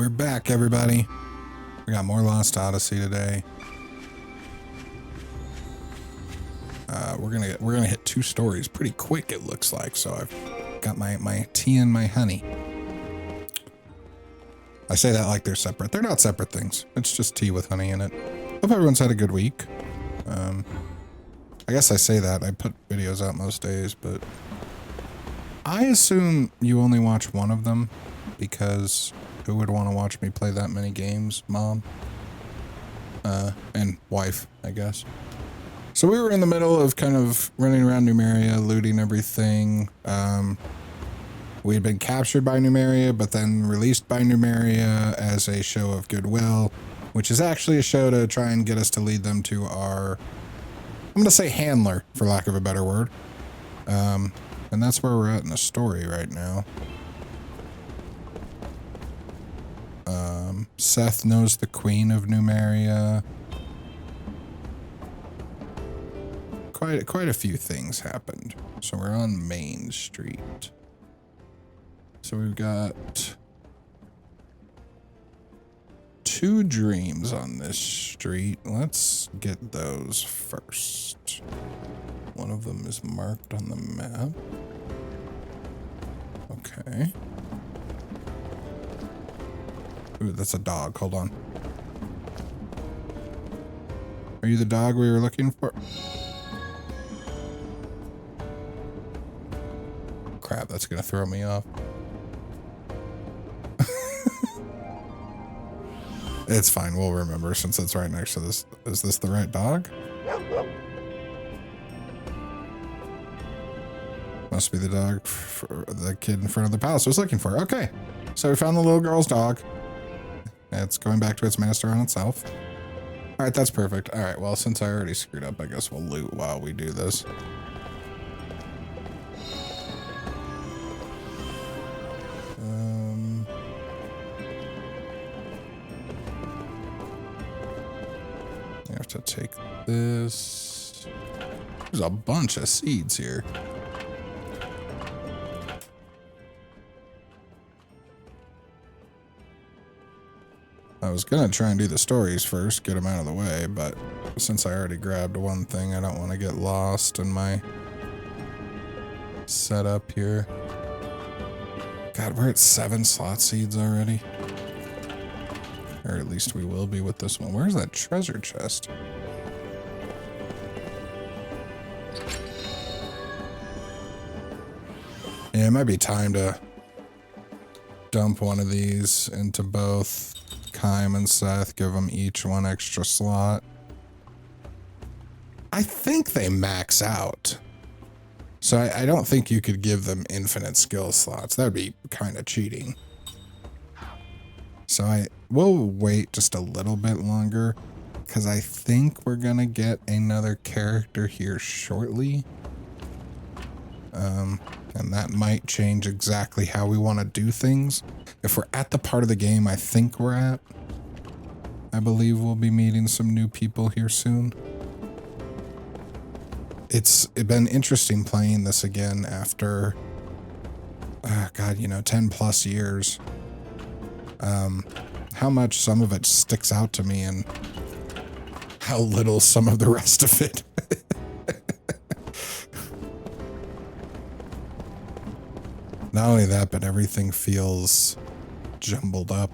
We're back, everybody. We got more Lost Odyssey today. We're gonna hit 2 stories pretty quick, it looks like. So I've got my tea and my honey. I say that like they're separate. They're not separate things. It's just tea with honey in it. Hope everyone's had a good week. I guess I say that. I put videos out most days, but I assume you only watch one of them because who would want to watch me play that many games? Mom. And wife, I guess. So we were in the middle of kind of running around Numeria, looting everything. We had been captured by Numeria, but then released by Numeria as a show of goodwill, which is actually a show to try and get us to lead them to our, I'm going to say handler, for lack of a better word. And that's where we're at in the story right now. Seth knows the Queen of Numeria. Quite a few things happened. So we're on Main Street. So we've got 2 dreams on this street. Let's get those first. One of them is marked on the map. Okay. Ooh, that's a dog. Hold on. Are you the dog we were looking for? Crap, that's gonna throw me off. It's fine, we'll remember since it's right next to this. Is this the right dog? Must be the dog for the kid in front of the palace was looking for. Okay, so we found the little girl's dog. It's going back to its master on itself. All right, that's perfect. All right, well, since I already screwed up, I guess we'll loot while we do this. I have to take this. There's a bunch of seeds here. I was gonna try and do the stories first, get them out of the way, but since I already grabbed one thing, I don't want to get lost in my setup here. God, we're at 7 slot seeds already. Or at least we will be with this one. Where's that treasure chest? Yeah, it might be time to dump one of these into both Kym and Seth, give them each 1 extra slot. I think they max out. So I don't think you could give them infinite skill slots. That would be kind of cheating. So we'll wait just a little bit longer because I think we're going to get another character here shortly. And that might change exactly how we want to do things. If we're at the part of the game I think we're at, I believe we'll be meeting some new people here soon. It's been interesting playing this again after, God, 10 plus years. How much some of it sticks out to me and how little some of the rest of it. Not only that, but everything feels jumbled up.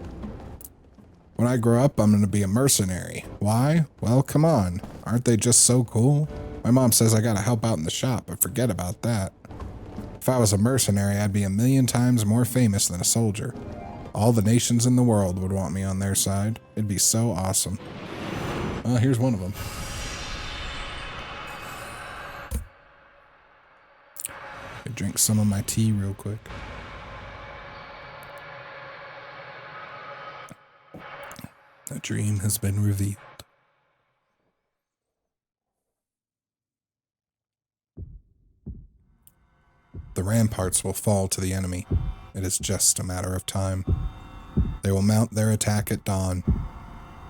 When I grow up, I'm going to be a mercenary. Why? Well, come on. Aren't they just so cool? My mom says I got to help out in the shop, but forget about that. If I was a mercenary, I'd be 1,000,000 times more famous than a soldier. All the nations in the world would want me on their side. It'd be so awesome. Well, here's one of them. I drink some of my tea real quick. The dream has been revealed. The ramparts will fall to the enemy. It is just a matter of time. They will mount their attack at dawn.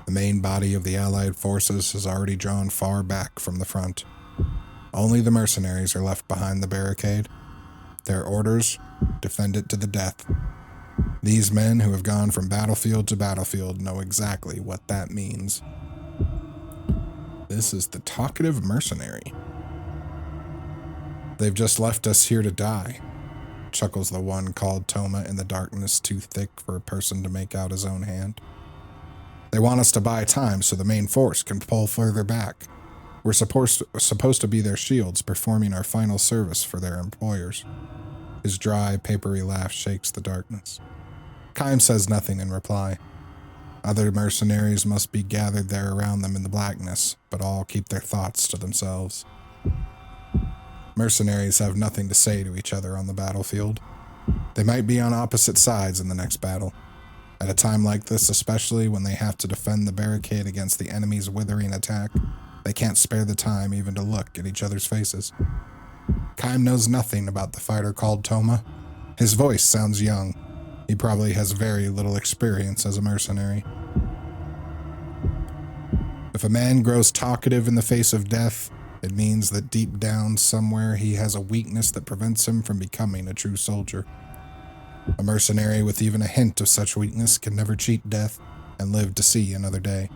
The main body of the Allied forces has already drawn far back from the front. Only the mercenaries are left behind the barricade. Their orders, defend it to the death. These men who have gone from battlefield to battlefield know exactly what that means. This is the talkative mercenary. They've just left us here to die, chuckles the one called Toma in the darkness too thick for a person to make out his own hand. They want us to buy time so the main force can pull further back. We're supposed to be their shields, performing our final service for their employers. His dry, papery laugh shakes the darkness. Kime says nothing in reply. Other mercenaries must be gathered there around them in the blackness, but all keep their thoughts to themselves. Mercenaries have nothing to say to each other on the battlefield. They might be on opposite sides in the next battle. At a time like this, especially when they have to defend the barricade against the enemy's withering attack, they can't spare the time even to look at each other's faces. Kime knows nothing about the fighter called Toma. His voice sounds young. He probably has very little experience as a mercenary. If a man grows talkative in the face of death, it means that deep down somewhere he has a weakness that prevents him from becoming a true soldier. A mercenary with even a hint of such weakness can never cheat death and live to see another day.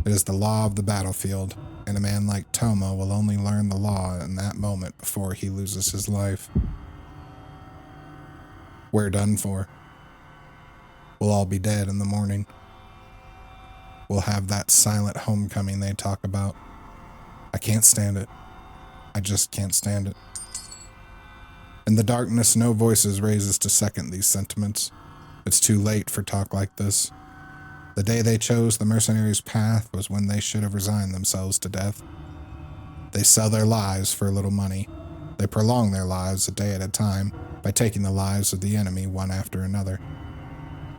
It is the law of the battlefield, and a man like Toma will only learn the law in that moment before he loses his life. We're done for. We'll all be dead in the morning. We'll have that silent homecoming they talk about. I can't stand it. I just can't stand it. In the darkness, no voices raises to second these sentiments. It's too late for talk like this. The day they chose the mercenaries' path was when they should have resigned themselves to death. They sell their lives for a little money. They prolong their lives a day at a time by taking the lives of the enemy one after another.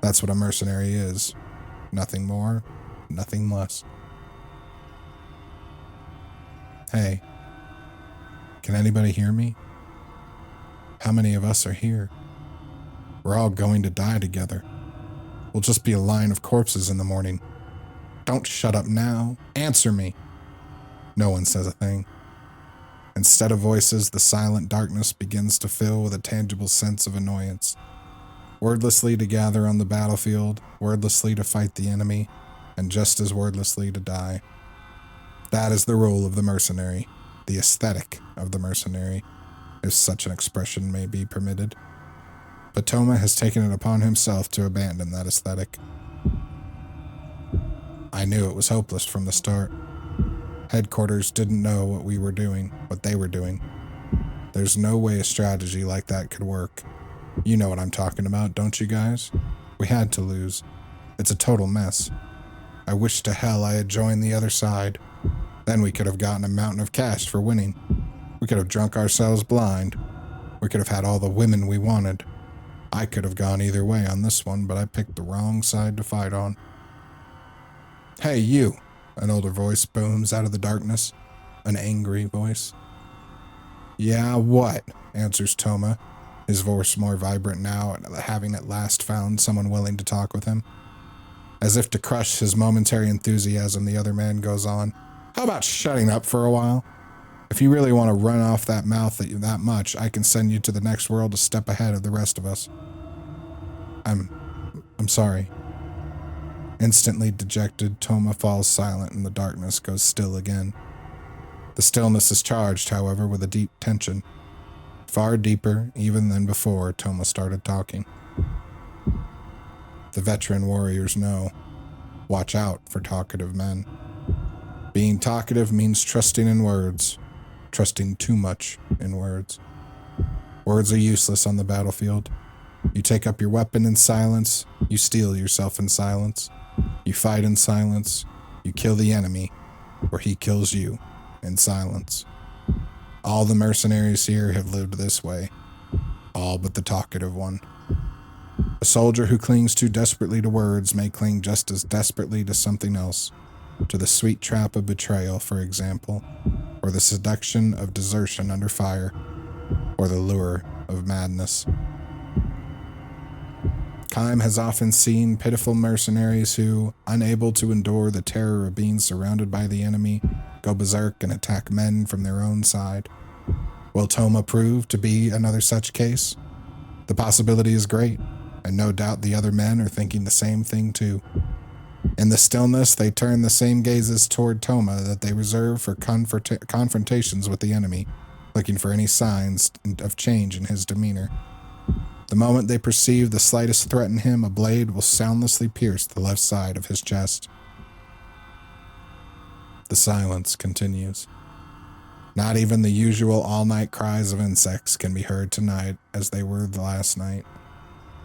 That's what a mercenary is. Nothing more, nothing less. Hey, can anybody hear me? How many of us are here? We're all going to die together. We'll just be a line of corpses in the morning. Don't shut up now. Answer me. No one says a thing. Instead of voices, the silent darkness begins to fill with a tangible sense of annoyance. Wordlessly to gather on the battlefield, wordlessly to fight the enemy, and just as wordlessly to die. That is the role of the mercenary, the aesthetic of the mercenary, if such an expression may be permitted. But Toma has taken it upon himself to abandon that aesthetic. I knew it was hopeless from the start. Headquarters didn't know what we were doing, what they were doing. There's no way a strategy like that could work. You know what I'm talking about, don't you guys? We had to lose. It's a total mess. I wish to hell I had joined the other side. Then we could have gotten a mountain of cash for winning. We could have drunk ourselves blind. We could have had all the women we wanted. I could have gone either way on this one, but I picked the wrong side to fight on. Hey, you! An older voice booms out of the darkness. An angry voice. Yeah, what? Answers Toma, his voice more vibrant now, having at last found someone willing to talk with him. As if to crush his momentary enthusiasm, the other man goes on. How about shutting up for a while? If you really want to run off that mouth that much, I can send you to the next world a step ahead of the rest of us. I'm sorry. Instantly dejected, Toma falls silent and the darkness goes still again. The stillness is charged, however, with a deep tension. Far deeper even than before Toma started talking. The veteran warriors know. Watch out for talkative men. Being talkative means trusting in words. Trusting too much in words. Words are useless on the battlefield. You take up your weapon in silence. You steel yourself in silence. You fight in silence. You kill the enemy, or he kills you in silence. All the mercenaries here have lived this way. All but the talkative one. A soldier who clings too desperately to words may cling just as desperately to something else. To the sweet trap of betrayal, for example, or the seduction of desertion under fire, or the lure of madness. Kime has often seen pitiful mercenaries who, unable to endure the terror of being surrounded by the enemy, go berserk and attack men from their own side. Will Toma prove to be another such case? The possibility is great. and no doubt the other men are thinking the same thing too. In the stillness, they turn the same gazes toward Toma that they reserve for confrontations with the enemy, looking for any signs of change in his demeanor. The moment they perceive the slightest threat in him, a blade will soundlessly pierce the left side of his chest. The silence continues. Not even the usual all-night cries of insects can be heard tonight as they were the last night.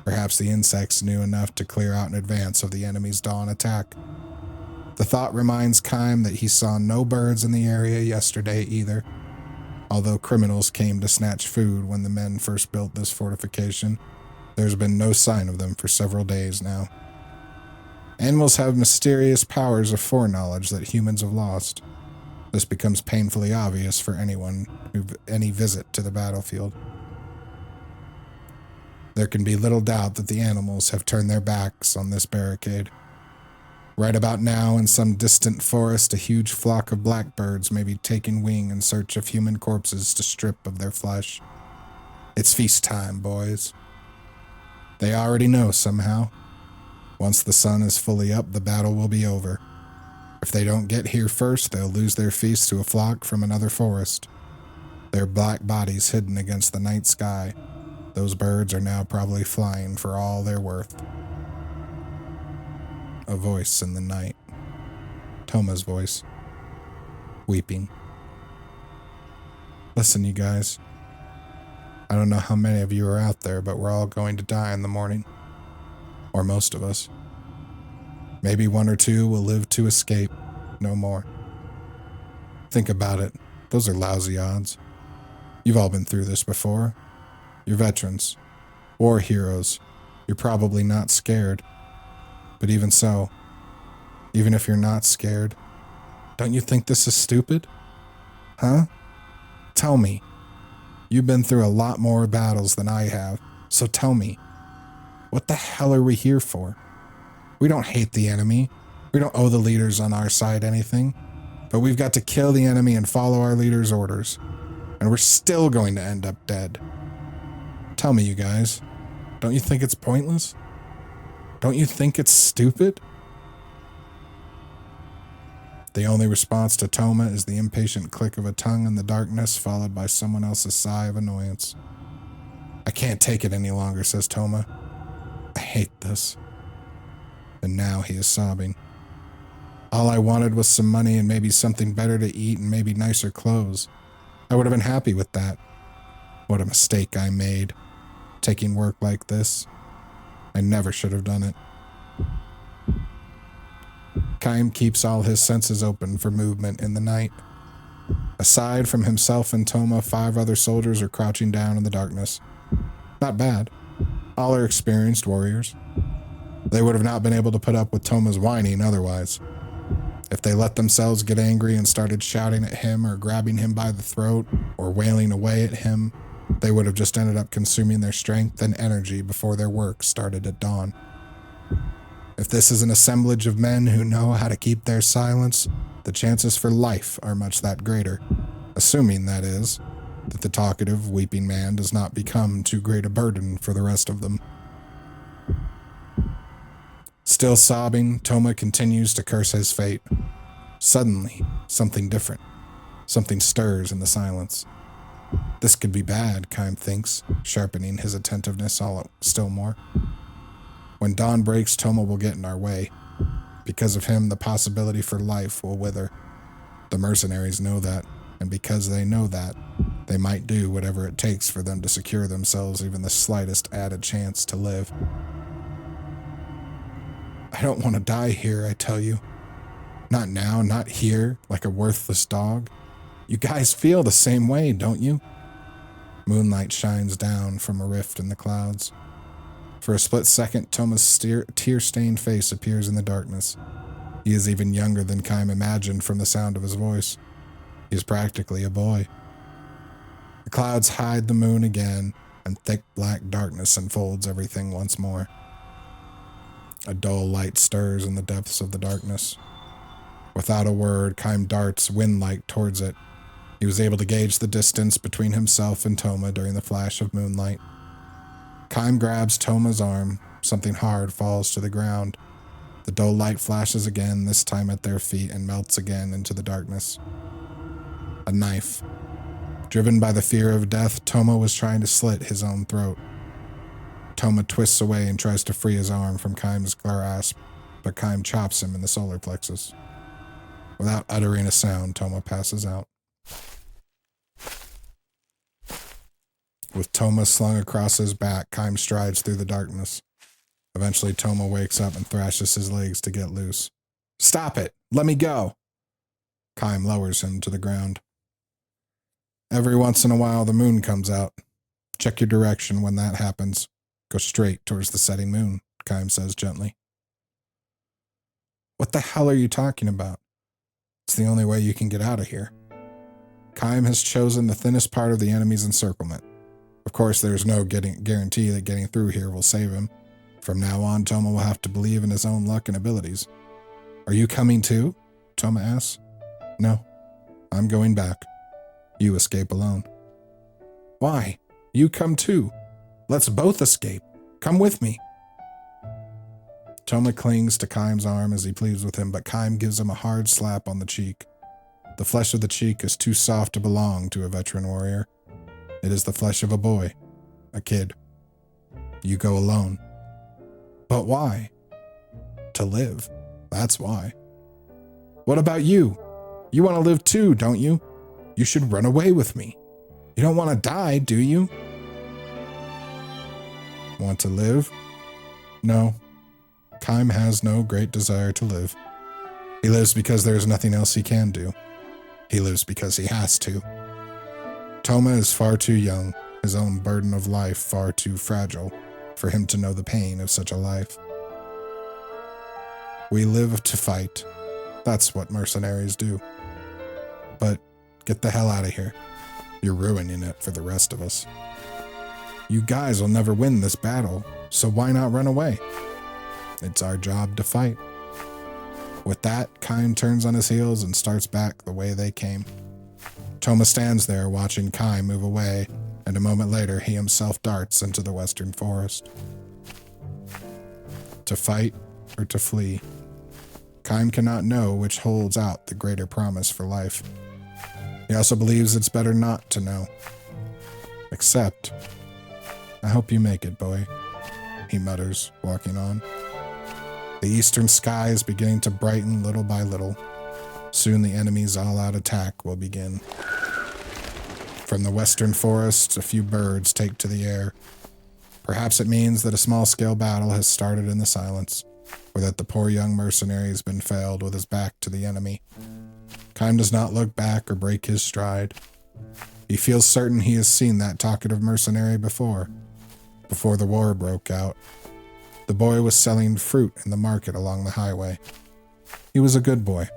Perhaps the insects knew enough to clear out in advance of the enemy's dawn attack. The thought reminds Kime that he saw no birds in the area yesterday either. Although criminals came to snatch food when the men first built this fortification, there's been no sign of them for several days now. Animals have mysterious powers of foreknowledge that humans have lost. This becomes painfully obvious for anyone who any visit to the battlefield. There can be little doubt that the animals have turned their backs on this barricade. Right about now, in some distant forest, a huge flock of blackbirds may be taking wing in search of human corpses to strip of their flesh. It's feast time, boys. They already know somehow. Once the sun is fully up, the battle will be over. If they don't get here first, they'll lose their feast to a flock from another forest. Their black bodies hidden against the night sky. Those birds are now probably flying for all they're worth. A voice in the night. Toma's voice. Weeping. Listen, you guys. I don't know how many of you are out there, but we're all going to die in the morning. Or most of us. Maybe one or two will live to escape. No more. Think about it. Those are lousy odds. You've all been through this before. You're veterans. War heroes. You're probably not scared. But even so, even if you're not scared, don't you think this is stupid? Huh? Tell me. You've been through a lot more battles than I have, so tell me, what the hell are we here for? We don't hate the enemy. We don't owe the leaders on our side anything, but we've got to kill the enemy and follow our leaders' orders, and we're still going to end up dead. Tell me, you guys, don't you think it's pointless? Don't you think it's stupid? The only response to Toma is the impatient click of a tongue in the darkness, followed by someone else's sigh of annoyance. I can't take it any longer, says Toma. I hate this. And now he is sobbing. All I wanted was some money and maybe something better to eat and maybe nicer clothes. I would have been happy with that. What a mistake I made, taking work like this. I never should have done it. Kime keeps all his senses open for movement in the night. Aside from himself and Toma, 5 other soldiers are crouching down in the darkness. Not bad. All are experienced warriors. They would have not been able to put up with Toma's whining otherwise. If they let themselves get angry and started shouting at him or grabbing him by the throat or wailing away at him, they would have just ended up consuming their strength and energy before their work started at dawn. If this is an assemblage of men who know how to keep their silence, the chances for life are much that greater, assuming, that is, that the talkative, weeping man does not become too great a burden for the rest of them. Still sobbing, Toma continues to curse his fate. Suddenly, something different. Something stirs in the silence. This could be bad, Kime thinks, sharpening his attentiveness still more. When dawn breaks, Toma will get in our way. Because of him, the possibility for life will wither. The mercenaries know that, and because they know that, they might do whatever it takes for them to secure themselves even the slightest added chance to live. I don't want to die here, I tell you. Not now, not here, like a worthless dog. You guys feel the same way, don't you? Moonlight shines down from a rift in the clouds. For a split second, Toma's tear-stained face appears in the darkness. He is even younger than Kime imagined from the sound of his voice. He is practically a boy. The clouds hide the moon again, and thick black darkness enfolds everything once more. A dull light stirs in the depths of the darkness. Without a word, Kime darts wind-like towards it. He was able to gauge the distance between himself and Toma during the flash of moonlight. Kime grabs Toma's arm, something hard falls to the ground. The dull light flashes again, this time at their feet, and melts again into the darkness. A knife. Driven by the fear of death, Toma was trying to slit his own throat. Toma twists away and tries to free his arm from Kaim's grasp, but Kaim chops him in the solar plexus. Without uttering a sound, Toma passes out. With Toma slung across his back, Kaim strides through the darkness. Eventually, Toma wakes up and thrashes his legs to get loose. Stop it! Let me go! Kaim lowers him to the ground. Every once in a while, the moon comes out. Check your direction when that happens. Go straight towards the setting moon, Kaim says gently. What the hell are you talking about? It's the only way you can get out of here. Kaim has chosen the thinnest part of the enemy's encirclement. Of course, there is no guarantee that getting through here will save him. From now on, Toma will have to believe in his own luck and abilities. Are you coming too? Toma asks. No, I'm going back. You escape alone. Why? You come too. Let's both escape. Come with me. Toma clings to Kaim's arm as he pleads with him, but Kaim gives him a hard slap on the cheek. The flesh of the cheek is too soft to belong to a veteran warrior. It is the flesh of a boy, a kid. You go alone. But why? To live. That's why. What about you? You want to live too, don't you? You should run away with me. You don't want to die, do you? Want to live? No. Kaim has no great desire to live. He lives because there is nothing else he can do. He lives because he has to. Toma is far too young, his own burden of life far too fragile, for him to know the pain of such a life. We live to fight. That's what mercenaries do. But get the hell out of here. You're ruining it for the rest of us. You guys will never win this battle, so why not run away? It's our job to fight. With that, Kaim turns on his heels and starts back the way they came. Toma stands there watching Kaim move away, and a moment later he himself darts into the western forest. To fight or to flee? Kaim cannot know which holds out the greater promise for life. He also believes it's better not to know. Except, I hope you make it, boy, he mutters, walking on. The eastern sky is beginning to brighten little by little. Soon the enemy's all-out attack will begin. From the western forest, a few birds take to the air. Perhaps it means that a small-scale battle has started in the silence, or that the poor young mercenary has been felled with his back to the enemy. Kaim does not look back or break his stride. He feels certain he has seen that talkative mercenary before the war broke out. The boy was selling fruit in the market along the highway. He was a good boy.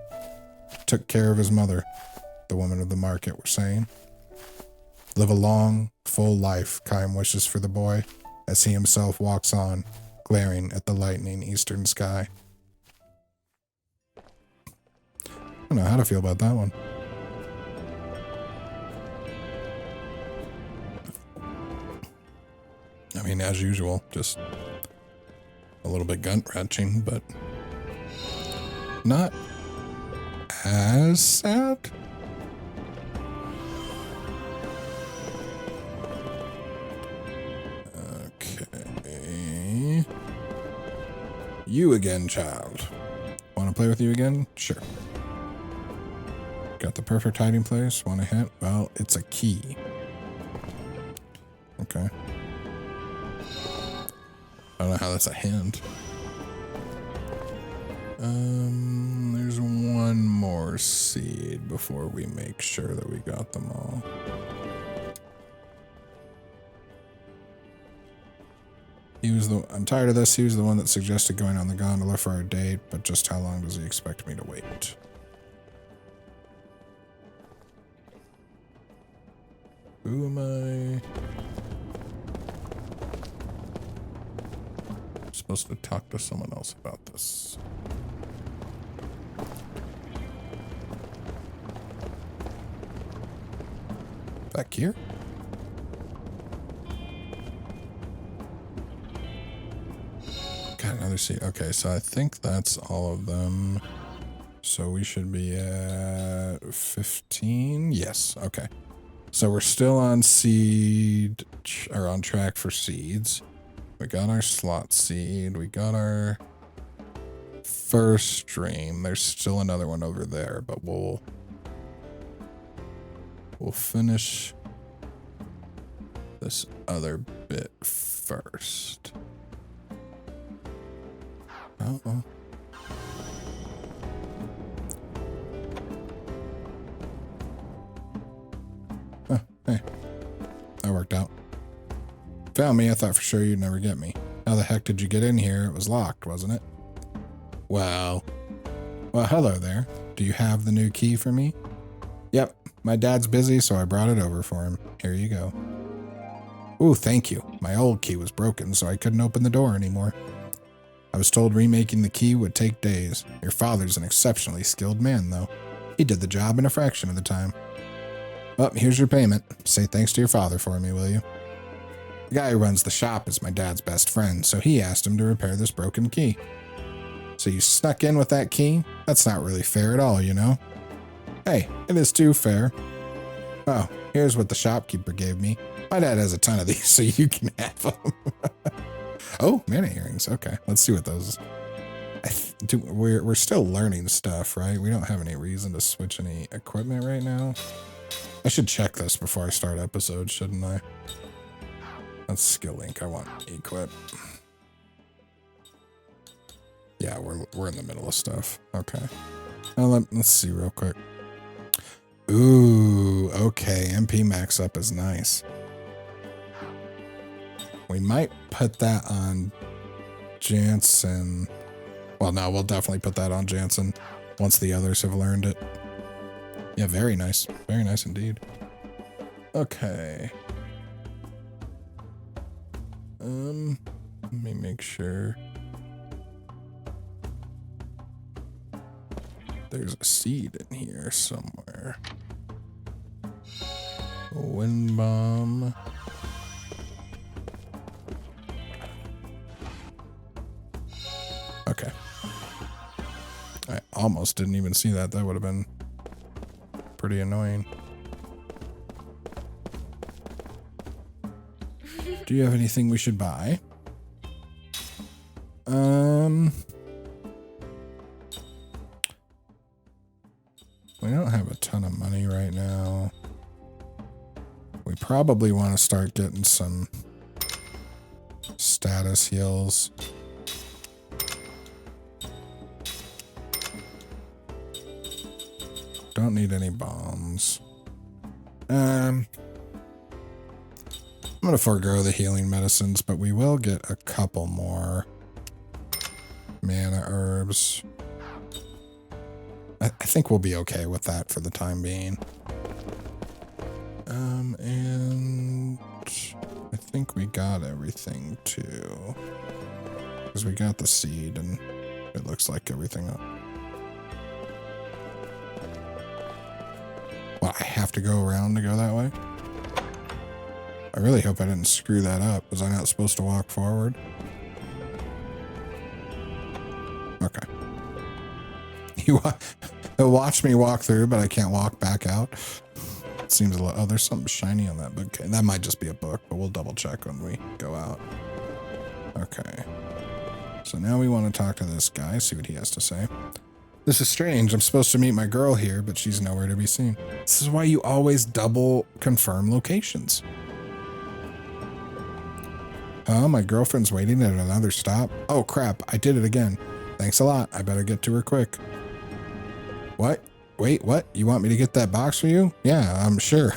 Took care of his mother, the women of the market were saying. Live a long, full life, Kaim wishes for the boy, as he himself walks on, glaring at the lightening eastern sky. I don't know how to feel about that one. I mean, as usual, just a little bit gut-wrenching, but not as sad. Okay. You again, child. Want to play with you again? Sure. Got the perfect hiding place. Want to hit? Well, it's a key. Okay. I don't know how that's a hint. There's one more seed before we make sure that we got them all. I'm tired of this. He was the one that suggested going on the gondola for our date, but just how long does he expect me to wait? Who am I? I'm supposed to talk to someone else about this. Back here? got another seat. Okay, so I think that's all of them. So we should be at 15. Yes. Okay. So we're still on seed, or on track for seeds. We got our slot seed. We got our first stream. There's still another one over there, but we'll finish this other bit first. Uh-oh. Oh, hey. That worked out. Found me. I thought for sure you'd never get me. How the heck did you get in here? It was locked, wasn't it? Well, hello there. Do you have the new key for me? Yep. My dad's busy, so I brought it over for him. Here you go. Ooh, thank you. My old key was broken, so I couldn't open the door anymore. I was told remaking the key would take days. Your father's an exceptionally skilled man, though. He did the job in a fraction of the time. Well, here's your payment. Say thanks to your father for me, will you? The guy who runs the shop is my dad's best friend, so he asked him to repair this broken key. So you snuck in with that key? That's not really fair at all, you know? Hey, it is too fair. Oh, here's what the shopkeeper gave me. My dad has a ton of these, so you can have them. Oh, mana earrings. Okay, let's see what those... We're still learning stuff, right? We don't have any reason to switch any equipment right now. I should check this before I start episodes, shouldn't I? That's skill link. I want equip. Yeah, we're in the middle of stuff. Okay. Well, let's see real quick. Ooh, okay. MP max up is nice. We might put that on Jansen. Well, no, we'll definitely put that on Jansen once the others have learned it. Yeah, very nice. Very nice indeed. Okay. Let me make sure. There's a seed in here somewhere. Wind bomb. Okay. I almost didn't even see that. That would have been pretty annoying. Do you have anything we should buy? We don't have a ton of money right now. We probably want to start getting some status heals. Don't need any bombs. I'm going to forego the healing medicines, but we will get a couple more mana herbs. I think we'll be okay with that for the time being. And I think we got everything too. Because we got the seed and it looks like everything up. Well, I have to go around to go that way? I really hope I didn't screw that up. Was I not supposed to walk forward? Okay. He'll watch me walk through, but I can't walk back out. It seems a lot. Oh, there's something shiny on that book. That might just be a book, but we'll double check when we go out. Okay. So now we want to talk to this guy, see what he has to say. This is strange. I'm supposed to meet my girl here, but she's nowhere to be seen. This is why you always double confirm locations. Oh, my girlfriend's waiting at another stop. Oh, crap. I did it again. Thanks a lot. I better get to her quick. What? Wait, what? You want me to get that box for you? Yeah, I'm sure.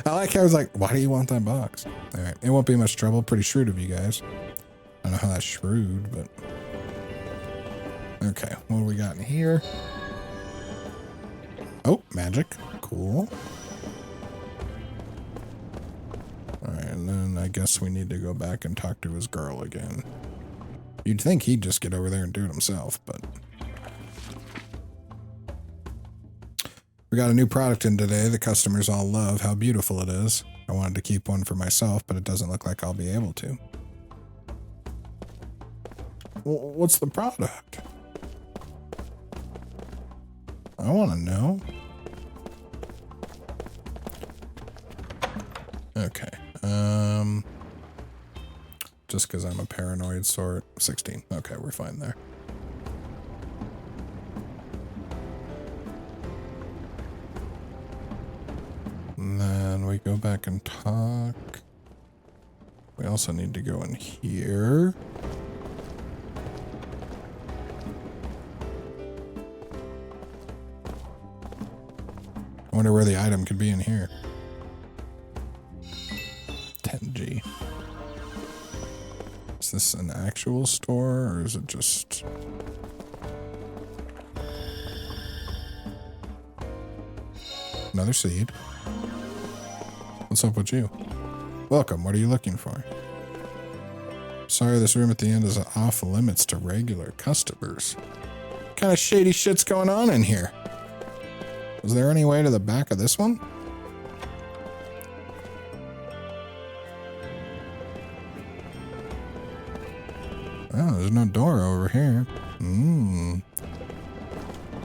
I like how I was like, why do you want that box? All right. It won't be much trouble. Pretty shrewd of you guys. I don't know how that's shrewd, but... Okay, what do we got in here? Oh, magic. Cool. Alright, and then I guess we need to go back and talk to his girl again. You'd think he'd just get over there and do it himself, but... We got a new product in today. The customers all love how beautiful it is. I wanted to keep one for myself, but it doesn't look like I'll be able to. What's the product? I want to know. Okay. Just because I'm a paranoid sort. 16. Okay, we're fine there. And then we go back and talk. We also need to go in here. I wonder where the item could be in here. 10G. Is this an actual store or is it just... Another seed. What's up with you? Welcome, what are you looking for? Sorry, this room at the end is off limits to regular customers. What kind of shady shit's going on in here? Is there any way to the back of this one? Oh, there's no door over here.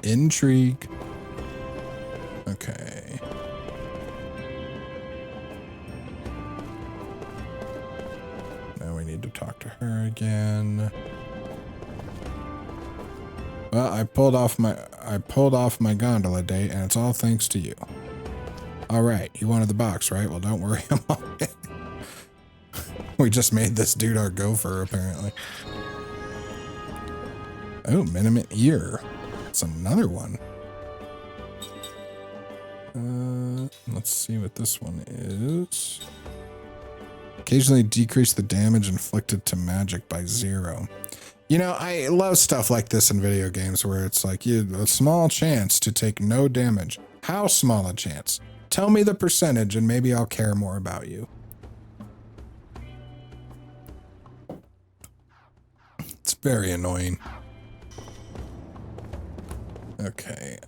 Intrigue. Okay. Now we need to talk to her again. Well, I pulled off my gondola date, and it's all thanks to you. All right, you wanted the box, right? Well, don't worry, I'm on it. We just made this dude our gopher, apparently. Oh, minimum ear. It's another one. Let's see what this one is. Occasionally decrease the damage inflicted to magic by 0. You know, I love stuff like this in video games where it's like you a small chance to take no damage. How small a chance? Tell me the percentage and maybe I'll care more about you. It's very annoying. Okay,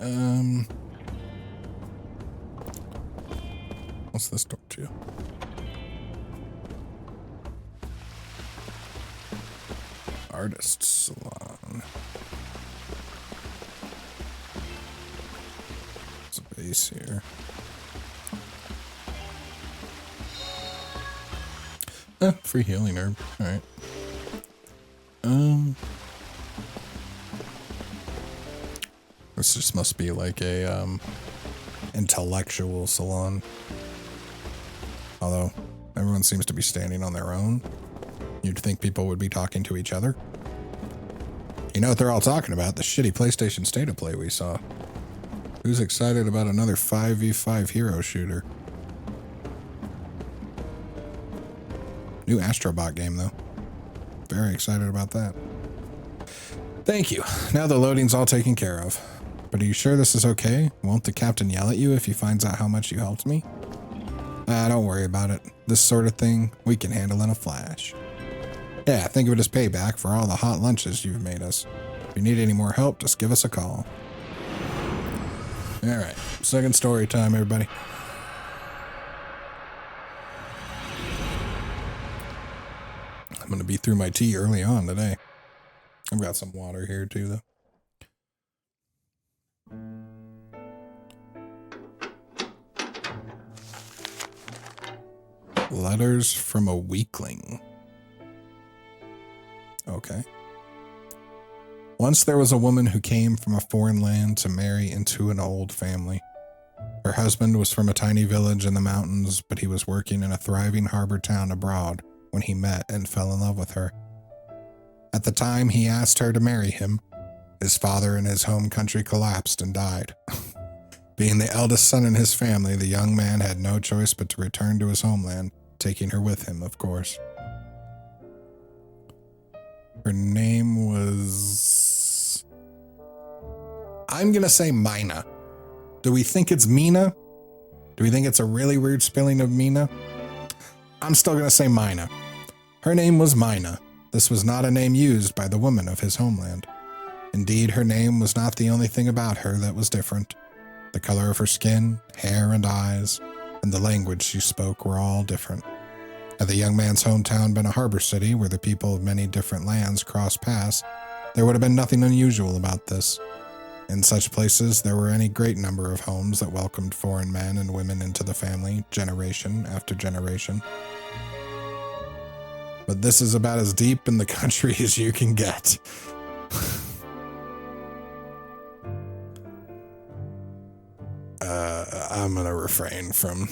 what's this door to? Artist salon. There's a base here. Free healing herb. All right. This just must be like a intellectual salon. Although everyone seems to be standing on their own. You'd think people would be talking to each other. You know what they're all talking about? The shitty PlayStation State of Play we saw. Who's excited about another 5v5 hero shooter? New Astrobot game, though. Very excited about that. Thank you. Now the loading's all taken care of. But are you sure this is okay? Won't the captain yell at you if he finds out how much you helped me? Don't worry about it. This sort of thing, we can handle in a flash. Yeah, think of it as payback for all the hot lunches you've made us. If you need any more help, just give us a call. Alright, second story time, everybody. I'm going to be through my tea early on today. I've got some water here too, though. Letters from a weakling. Okay. Once there was a woman who came from a foreign land to marry into an old family. Her husband was from a tiny village in the mountains, but he was working in a thriving harbor town abroad when he met and fell in love with her. At the time he asked her to marry him, his father in his home country collapsed and died. Being the eldest son in his family, the young man had no choice but to return to his homeland, taking her with him, of course. Her name was... I'm gonna say Mina. Do we think it's Mina? Do we think it's a really weird spelling of Mina? I'm still gonna say Mina. Her name was Mina. This was not a name used by the woman of his homeland. Indeed, her name was not the only thing about her that was different. The color of her skin, hair, and eyes, and the language she spoke were all different. Had the young man's hometown been a harbor city where the people of many different lands crossed paths, there would have been nothing unusual about this. In such places, there were any great number of homes that welcomed foreign men and women into the family, generation after generation. But this is about as deep in the country as you can get. I'm gonna refrain from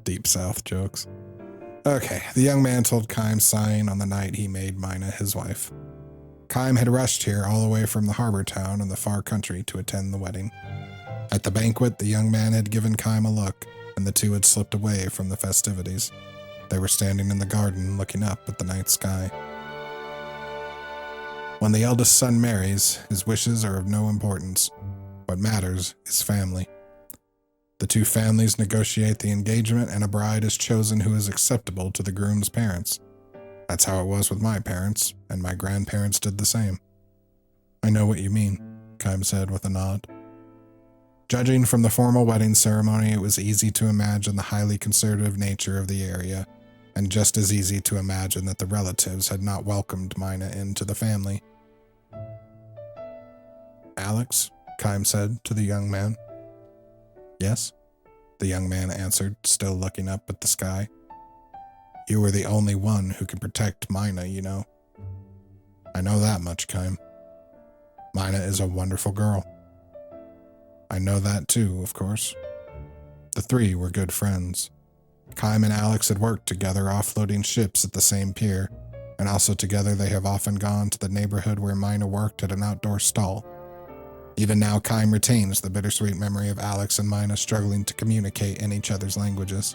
Deep South jokes. Okay, the young man told Kime, sighing, on the night he made Mina his wife. Kime had rushed here all the way from the harbor town in the far country to attend the wedding. At the banquet, the young man had given Kime a look, and the two had slipped away from the festivities. They were standing in the garden looking up at the night sky. When the eldest son marries, his wishes are of no importance. What matters is family. The two families negotiate the engagement, and a bride is chosen who is acceptable to the groom's parents. That's how it was with my parents, and my grandparents did the same. I know what you mean, Kime said with a nod. Judging from the formal wedding ceremony, it was easy to imagine the highly conservative nature of the area, and just as easy to imagine that the relatives had not welcomed Mina into the family. Alex, Kime said to the young man. Yes, the young man answered, still looking up at the sky. You were the only one who could protect Mina, you know. I know that much, Kime. Mina is a wonderful girl. I know that too, of course. The three were good friends. Kime and Alex had worked together offloading ships at the same pier, and also together they have often gone to the neighborhood where Mina worked at an outdoor stall. Even now, Kime retains the bittersweet memory of Alex and Mina struggling to communicate in each other's languages.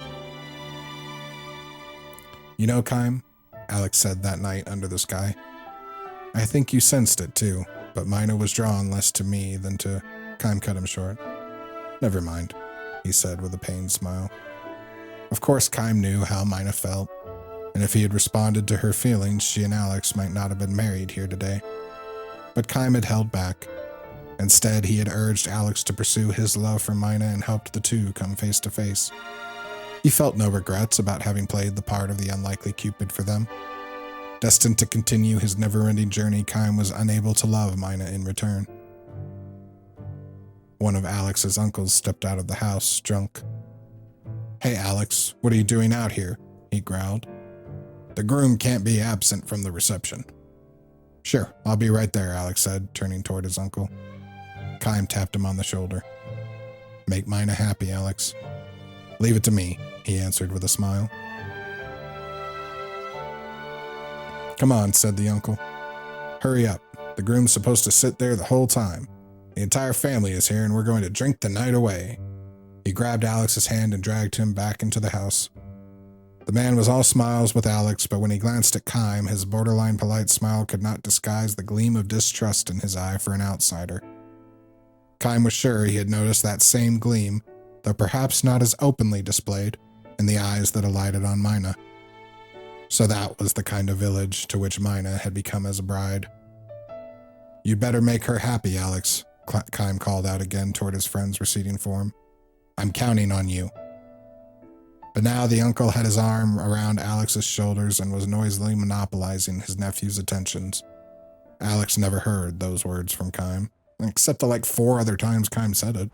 You know, Kime, Alex said that night under the sky. I think you sensed it too, but Mina was drawn less to me than to... Kime cut him short. Never mind, he said with a pained smile. Of course, Kime knew how Mina felt, and if he had responded to her feelings, she and Alex might not have been married here today. But Kime had held back. Instead, he had urged Alex to pursue his love for Mina and helped the two come face to face. He felt no regrets about having played the part of the unlikely Cupid for them. Destined to continue his never-ending journey, Kime was unable to love Mina in return. One of Alex's uncles stepped out of the house, drunk. Hey, Alex, what are you doing out here? He growled. The groom can't be absent from the reception. Sure, I'll be right there, Alex said, turning toward his uncle. Kime tapped him on the shoulder. Make Mina happy, Alex. Leave it to me, he answered with a smile. Come on, said the uncle. Hurry up. The groom's supposed to sit there the whole time. The entire family is here and we're going to drink the night away. He grabbed Alex's hand and dragged him back into the house. The man was all smiles with Alex, but when he glanced at Kime, his borderline polite smile could not disguise the gleam of distrust in his eye for an outsider. Kime was sure he had noticed that same gleam, though perhaps not as openly displayed, in the eyes that alighted on Mina. So that was the kind of village to which Mina had become as a bride. You'd better make her happy, Alex, Kime called out again toward his friend's receding form. I'm counting on you. But now the uncle had his arm around Alex's shoulders and was noisily monopolizing his nephew's attentions. Alex never heard those words from Kime, except the 4 other times Kime said it.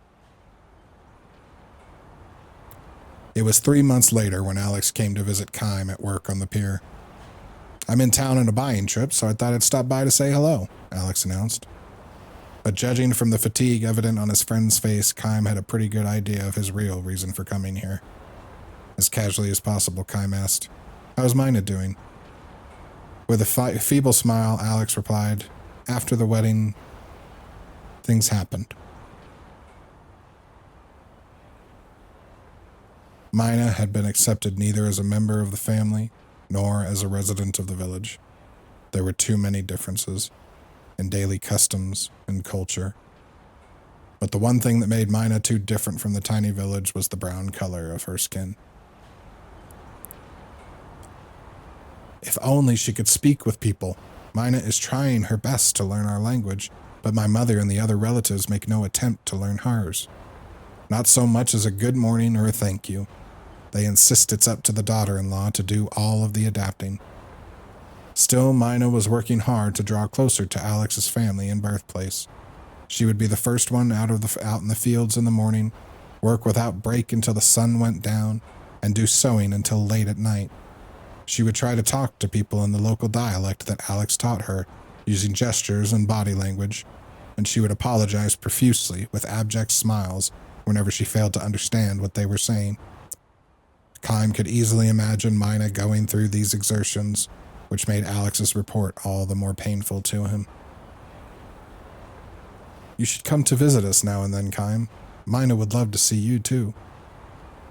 It was 3 months later when Alex came to visit Kime at work on the pier. I'm in town on a buying trip, so I thought I'd stop by to say hello, Alex announced. But judging from the fatigue evident on his friend's face, Kime had a pretty good idea of his real reason for coming here. As casually as possible, Kime asked, How's Mina doing? With a feeble smile, Alex replied, After the wedding, things happened. Mina had been accepted neither as a member of the family nor as a resident of the village. There were too many differences in daily customs and culture. But the one thing that made Mina too different from the tiny village was the brown color of her skin. If only she could speak with people. Mina is trying her best to learn our language, but my mother and the other relatives make no attempt to learn hers. Not so much as a good morning or a thank you. They insist it's up to the daughter-in-law to do all of the adapting. Still, Mina was working hard to draw closer to Alex's family and birthplace. She would be the first one out in the fields in the morning, work without break until the sun went down, and do sewing until late at night. She would try to talk to people in the local dialect that Alex taught her, using gestures and body language, and she would apologize profusely with abject smiles whenever she failed to understand what they were saying. Kime could easily imagine Mina going through these exertions, which made Alex's report all the more painful to him. You should come to visit us now and then, Kime. Mina would love to see you, too.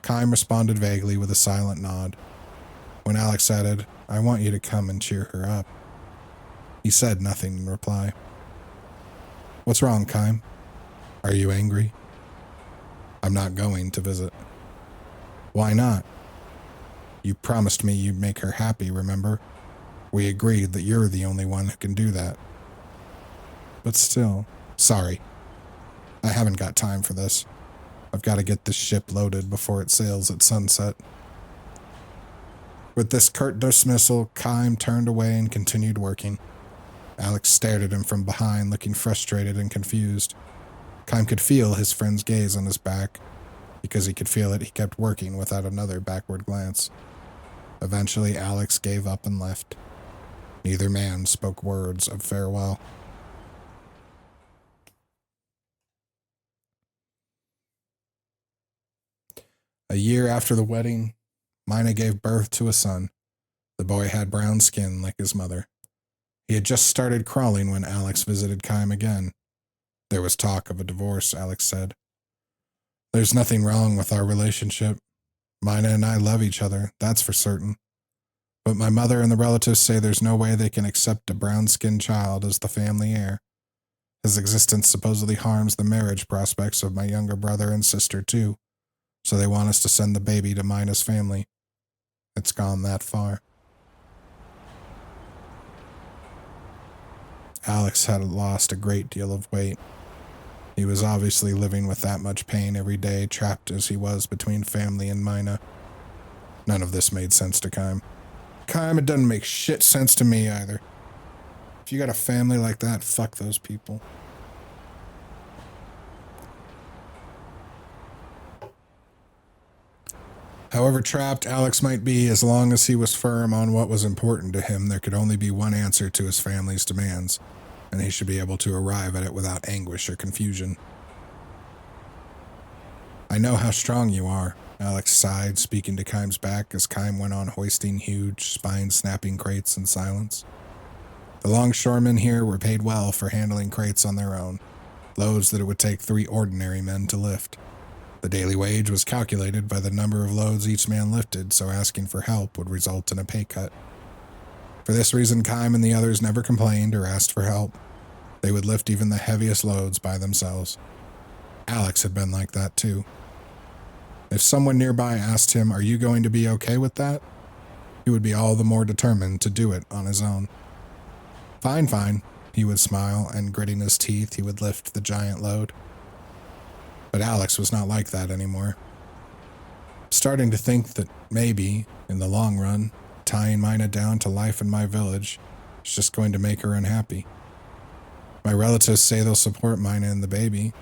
Kime responded vaguely with a silent nod. When Alex added, I want you to come and cheer her up, he said nothing in reply. What's wrong, Kime? Are you angry? I'm not going to visit. Why not? You promised me you'd make her happy, remember? We agreed that you're the only one who can do that. But still, sorry. I haven't got time for this. I've got to get this ship loaded before it sails at sunset. With this curt dismissal, Kime turned away and continued working. Alex stared at him from behind, looking frustrated and confused. Kime could feel his friend's gaze on his back. Because he could feel it, he kept working without another backward glance. Eventually, Alex gave up and left. Neither man spoke words of farewell. A year after the wedding, Mina gave birth to a son. The boy had brown skin like his mother. He had just started crawling when Alex visited Kime again. There was talk of a divorce, Alex said. There's nothing wrong with our relationship. Mina and I love each other, that's for certain. But my mother and the relatives say there's no way they can accept a brown-skinned child as the family heir. His existence supposedly harms the marriage prospects of my younger brother and sister, too. So they want us to send the baby to Mina's family. It's gone that far. Alex had lost a great deal of weight. He was obviously living with that much pain every day, trapped as he was between family and Mina. None of this made sense to Kime. Kime, it doesn't make shit sense to me either. If you got a family like that, fuck those people. However trapped Alex might be, as long as he was firm on what was important to him, there could only be one answer to his family's demands, and he should be able to arrive at it without anguish or confusion. I know how strong you are, Alex sighed, speaking to Kime's back as Kime went on hoisting huge, spine-snapping crates in silence. The longshoremen here were paid well for handling crates on their own, loads that it would take 3 ordinary men to lift. The daily wage was calculated by the number of loads each man lifted, so asking for help would result in a pay cut. For this reason, Kime and the others never complained or asked for help. They would lift even the heaviest loads by themselves. Alex had been like that too. If someone nearby asked him, "Are you going to be okay with that?" he would be all the more determined to do it on his own. Fine, fine, he would smile, and gritting his teeth, he would lift the giant load. But Alex was not like that anymore. Starting to think that maybe, in the long run, tying Mina down to life in my village is just going to make her unhappy. My relatives say they'll support Mina and the baby,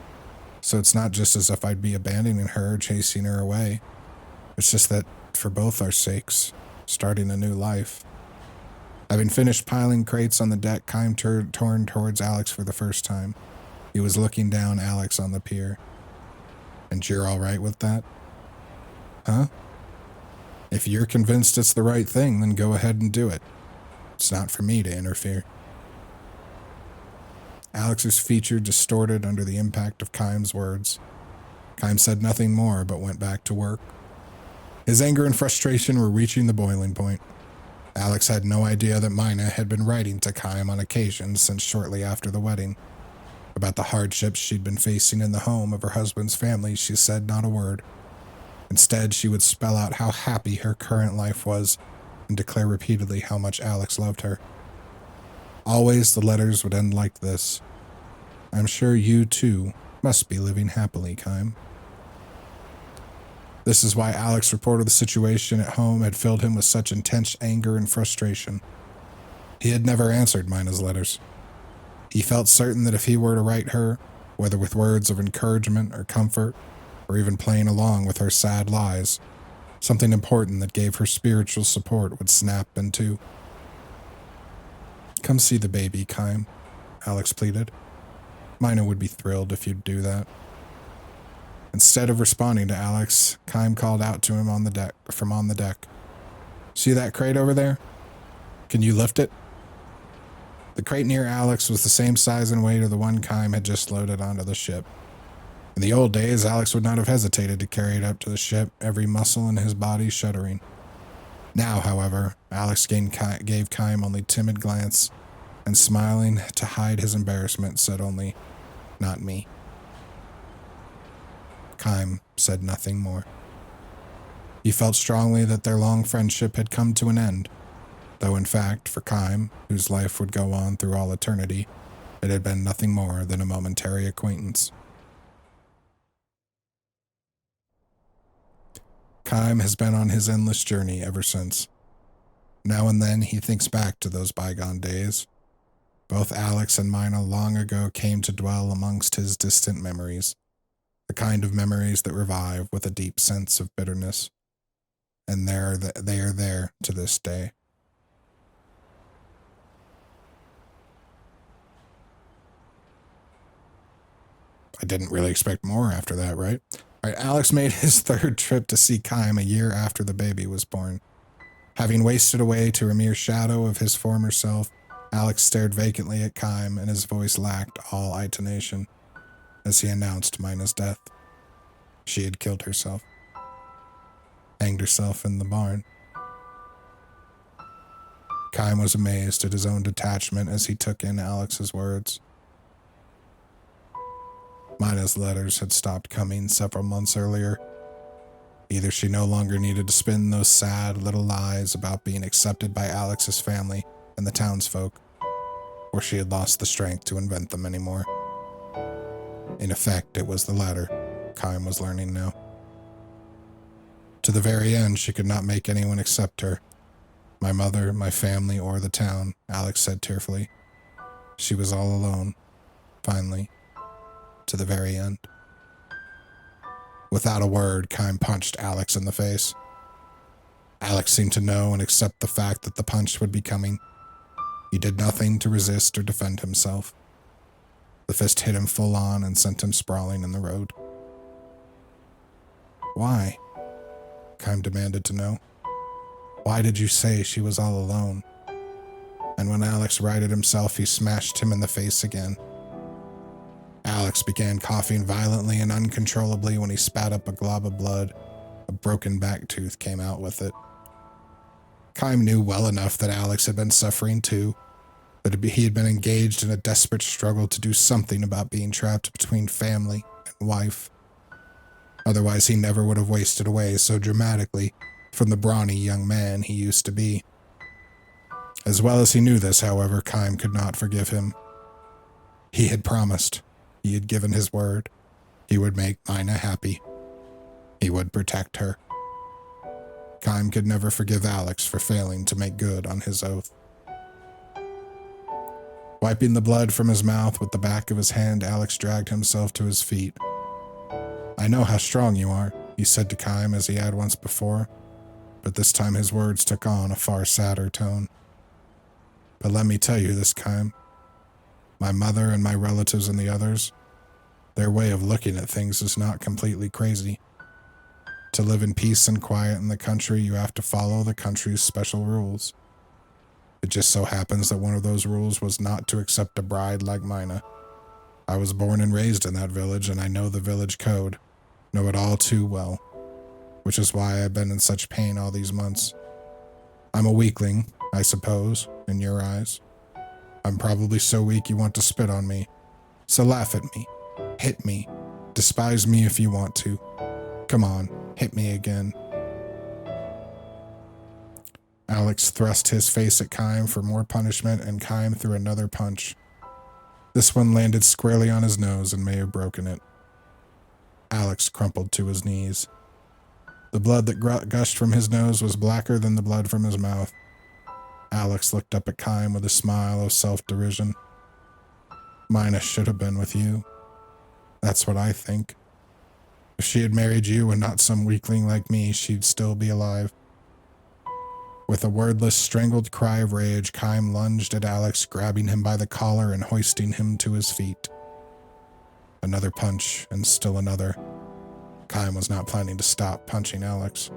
so it's not just as if I'd be abandoning her or chasing her away. It's just that, for both our sakes, starting a new life. Having finished piling crates on the deck, Kime turned towards Alex for the first time. He was looking down Alex on the pier. And you're all right with that? Huh? If you're convinced it's the right thing, then go ahead and do it. It's not for me to interfere. Alex's feature distorted under the impact of Kime's words. Kime said nothing more, but went back to work. His anger and frustration were reaching the boiling point. Alex had no idea that Mina had been writing to Kime on occasion since shortly after the wedding. About the hardships she'd been facing in the home of her husband's family, she said not a word. Instead, she would spell out how happy her current life was and declare repeatedly how much Alex loved her. Always the letters would end like this. I'm sure you, too, must be living happily, Kime. This is why Alex reported the situation at home had filled him with such intense anger and frustration. He had never answered Mina's letters. He felt certain that if he were to write her, whether with words of encouragement or comfort, or even playing along with her sad lies, something important that gave her spiritual support would snap in two. "Come see the baby, Kym," Alex pleaded. "Mina would be thrilled if you'd do that." Instead of responding to Alex, Kym called out to him from on the deck. "See that crate over there? Can you lift it?" The crate near Alex was the same size and weight of the one Kym had just loaded onto the ship. In the old days, Alex would not have hesitated to carry it up to the ship, every muscle in his body shuddering. Now, however, Alex gave Kym only timid glance, and smiling to hide his embarrassment, said only, "Not me." Kym said nothing more. He felt strongly that their long friendship had come to an end, though in fact, for Kym, whose life would go on through all eternity, it had been nothing more than a momentary acquaintance. Kym has been on his endless journey ever since. Now and then he thinks back to those bygone days. Both Alex and Mina long ago came to dwell amongst his distant memories, the kind of memories that revive with a deep sense of bitterness. And they are there to this day. I didn't really expect more after that, right? All right, Alex made his third trip to see Kym a year after the baby was born. Having wasted away to a mere shadow of his former self, Alex stared vacantly at Kym, and his voice lacked all intonation as he announced Mina's death. She had killed herself. Hanged herself in the barn. Kym was amazed at his own detachment as he took in Alex's words. Mina's letters had stopped coming several months earlier. Either she no longer needed to spin those sad little lies about being accepted by Alex's family and the townsfolk, or she had lost the strength to invent them anymore. In effect, it was the latter, Kym was learning now. To the very end, she could not make anyone accept her. My mother, my family, or the town, Alex said tearfully. She was all alone, finally, to the very end. Without a word, Kym punched Alex in the face. Alex seemed to know and accept the fact that the punch would be coming. He did nothing to resist or defend himself. The fist hit him full on and sent him sprawling in the road. "Why?" Kym demanded to know. "Why did you say she was all alone?" And when Alex righted himself, he smashed him in the face again. Alex began coughing violently and uncontrollably when he spat up a glob of blood. A broken back tooth came out with it. Kym knew well enough that Alex had been suffering too, that he had been engaged in a desperate struggle to do something about being trapped between family and wife. Otherwise, he never would have wasted away so dramatically from the brawny young man he used to be. As well as he knew this, however, Kym could not forgive him. He had promised. He had given his word. He would make Mina happy. He would protect her. Kym could never forgive Alex for failing to make good on his oath. Wiping the blood from his mouth with the back of his hand, Alex dragged himself to his feet. "I know how strong you are," he said to Kym as he had once before, but this time his words took on a far sadder tone. "But let me tell you this, Kym. My mother and my relatives and the others, their way of looking at things is not completely crazy. To live in peace and quiet in the country, you have to follow the country's special rules. It just so happens that one of those rules was not to accept a bride like Mina. I was born and raised in that village, and I know the village code, know it all too well, which is why I've been in such pain all these months. I'm a weakling, I suppose, in your eyes. I'm probably so weak you want to spit on me. So laugh at me, hit me, despise me if you want to. Come on, hit me again." Alex thrust his face at Kym for more punishment, and Kym threw another punch. This one landed squarely on his nose and may have broken it. Alex crumpled to his knees. The blood that gushed from his nose was blacker than the blood from his mouth. Alex looked up at Kym with a smile of self-derision. Mina should have been with you. That's what I think. If she had married you and not some weakling like me, she'd still be alive. With a wordless, strangled cry of rage, Kym lunged at Alex, grabbing him by the collar and hoisting him to his feet. Another punch, and still another. Kym was not planning to stop punching Alex.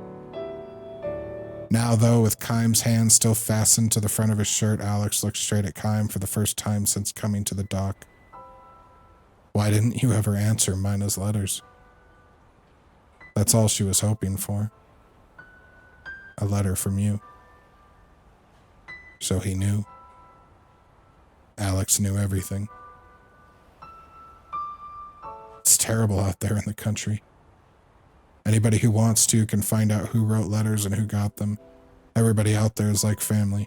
Now, though, with Kym's hand still fastened to the front of his shirt, Alex looked straight at Kym for the first time since coming to the dock. Why didn't you ever answer Mina's letters? That's all she was hoping for. A letter from you. So he knew. Alex knew everything. It's terrible out there in the country. Anybody who wants to can find out who wrote letters and who got them. Everybody out there is like family.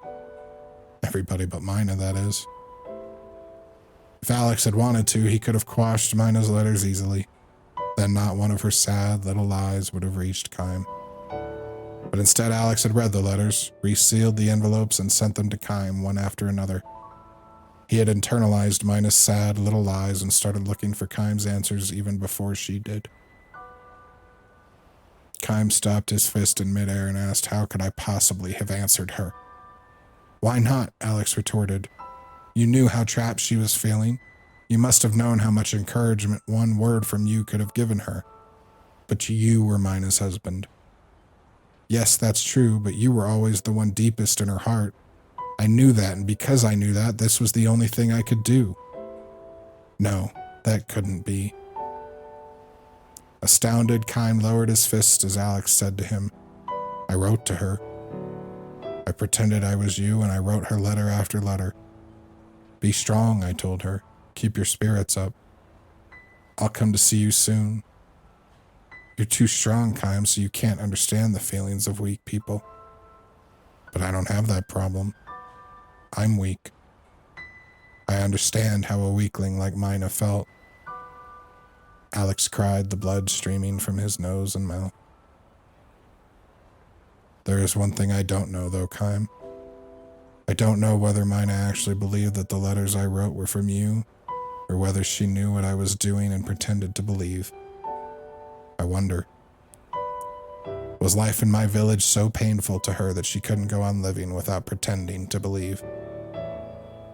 Everybody but Mina, that is. If Alex had wanted to, he could have quashed Mina's letters easily. Then not one of her sad little lies would have reached Kym. But instead, Alex had read the letters, resealed the envelopes, and sent them to Kym one after another. He had internalized Mina's sad little lies and started looking for Kym's answers even before she did. Kym stopped his fist in midair and asked, how could I possibly have answered her? Why not? Alex retorted. You knew how trapped she was feeling. You must have known how much encouragement one word from you could have given her. But you were Mina's husband. Yes, that's true, but you were always the one deepest in her heart. I knew that, and because I knew that, this was the only thing I could do. No, that couldn't be. Astounded, Kym lowered his fist as Alex said to him, I wrote to her. I pretended I was you, and I wrote her letter after letter. Be strong, I told her. Keep your spirits up. I'll come to see you soon. You're too strong, Kym, so you can't understand the feelings of weak people. But I don't have that problem. I'm weak. I understand how a weakling like Mina felt. Alex cried, the blood streaming from his nose and mouth. There is one thing I don't know, though, Kym. I don't know whether Mina actually believed that the letters I wrote were from you, or whether she knew what I was doing and pretended to believe. I wonder. Was life in my village so painful to her that she couldn't go on living without pretending to believe?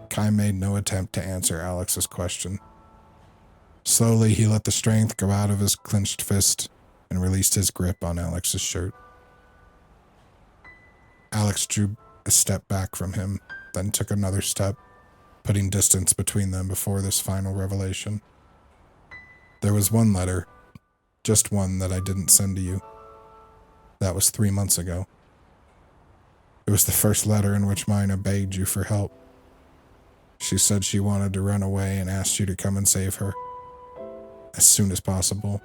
Kym made no attempt to answer Alex's question. Slowly, he let the strength go out of his clenched fist and released his grip on Alex's shirt. Alex drew a step back from him, then took another step, putting distance between them before this final revelation. There was one letter, just one that I didn't send to you. That was 3 months ago. It was the first letter in which Mina begged you for help. She said she wanted to run away and asked you to come and save her. As soon as possible,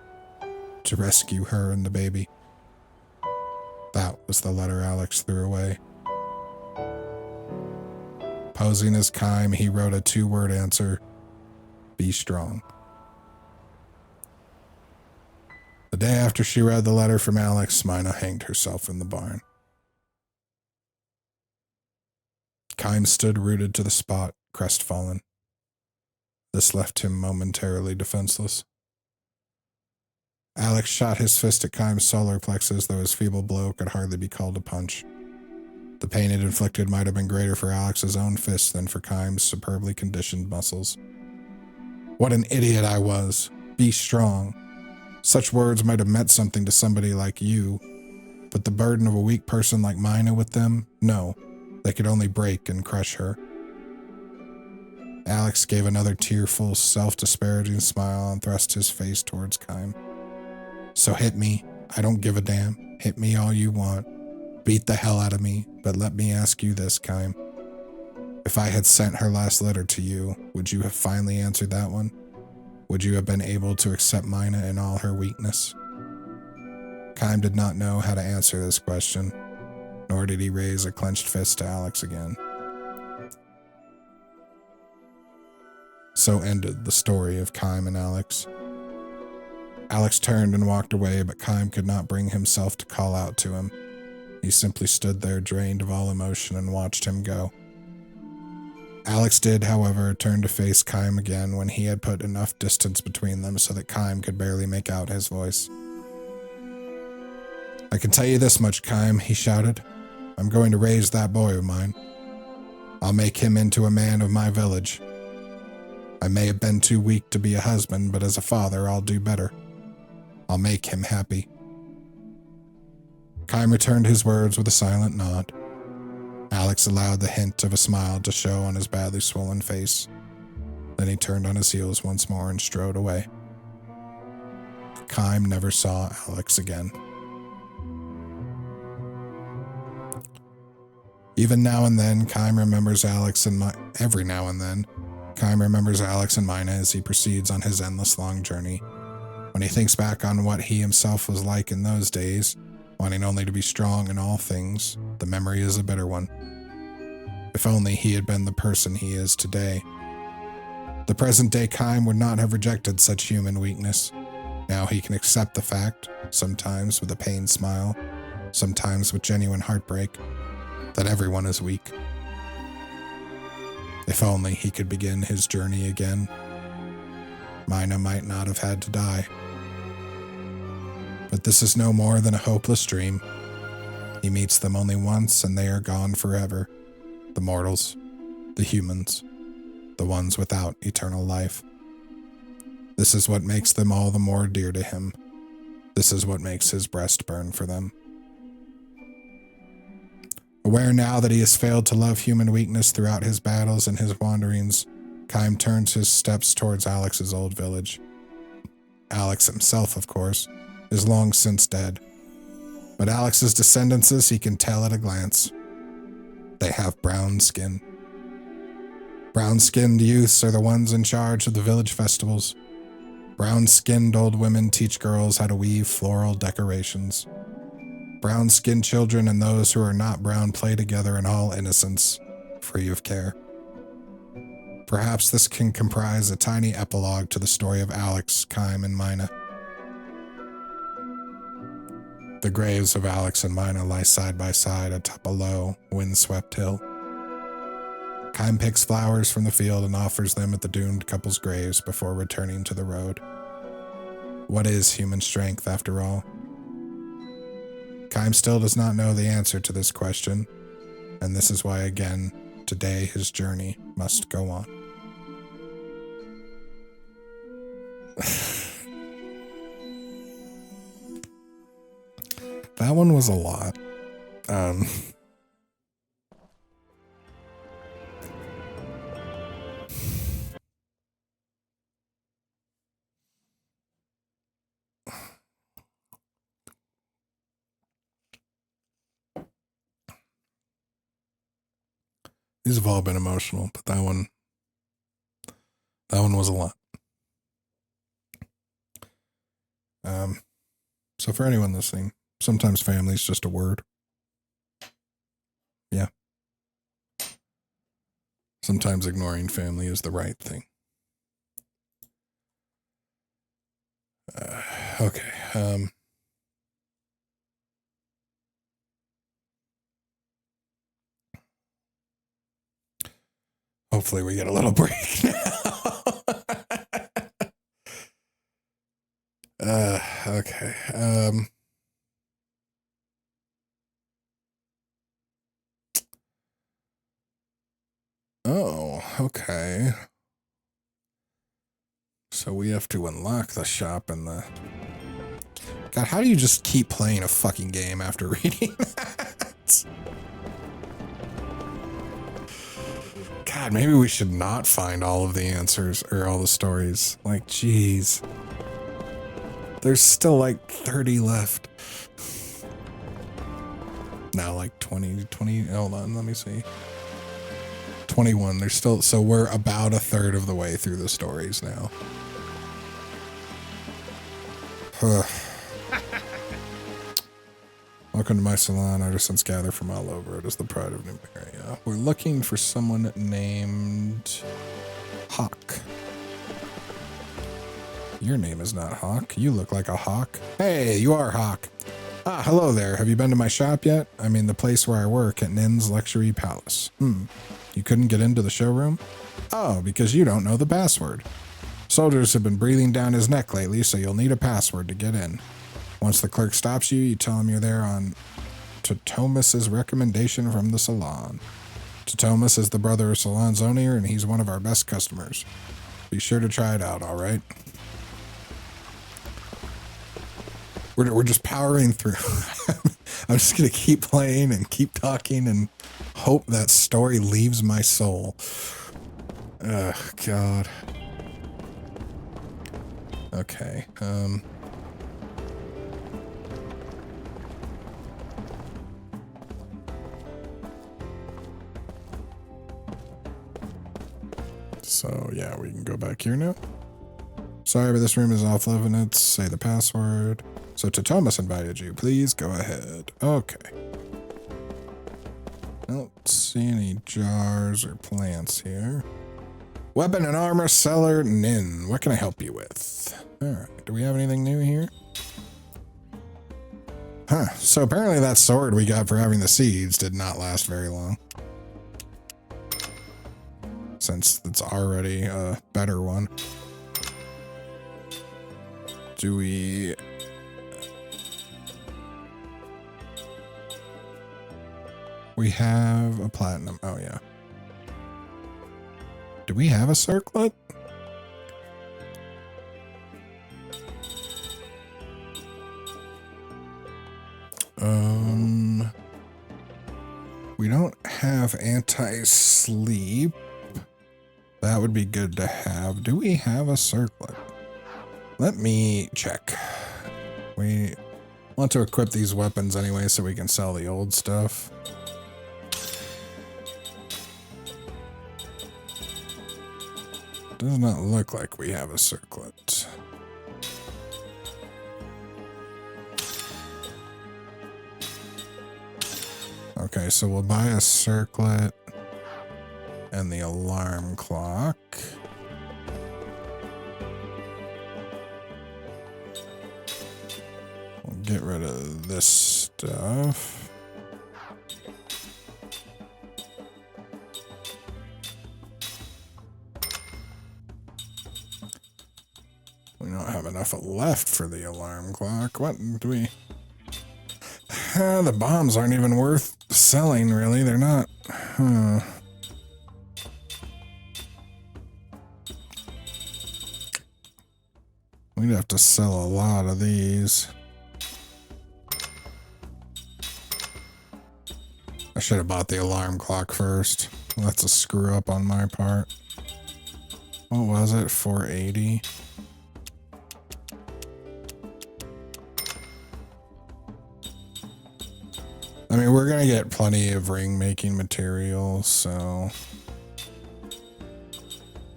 to rescue her and the baby. That was the letter Alex threw away. Posing as Kym, he wrote a 2-word answer, be strong. The day after she read the letter from Alex, Mina hanged herself in the barn. Kym stood rooted to the spot, crestfallen. This left him momentarily defenseless. Alex shot his fist at Kym's solar plexus, though his feeble blow could hardly be called a punch. The pain it inflicted might have been greater for Alex's own fist than for Kym's superbly conditioned muscles. What an idiot I was. Be strong. Such words might have meant something to somebody like you, but the burden of a weak person like Mina with them, no, they could only break and crush her. Alex gave another tearful, self-disparaging smile and thrust his face towards Kym. So hit me. I don't give a damn. Hit me all you want. Beat the hell out of me, but let me ask you this, Kym. If I had sent her last letter to you, would you have finally answered that one? Would you have been able to accept Mina in all her weakness? Kym did not know how to answer this question, nor did he raise a clenched fist to Alex again. So ended the story of Kym and Alex. Alex turned and walked away, but Kime could not bring himself to call out to him. He simply stood there, drained of all emotion, and watched him go. Alex did, however, turn to face Kime again when he had put enough distance between them so that Kime could barely make out his voice. "I can tell you this much, Kime," he shouted. "I'm going to raise that boy of mine. I'll make him into a man of my village. I may have been too weak to be a husband, but as a father, I'll do better. I'll make him happy." Kime returned his words with a silent nod. Alex allowed the hint of a smile to show on his badly swollen face. Then he turned on his heels once more and strode away. Kime never saw Alex again. Even now and then, Kime remembers Alex and every now and then, Kime remembers Alex and Mina as he proceeds on his endless long journey. When he thinks back on what he himself was like in those days, wanting only to be strong in all things, the memory is a bitter one. If only he had been the person he is today. The present-day Kime would not have rejected such human weakness. Now he can accept the fact, sometimes with a pained smile, sometimes with genuine heartbreak, that everyone is weak. If only he could begin his journey again. Mina might not have had to die. But this is no more than a hopeless dream. He meets them only once and they are gone forever. The mortals, the humans, the ones without eternal life. This is what makes them all the more dear to him. This is what makes his breast burn for them. Aware now that he has failed to love human weakness throughout his battles and his wanderings, Kime turns his steps towards Alex's old village. Alex himself, of course, is long since dead. But Alex's descendants, he can tell at a glance. They have brown skin. Brown-skinned youths are the ones in charge of the village festivals. Brown-skinned old women teach girls how to weave floral decorations. Brown-skinned children and those who are not brown play together in all innocence, free of care. Perhaps this can comprise a tiny epilogue to the story of Alex, Kime, and Mina. The graves of Alex and Mina lie side by side atop a low, windswept hill. Kime picks flowers from the field and offers them at the doomed couple's graves before returning to the road. What is human strength, after all? Kime still does not know the answer to this question, and this is why, again, today his journey must go on. That one was a lot. These have all been emotional, but that one was a lot. So for anyone listening, sometimes family is just a word. Yeah. Sometimes ignoring family is the right thing. Okay. Hopefully we get a little break now. Okay. Oh, okay. So we have to unlock the shop and the... God, how do you just keep playing a fucking game after reading that? God, maybe we should not find all of the answers or all the stories. Like, jeez. There's still like 30 left. Now like 20, hold on, let me see. 21, there's still, so we're about a third of the way through the stories now. Welcome to my salon. Artisans gather from all over. It is the pride of Numeria. We're looking for someone named Hawk. Your name is not Hawk. You look like a hawk. Hey, you are Hawk. Ah, hello there. Have you been to my shop yet? I mean, the place where I work at Nin's Luxury Palace. You couldn't get into the showroom? Oh, because you don't know the password. Soldiers have been breathing down his neck lately, so you'll need a password to get in. Once the clerk stops you, you tell him you're there on Totomus's recommendation from the salon. Totomus is the brother of salon's owner, and he's one of our best customers. Be sure to try it out, all right? We're just powering through. I'm just going to keep playing and keep talking and hope that story leaves my soul. Ugh, God. Okay, so, yeah, we can go back here now. Sorry, but this room is off limits. Say the password. So Totomus invited you. Please go ahead. Okay. I don't see any jars or plants here. Weapon and armor seller Nin. What can I help you with? Alright, do we have anything new here? Huh, so apparently that sword we got for having the seeds did not last very long. Since it's already a better one. Do we... We have a platinum. Oh, yeah. Do we have a circlet? We don't have anti-sleep. That would be good to have. Do we have a circlet? Let me check. We want to equip these weapons anyway so we can sell the old stuff. Does not look like we have a circlet. Okay, so we'll buy a circlet and the alarm clock. We'll get rid of this stuff. We don't have enough left for the alarm clock. What do we... the bombs aren't even worth selling, really. They're not... We'd have to sell a lot of these. I should have bought the alarm clock first. That's a screw up on my part. What was it? 480? I mean, we're gonna get plenty of ring making materials, so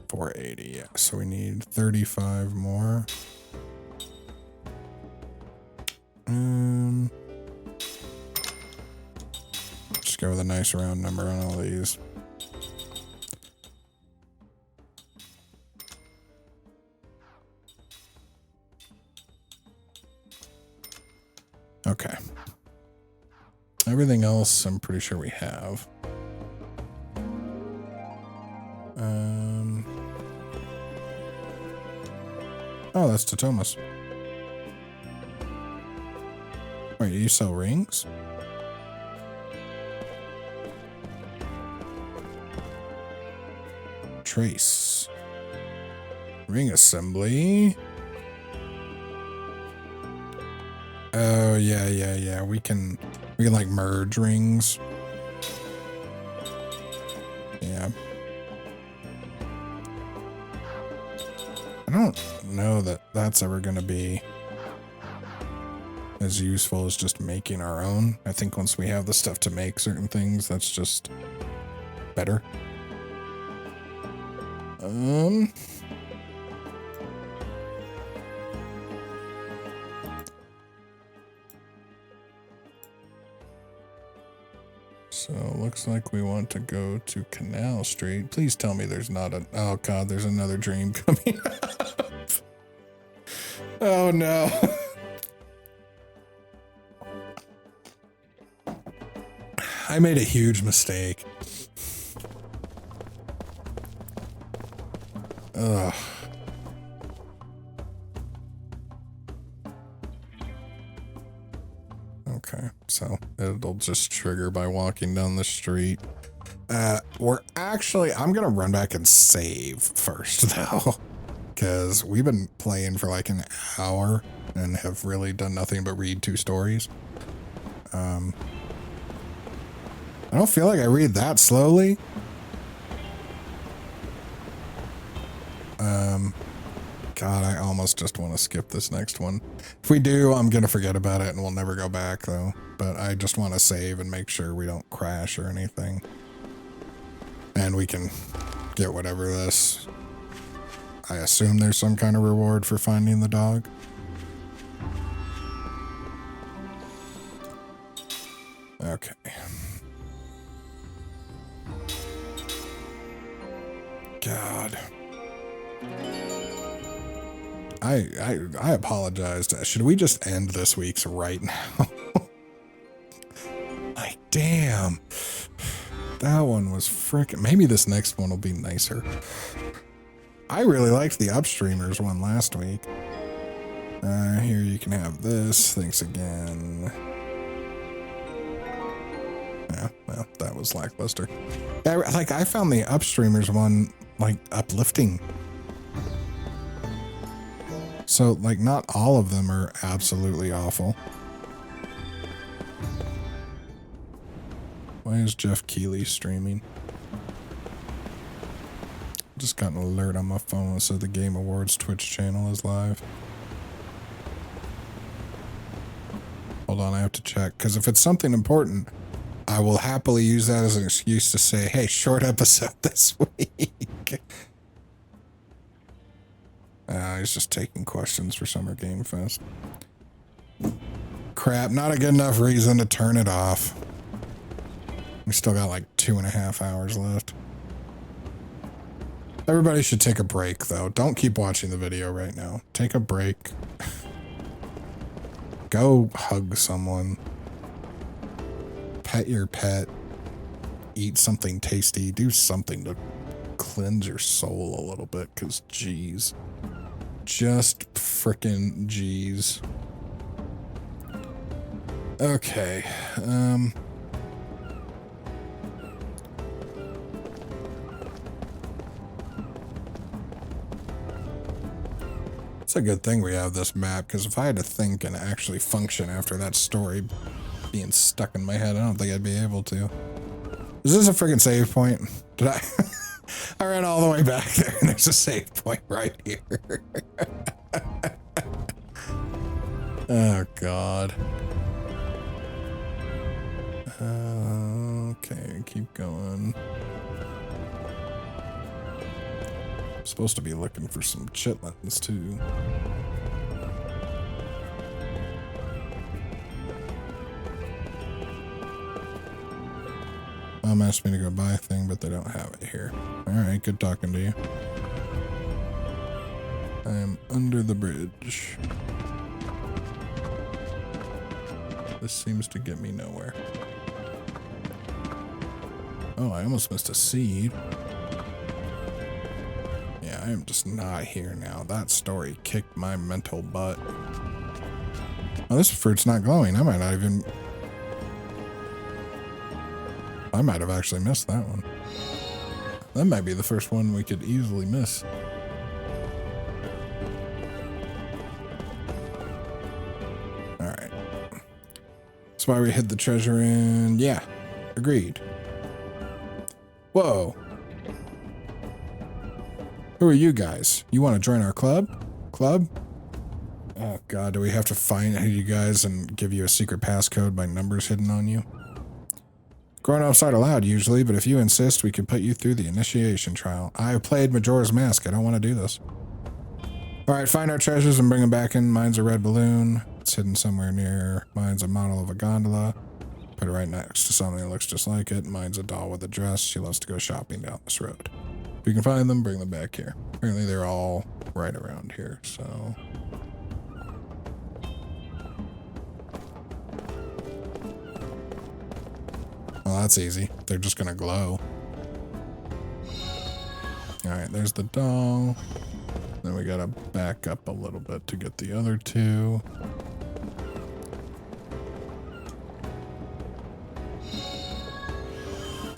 480, yeah. So we need 35 more. Just go with a nice round number on all these. Okay. Everything else, I'm pretty sure we have. Oh, that's Totomus. Wait, do you sell rings? Trace. Ring assembly. Oh, yeah. We can like merge rings. Yeah. I don't know that that's ever going to be as useful as just making our own. I think once we have the stuff to make certain things, that's just better. So looks like we want to go to Canal Street. Please tell me there's not a... Oh God, there's another dream coming up. Oh no. I made a huge mistake. Ugh. Okay, so it'll just trigger by walking down the street. I'm gonna run back and save first though, because we've been playing for like an hour and have really done nothing but read 2 stories. I don't feel like I read that slowly. God, I almost just want to skip this next one. If we do, I'm gonna forget about it and we'll never go back though. But I just want to save and make sure we don't crash or anything. And we can get whatever this. I assume there's some kind of reward for finding the dog. Okay. God. I apologized. Should we just end this week's right now? Like, damn. That one was frickin'. Maybe this next one will be nicer. I really liked the Upstreamers one last week. Here you can have this. Thanks again. Yeah, well, that was lackluster. Yeah, like, I found the Upstreamers one, like, uplifting. So, like, not all of them are absolutely awful. Why is Jeff Keighley streaming? Just got an alert on my phone that said the Game Awards Twitch channel is live. Hold on, I have to check. Because if it's something important, I will happily use that as an excuse to say, hey, short episode this week. He's just taking questions for Summer Game Fest. Crap, not a good enough reason to turn it off. We still got like 2.5 hours left. Everybody should take a break, though. Don't keep watching the video right now. Take a break. Go hug someone. Pet your pet. Eat something tasty. Do something to cleanse your soul a little bit, because geez. Just frickin' geez. Okay. It's a good thing we have this map, because if I had to think and actually function after that story being stuck in my head, I don't think I'd be able to. Is this a friggin' save point? Did I? I ran all the way back there and there's a save point right here. Oh, God. Okay, keep going. I'm supposed to be looking for some chitlins, too. Mom asked me to go buy a thing, but they don't have it here. Alright, good talking to you. I am under the bridge. This seems to get me nowhere. Oh, I almost missed a seed. Yeah, I am just not here now. That story kicked my mental butt. Oh, this fruit's not glowing. I might have actually missed that one. That might be the first one we could easily miss. Alright. That's why we hid the treasure in... Yeah, agreed. Whoa. Who are you guys? You want to join our club? Club? Oh god, do we have to find you guys and give you a secret passcode by numbers hidden on you? Grown-ups aren't allowed usually, but if you insist, we could put you through the initiation trial. I've played Majora's Mask. I don't want to do this. Alright, find our treasures and bring them back in. Mine's a red balloon. It's hidden somewhere near. Mine's a model of a gondola. Put it right next to something that looks just like it. Mine's a doll with a dress. She loves to go shopping down this road. If you can find them, bring them back here. Apparently they're all right around here, so... Well, that's easy. They're just gonna glow. Alright, there's the doll. Then we gotta back up a little bit to get the other two.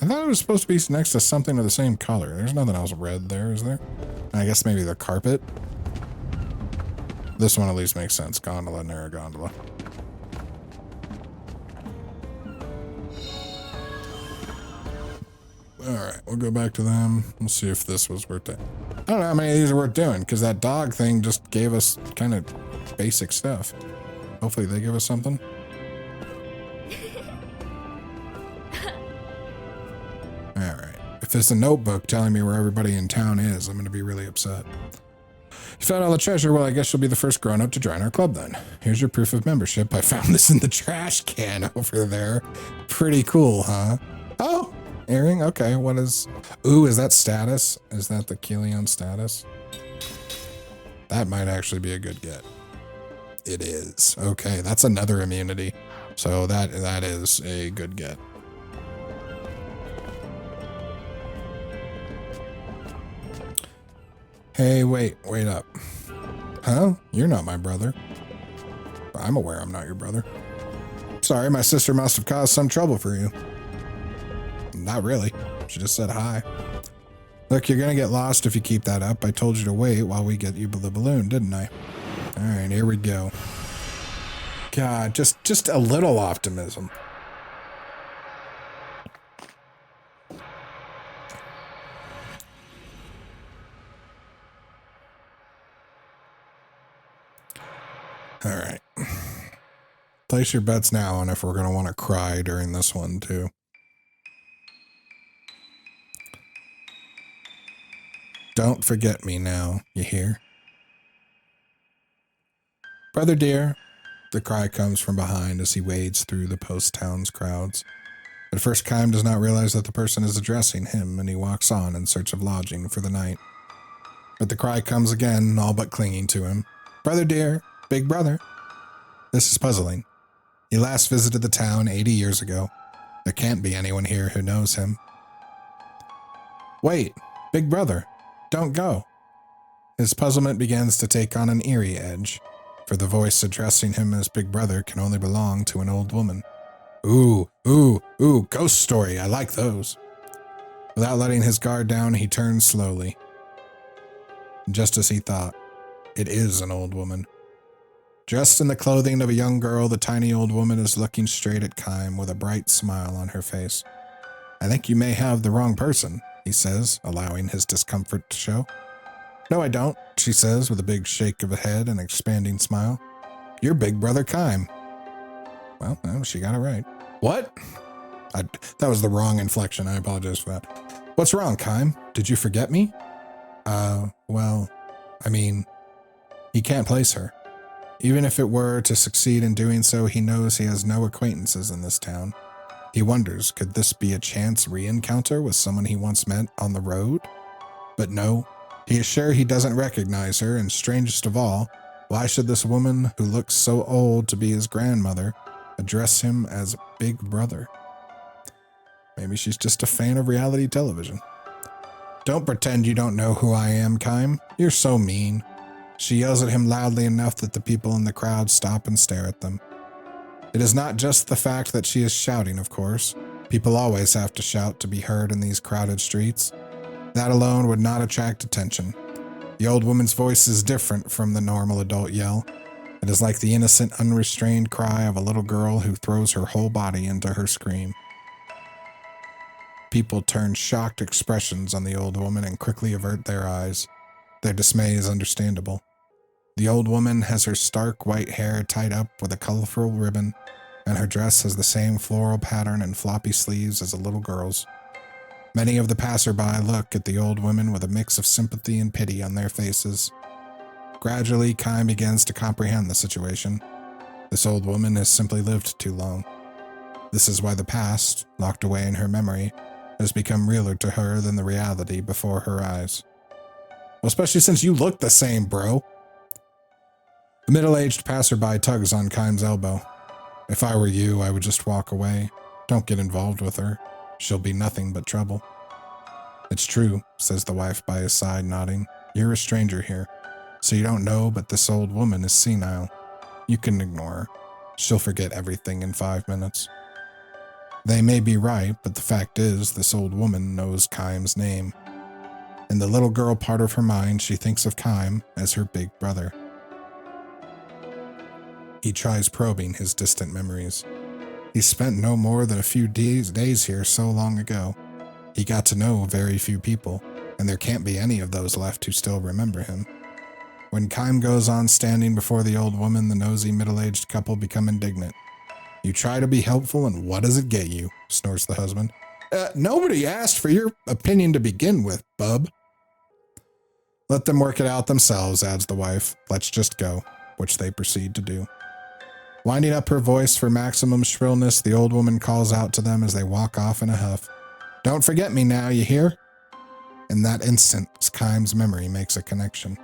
I thought it was supposed to be next to something of the same color. There's nothing else red there, is there? I guess maybe the carpet. This one at least makes sense. Gondola, near a gondola. Alright, we'll go back to them. We'll see if this was worth it. I don't know how many of these are worth doing, because that dog thing just gave us kind of basic stuff. Hopefully they give us something. Alright. If it's a notebook telling me where everybody in town is, I'm going to be really upset. You found all the treasure? Well, I guess you'll be the first grown-up to join our club then. Here's your proof of membership. I found this in the trash can over there. Pretty cool, huh? Oh! Earring? Okay, what is... Ooh, is that status? Is that the Kilion status? That might actually be a good get. It is. Okay, that's another immunity. So that is a good get. Hey, wait up. Huh? You're not my brother. I'm aware I'm not your brother. Sorry, my sister must have caused some trouble for you. Not really. She just said hi. Look, you're gonna get lost if you keep that up. I told you to wait while we get you the balloon, didn't I? All right, here we go. God, just a little optimism. All right. Place your bets now on if we're gonna want to cry during this one too. Don't forget me now, you hear? Brother dear, the cry comes from behind as he wades through the post-town's crowds. At first, Kime does not realize that the person is addressing him, and he walks on in search of lodging for the night. But the cry comes again, all but clinging to him. Brother dear, big brother. This is puzzling. He last visited the town 80 years ago. There can't be anyone here who knows him. Wait, big brother. Don't go. His puzzlement begins to take on an eerie edge, for the voice addressing him as Big Brother can only belong to an old woman. Ooh, ghost story, I like those. Without letting his guard down, he turns slowly. Just as he thought, it is an old woman. Dressed in the clothing of a young girl, the tiny old woman is looking straight at Kime with a bright smile on her face. I think you may have the wrong person, he says, allowing his discomfort to show. No, I don't, she says with a big shake of the head and expanding smile. You're Big Brother Kime. Well, she got it right. What? That was the wrong inflection. I apologize for that. What's wrong, Kime? Did you forget me? Well, I mean, he can't place her. Even if it were to succeed in doing so, he knows he has no acquaintances in this town. He wonders, could this be a chance re-encounter with someone he once met on the road? But no, he is sure he doesn't recognize her, and strangest of all, why should this woman, who looks so old to be his grandmother, address him as Big Brother? Maybe she's just a fan of reality television. Don't pretend you don't know who I am, Kime. You're so mean. She yells at him loudly enough that the people in the crowd stop and stare at them. It is not just the fact that she is shouting, of course. People always have to shout to be heard in these crowded streets. That alone would not attract attention. The old woman's voice is different from the normal adult yell. It is like the innocent, unrestrained cry of a little girl who throws her whole body into her scream. People turn shocked expressions on the old woman and quickly avert their eyes. Their dismay is understandable. The old woman has her stark white hair tied up with a colorful ribbon, and her dress has the same floral pattern and floppy sleeves as a little girl's. Many of the passerby look at the old woman with a mix of sympathy and pity on their faces. Gradually, Kime begins to comprehend the situation. This old woman has simply lived too long. This is why the past, locked away in her memory, has become realer to her than the reality before her eyes. Well, especially since you look the same, bro. A middle-aged passerby tugs on Kime's elbow. If I were you, I would just walk away. Don't get involved with her. She'll be nothing but trouble. It's true, says the wife by his side, nodding. You're a stranger here, so you don't know, but this old woman is senile. You can ignore her. She'll forget everything in 5 minutes. They may be right, but the fact is, this old woman knows Kaim's name. In the little girl part of her mind, she thinks of Kaim as her big brother. He tries probing his distant memories. He spent no more than a few days here so long ago. He got to know very few people, and there can't be any of those left who still remember him. When Kaim goes on standing before the old woman, the nosy middle-aged couple become indignant. You try to be helpful, and what does it get you? Snorts the husband. Nobody asked for your opinion to begin with, bub. Let them work it out themselves, adds the wife. Let's just go, which they proceed to do. Winding up her voice for maximum shrillness, the old woman calls out to them as they walk off in a huff. Don't forget me now, you hear? In that instant, Kaim's memory makes a connection.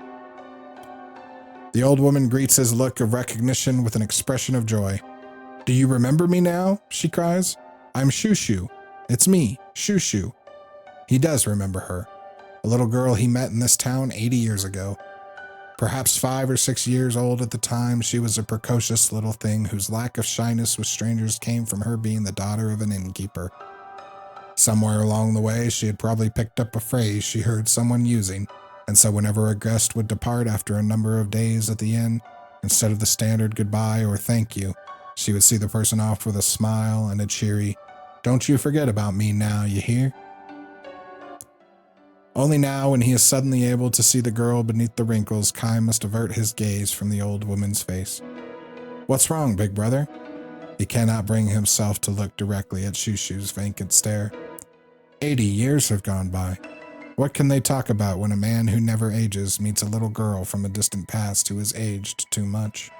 The old woman greets his look of recognition with an expression of joy. Do you remember me now? She cries. I'm Shushu. It's me, Shushu. He does remember her, a little girl he met in this town 80 years ago. Perhaps 5 or 6 years old at the time, she was a precocious little thing whose lack of shyness with strangers came from her being the daughter of an innkeeper. Somewhere along the way, she had probably picked up a phrase she heard someone using, and so whenever a guest would depart after a number of days at the inn, instead of the standard goodbye or thank you, she would see the person off with a smile and a cheery, "Don't you forget about me now, you hear?" Only now, when he is suddenly able to see the girl beneath the wrinkles, Kaim must avert his gaze from the old woman's face. What's wrong, big brother? He cannot bring himself to look directly at Shushu's vacant stare. 80 years have gone by. What can they talk about when a man who never ages meets a little girl from a distant past who has aged too much?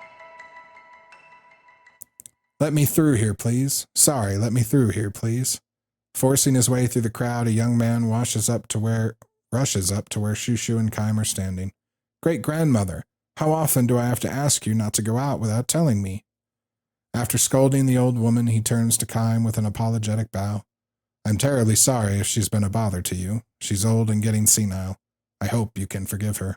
Let me through here, please. Sorry, let me through here, please. Forcing his way through the crowd, a young man rushes up to where Shushu and Kaim are standing. Great-grandmother, how often do I have to ask you not to go out without telling me? After scolding the old woman, he turns to Kaim with an apologetic bow. I'm terribly sorry if she's been a bother to you. She's old and getting senile. I hope you can forgive her.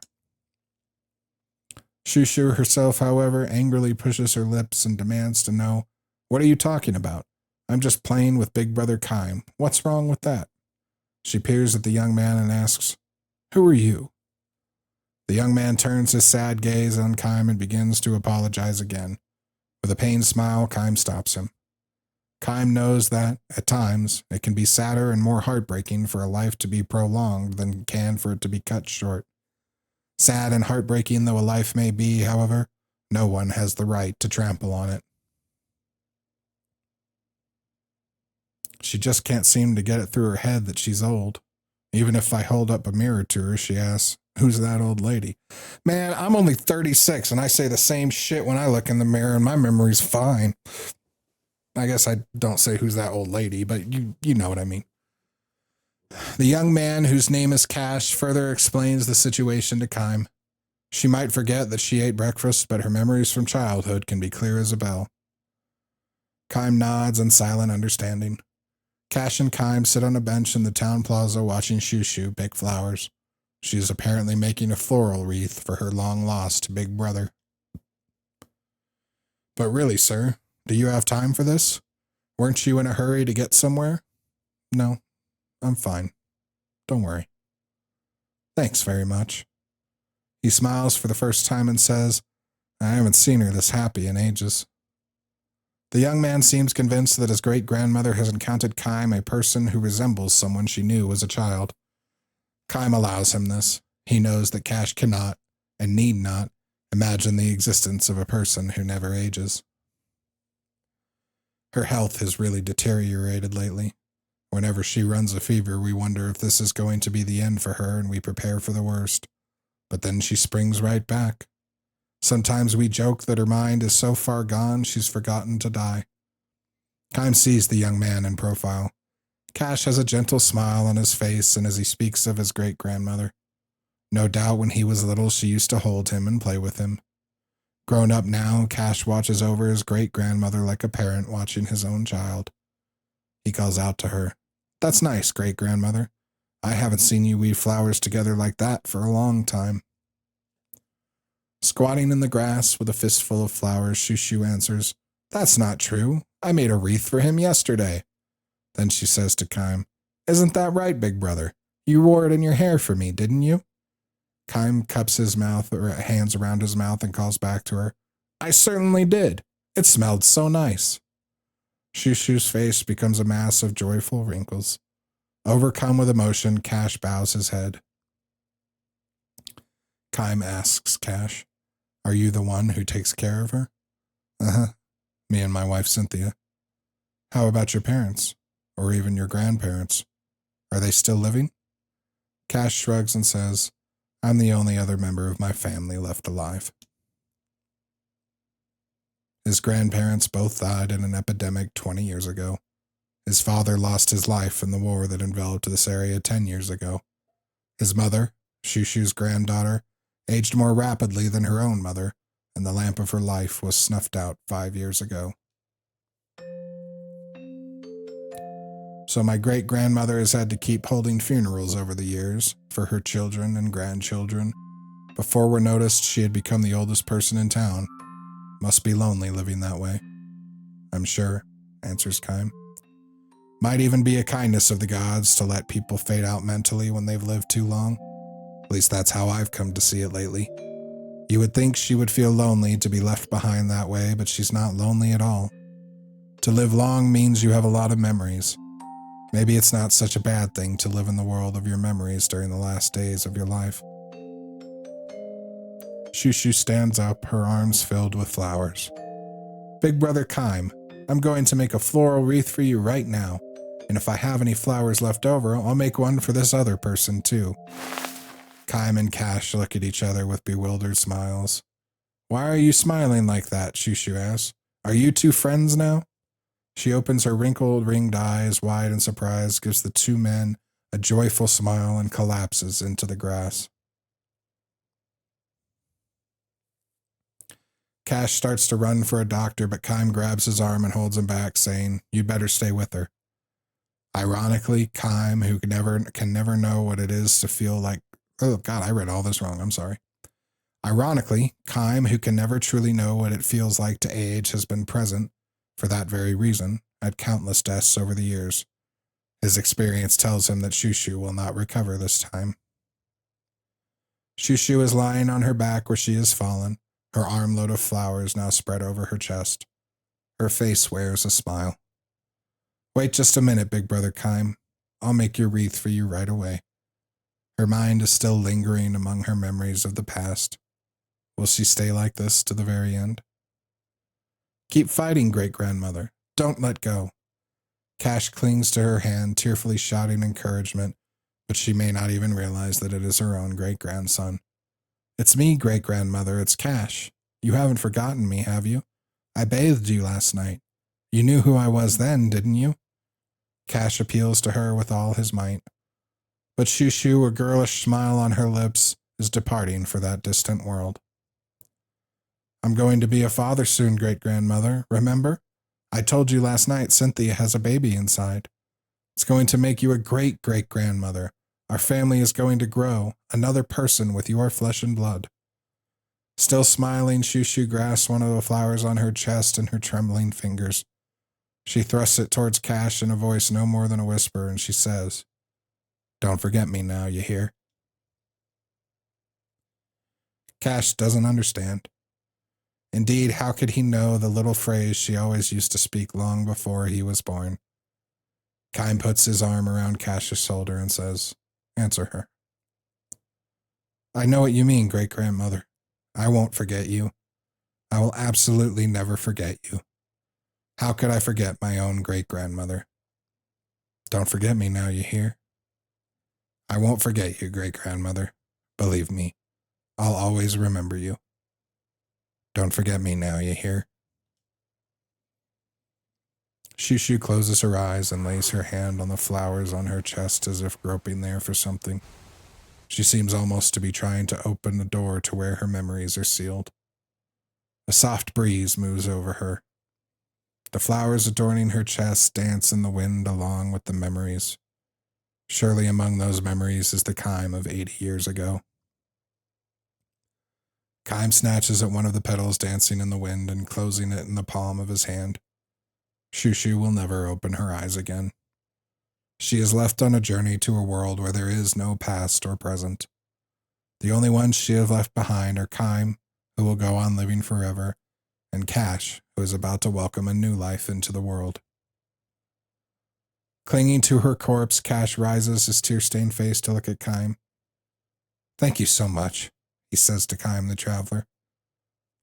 Shushu herself, however, angrily pushes her lips and demands to know, What are you talking about? I'm just playing with Big Brother Kaim. What's wrong with that? She peers at the young man and asks, Who are you? The young man turns his sad gaze on Kaim and begins to apologize again. With a pained smile, Kaim stops him. Kaim knows that, at times, it can be sadder and more heartbreaking for a life to be prolonged than it can for it to be cut short. Sad and heartbreaking though a life may be, however, no one has the right to trample on it. She just can't seem to get it through her head that she's old. Even if I hold up a mirror to her, she asks, Who's that old lady? Man, I'm only 36 and I say the same shit when I look in the mirror and my memory's fine. I guess I don't say who's that old lady, but you know what I mean. The young man, whose name is Cash, further explains the situation to Kaim. She might forget that she ate breakfast, but her memories from childhood can be clear as a bell. Kaim nods in silent understanding. Cash and Kaim sit on a bench in the town plaza watching Shushu pick flowers. She is apparently making a floral wreath for her long-lost big brother. But really, sir, do you have time for this? Weren't you in a hurry to get somewhere? No, I'm fine. Don't worry. Thanks very much. He smiles for the first time and says, I haven't seen her this happy in ages. The young man seems convinced that his great-grandmother has encountered Kaim, a person who resembles someone she knew as a child. Kaim allows him this. He knows that Cash cannot, and need not, imagine the existence of a person who never ages. Her health has really deteriorated lately. Whenever she runs a fever, we wonder if this is going to be the end for her and we prepare for the worst. But then she springs right back. Sometimes we joke that her mind is so far gone she's forgotten to die. Kaim sees the young man in profile. Cash has a gentle smile on his face and as he speaks of his great-grandmother. No doubt when he was little she used to hold him and play with him. Grown up now, Cash watches over his great-grandmother like a parent watching his own child. He calls out to her, "That's nice, great-grandmother. I haven't seen you weave flowers together like that for a long time." Squatting in the grass with a fistful of flowers, Shushu answers, "That's not true. I made a wreath for him yesterday." Then she says to Kime, "Isn't that right, big brother? You wore it in your hair for me, didn't you?" Kime cups his mouth or hands around his mouth and calls back to her, "I certainly did. It smelled so nice." Shushu's face becomes a mass of joyful wrinkles. Overcome with emotion, Cash bows his head. Kime asks Cash, "Are you the one who takes care of her?" "Uh-huh. Me and my wife Cynthia." "How about your parents? Or even your grandparents? Are they still living?" Cash shrugs and says, "I'm the only other member of my family left alive." His grandparents both died in an epidemic 20 years ago. His father lost his life in the war that enveloped this area 10 years ago. His mother, Shushu's granddaughter, aged more rapidly than her own mother, and the lamp of her life was snuffed out 5 years ago. So my great-grandmother has had to keep holding funerals over the years for her children and grandchildren. Before we're noticed, she had become the oldest person in town. Must be lonely living that way. "I'm sure," answers Kime. "Might even be a kindness of the gods to let people fade out mentally when they've lived too long. At least that's how I've come to see it lately. You would think she would feel lonely to be left behind that way, but she's not lonely at all. To live long means you have a lot of memories. Maybe it's not such a bad thing to live in the world of your memories during the last days of your life." Shushu stands up, her arms filled with flowers. "Big brother Kime, I'm going to make a floral wreath for you right now, and if I have any flowers left over, I'll make one for this other person too." Kime and Cash look at each other with bewildered smiles. "Why are you smiling like that?" Shushu asks. "Are you two friends now?" She opens her wrinkled, ringed eyes wide in surprise, gives the two men a joyful smile, and collapses into the grass. Cash starts to run for a doctor, but Kime grabs his arm and holds him back, saying, "You'd better stay with her." Ironically, Kime, who can never know what it is to feel like... Oh, God, I read all this wrong. I'm sorry. Ironically, Kime, who can never truly know what it feels like to age, has been present, for that very reason, at countless deaths over the years. His experience tells him that Shushu will not recover this time. Shushu is lying on her back where she has fallen, her armload of flowers now spread over her chest. Her face wears a smile. "Wait just a minute, big brother Kime. I'll make your wreath for you right away." Her mind is still lingering among her memories of the past. Will she stay like this to the very end? "Keep fighting, great-grandmother. Don't let go." Cash clings to her hand, tearfully shouting encouragement, but she may not even realize that it is her own great-grandson. "It's me, great-grandmother. It's Cash. You haven't forgotten me, have you? I bathed you last night. You knew who I was then, didn't you?" Cash appeals to her with all his might. But Shushu, a girlish smile on her lips, is departing for that distant world. "I'm going to be a father soon, great-grandmother. Remember? I told you last night Cynthia has a baby inside. It's going to make you a great-great-grandmother. Our family is going to grow, another person with your flesh and blood." Still smiling, Shushu grasps one of the flowers on her chest in her trembling fingers. She thrusts it towards Cash in a voice no more than a whisper, and she says, "Don't forget me now, you hear?" Cash doesn't understand. Indeed, how could he know the little phrase she always used to speak long before he was born? Kime puts his arm around Cash's shoulder and says, "Answer her." "I know what you mean, great-grandmother. I won't forget you. I will absolutely never forget you. How could I forget my own great-grandmother? Don't forget me now, you hear? I won't forget you, great-grandmother. Believe me, I'll always remember you. Don't forget me now, you hear?" Shushu closes her eyes and lays her hand on the flowers on her chest as if groping there for something. She seems almost to be trying to open the door to where her memories are sealed. A soft breeze moves over her. The flowers adorning her chest dance in the wind along with the memories. Surely among those memories is the Kime of 80 years ago. Kime snatches at one of the petals dancing in the wind and closing it in the palm of his hand. Shushu will never open her eyes again. She is left on a journey to a world where there is no past or present. The only ones she has left behind are Kime, who will go on living forever, and Cash, who is about to welcome a new life into the world. Clinging to her corpse, Cash rises his tear-stained face to look at Kime. Thank you so much, he says to Kime the traveler.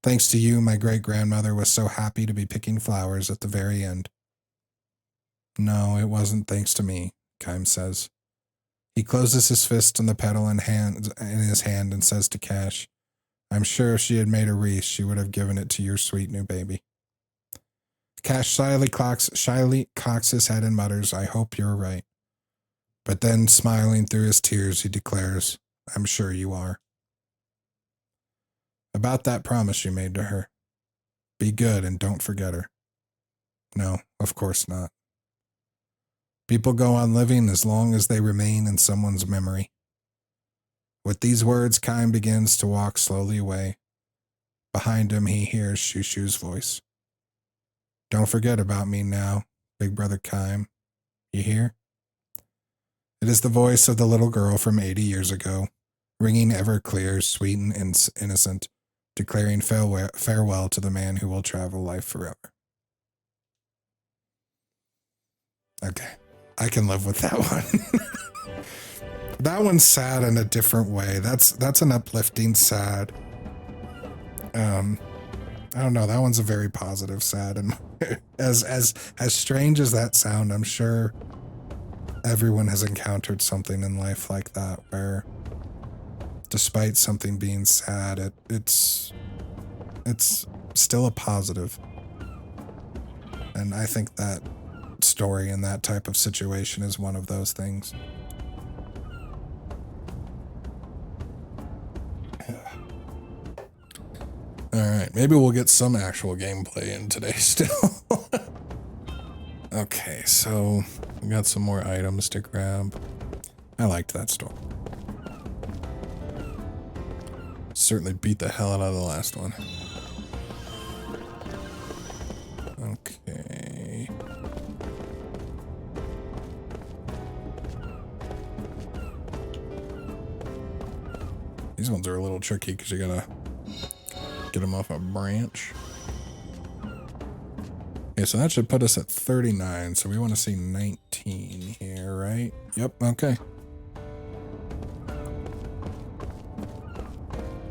Thanks to you, my great-grandmother was so happy to be picking flowers at the very end. No, it wasn't thanks to me, Kime says. He closes his fist on the petal in his hand and says to Cash, I'm sure if she had made a wreath, she would have given it to your sweet new baby. Cash shyly cocks his head and mutters, I hope you're right. But then, smiling through his tears, he declares, I'm sure you are. About that promise you made to her. Be good and don't forget her. No, of course not. People go on living as long as they remain in someone's memory. With these words, Kime begins to walk slowly away. Behind him, he hears Shushu's voice. Don't forget about me now, big brother Kime. You hear? It is the voice of the little girl from 80 years ago, ringing ever clear, sweet and innocent, declaring farewell to the man who will travel life forever. Okay, I can live with that one. That one's sad in a different way. That's an uplifting sad. I don't know. That one's a very positive sad, and as strange as that sound, I'm sure everyone has encountered something in life like that where, despite something being sad, it's still a positive. And I think that story in that type of situation is one of those things. Alright, maybe we'll get some actual gameplay in today still. Okay, so we got some more items to grab. I liked that store. Certainly beat the hell out of the last one. Okay. These ones are a little tricky because you gotta get them off a branch. Okay, so that should put us at 39, so we want to see 19 here, right? Yep, okay.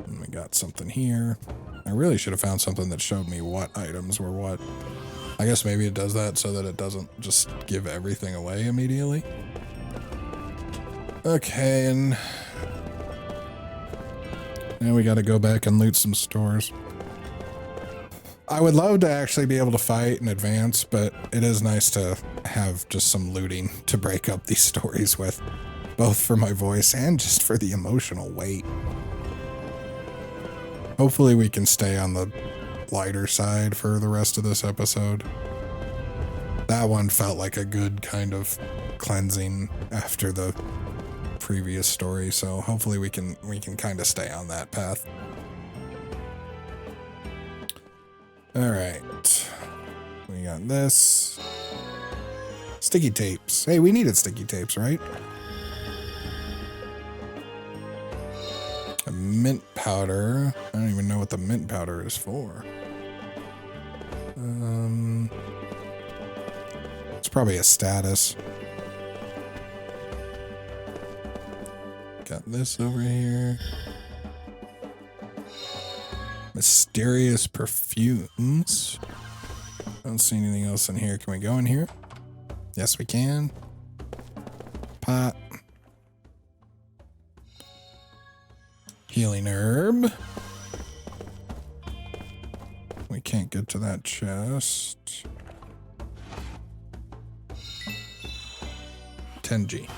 And we got something here. I really should have found something that showed me what items were what. I guess maybe it does that so that it doesn't just give everything away immediately. Okay, and now we gotta go back and loot some stores. I would love to actually be able to fight in advance, but it is nice to have just some looting to break up these stories with, both for my voice and just for the emotional weight. Hopefully we can stay on the lighter side for the rest of this episode. That one felt like a good kind of cleansing after the previous story, so hopefully we can kind of stay on that path. All right, we got this. Sticky tapes. Hey, we needed sticky tapes, right? A mint powder. I don't even know what the mint powder is for. It's probably a status. Got this over here. Mysterious perfumes. I don't see anything else in here. Can we go in here? Yes, we can. Pot. Healing herb. We can't get to that chest. 10G.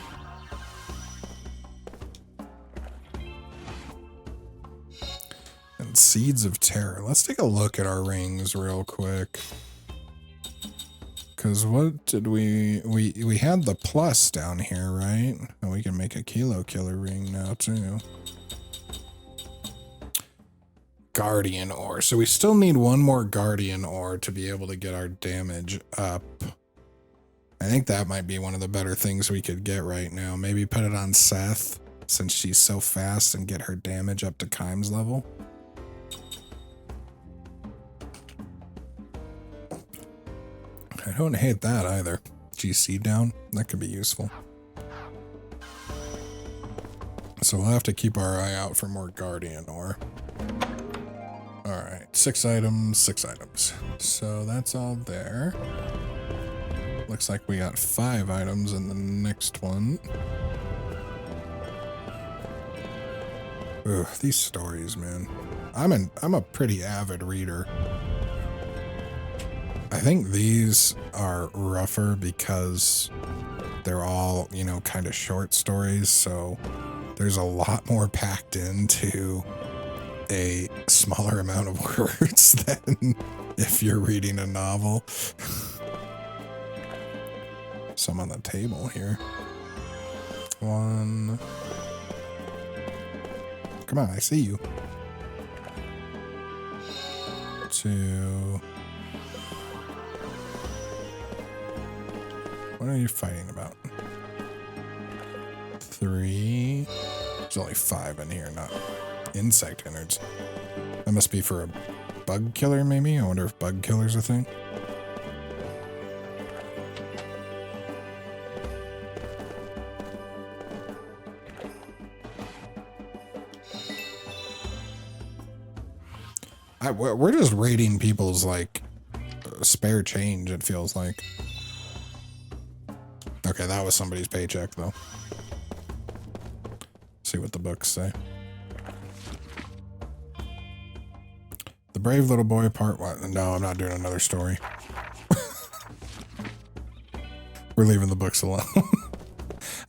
And Seeds of Terror. Let's take a look at our rings real quick. Because what did we had the plus down here, right? And we can make a kilo killer ring now too. Guardian ore. So we still need one more guardian ore to be able to get our damage up. I think that might be one of the better things we could get right now. Maybe put it on Seth, since she's so fast, and get her damage up to Kime's level. I don't hate that either. GC down, that could be useful. So we'll have to keep our eye out for more guardian ore. Alright, 6 items, 6 items. So that's all there. Looks like we got 5 items in the next one. Ugh, these stories, man. I'm a pretty avid reader. I think these are rougher because they're all, you know, kind of short stories, so there's a lot more packed into a smaller amount of words than if you're reading a novel. Some on the table here. 1. Come on, I see you. 2. What are you fighting about? 3. There's only 5 in here, not insect innards. That must be for a bug killer, maybe? I wonder if bug killer's a thing. We're just raiding people's, like, spare change, it feels like. Okay, that was somebody's paycheck, though. See what the books say. The Brave Little Boy part 1. No, I'm not doing another story. We're leaving the books alone.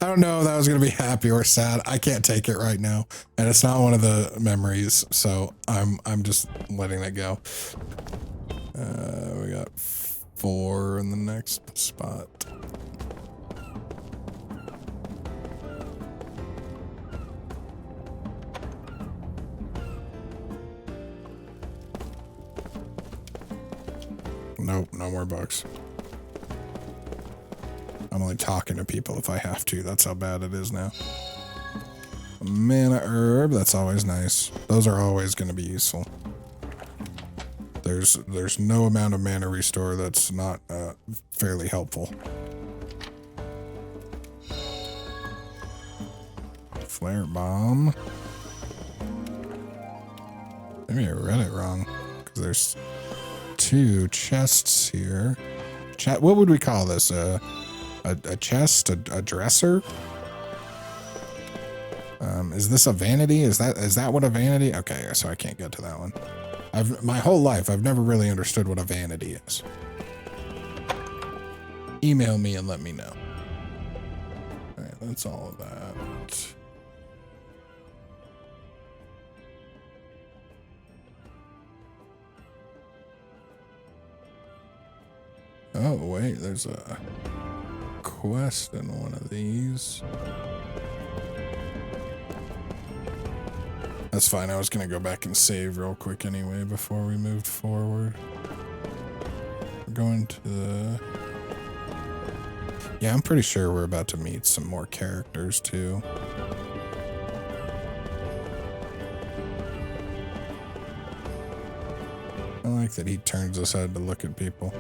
I don't know if that was going to be happy or sad. I can't take it right now. And it's not one of the memories, so I'm just letting it go. We got 4 in the next spot. Nope, no more books. I'm only talking to people if I have to. That's how bad it is now. Mana herb, that's always nice. Those are always going to be useful. There's no amount of mana restore that's not fairly helpful. Flare bomb. Maybe I read it wrong, because there's 2 chests here. What would we call this? A chest? A dresser? Is this a vanity? Is that what a vanity? Okay, so I can't get to that one. My whole life, I've never really understood what a vanity is. Email me and let me know. All right, that's all of that. Oh, wait, there's a quest in one of these. That's fine. I was going to go back and save real quick anyway before we moved forward. We're going to the... Yeah, I'm pretty sure we're about to meet some more characters too. I like that he turns his head to look at people.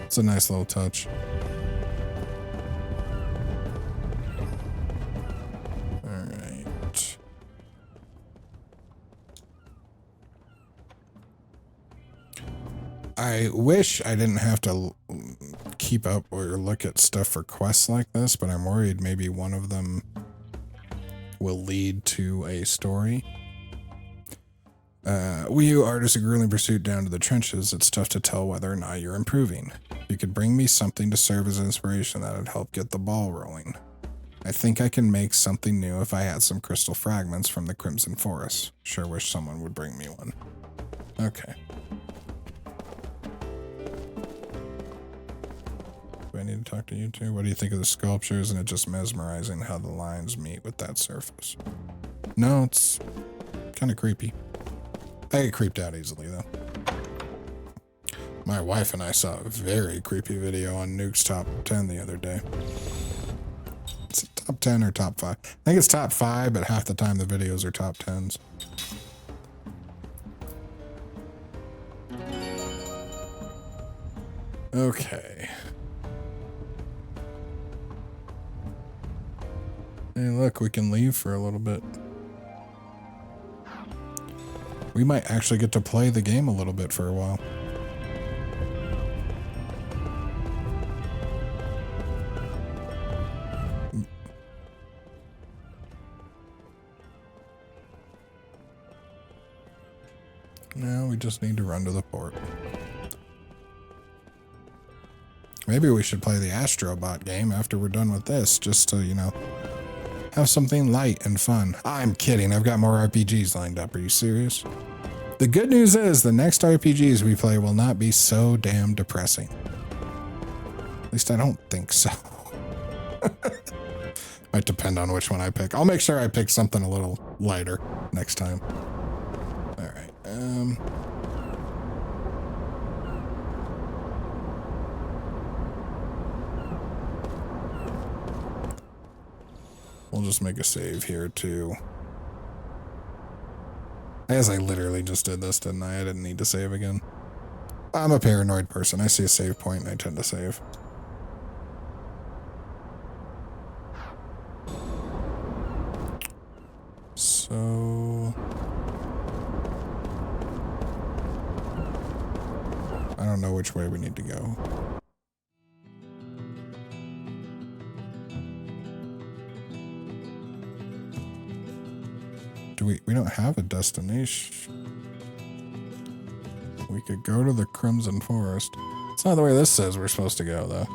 It's a nice little touch. Alright. I wish I didn't have to keep up or look at stuff for quests like this, but I'm worried maybe one of them will lead to a story. We artists are grueling pursuit down to the trenches. It's tough to tell whether or not you're improving. You could bring me something to serve as inspiration that would help get the ball rolling. I think I can make something new if I had some crystal fragments from the Crimson Forest. Sure wish someone would bring me one. Okay. I need to talk to you too. What do you think of the sculptures? And it's just mesmerizing how the lines meet with that surface. No, it's kind of creepy. I get creeped out easily though. My wife and I saw a very creepy video on Nuke's top 10 the other day. It's top 10 or top 5. I think it's top 5, but half the time the videos are top 10s. Okay. Hey, look, we can leave for a little bit. We might actually get to play the game a little bit for a while. Now we just need to run to the port. Maybe we should play the Astrobot game after we're done with this, just to, you know, have something light and fun. I'm kidding. I've got more RPGs lined up. Are you serious? The good news is the next RPGs we play will not be so damn depressing. At least I don't think so. Might depend on which one I pick. I'll make sure I pick something a little lighter next time. All right. We'll just make a save here too. I guess I literally just did this, didn't I? I didn't need to save again. I'm a paranoid person. I see a save point and I tend to save. So I don't know which way we need to go. We don't have a destination. We could go to the Crimson Forest. It's not the way this says we're supposed to go, though.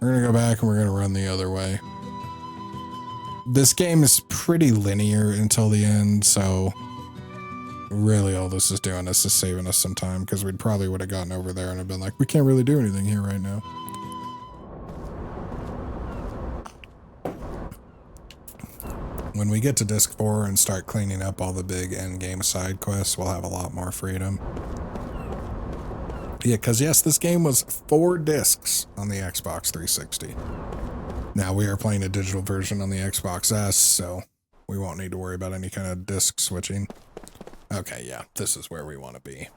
We're gonna go back and we're gonna run the other way. This game is pretty linear until the end, so really all this is doing is just saving us some time, because we probably would have gotten over there and have been like, we can't really do anything here right now. When we get to disc 4 and start cleaning up all the big end game side quests, we'll have a lot more freedom. Yeah, because yes, this game was 4 discs on the Xbox 360. Now we are playing a digital version on the Xbox S, so we won't need to worry about any kind of disc switching. Okay, yeah, this is where we want to be.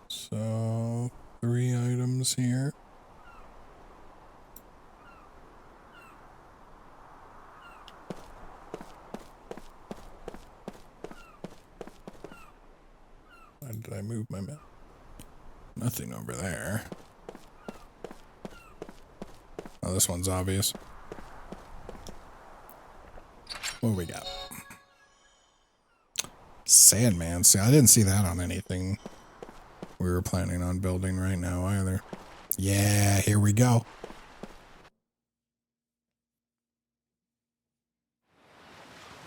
So, 3 items here. Did I move my map? Nothing over there. Oh, this one's obvious. What do we got? Sandman. See, I didn't see that on anything we were planning on building right now either. Yeah, here we go.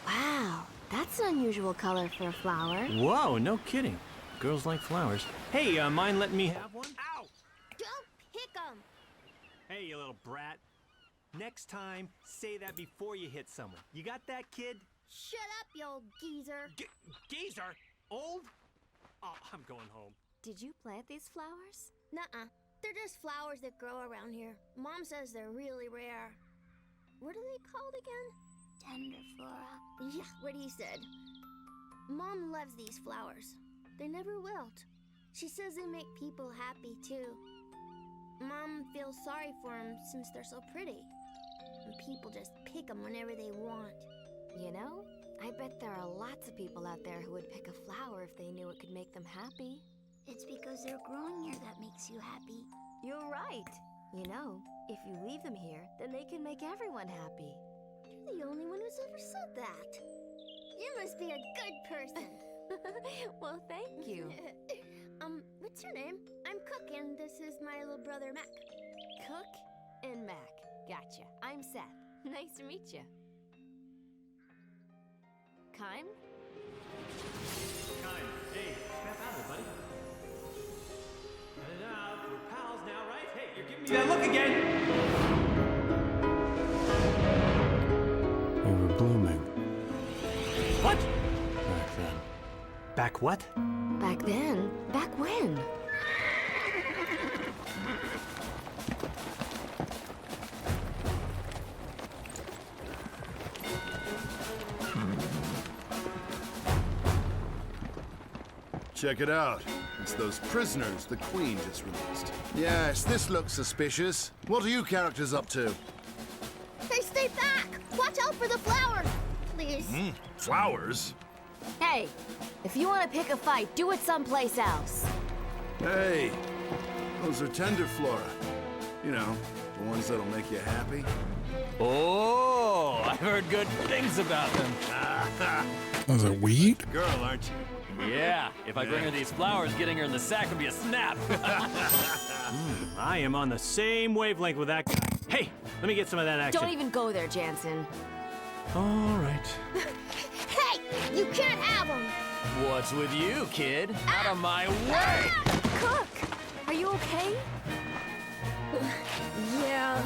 Wow, that's an unusual color for a flower. Whoa, no kidding. Girls like flowers. Hey, mind letting me have one? Ow! Don't pick 'em! Hey, you little brat. Next time, say that before you hit someone. You got that, kid? Shut up, you old geezer. Geezer? Old? Oh, I'm going home. Did you plant these flowers? Nuh-uh. They're just flowers that grow around here. Mom says they're really rare. What are they called again? Tenderflora. Yeah, what he said. Mom loves these flowers. They never wilt. She says they make people happy, too. Mom feels sorry for them since they're so pretty. And people just pick them whenever they want. You know, I bet there are lots of people out there who would pick a flower if they knew it could make them happy. It's because they're growing here that makes you happy. You're right. You know, if you leave them here, then they can make everyone happy. You're the only one who's ever said that. You must be a good person. Well, thank you. What's your name? I'm Cook, and this is my little brother, Mac. Cook and Mac. Gotcha. I'm Seth. Nice to meet you. Kime? Kime, hey, snap out of it, buddy. Cut it out. We're pals now, right? Hey, you're giving me that look again. They were blooming What? back then. Back what? Back then? Back when? Check it out. It's those prisoners the Queen just released. Yes, this looks suspicious. What are you characters up to? Hey, stay back! Watch out for the flowers! Please. Flowers? Hey, if you want to pick a fight, do it someplace else. Hey, those are tender flora. You know, the ones that'll make you happy. Oh, I've heard good things about them. Was it weed? Girl, aren't you? Yeah, if I bring her these flowers, getting her in the sack would be a snap. I am on the same wavelength with that guy. Hey, let me get some of that action. Don't even go there, Jansen. All right. Hey! You can't have them! What's with you, kid? Out of my way! Cook! Are you okay? Yeah.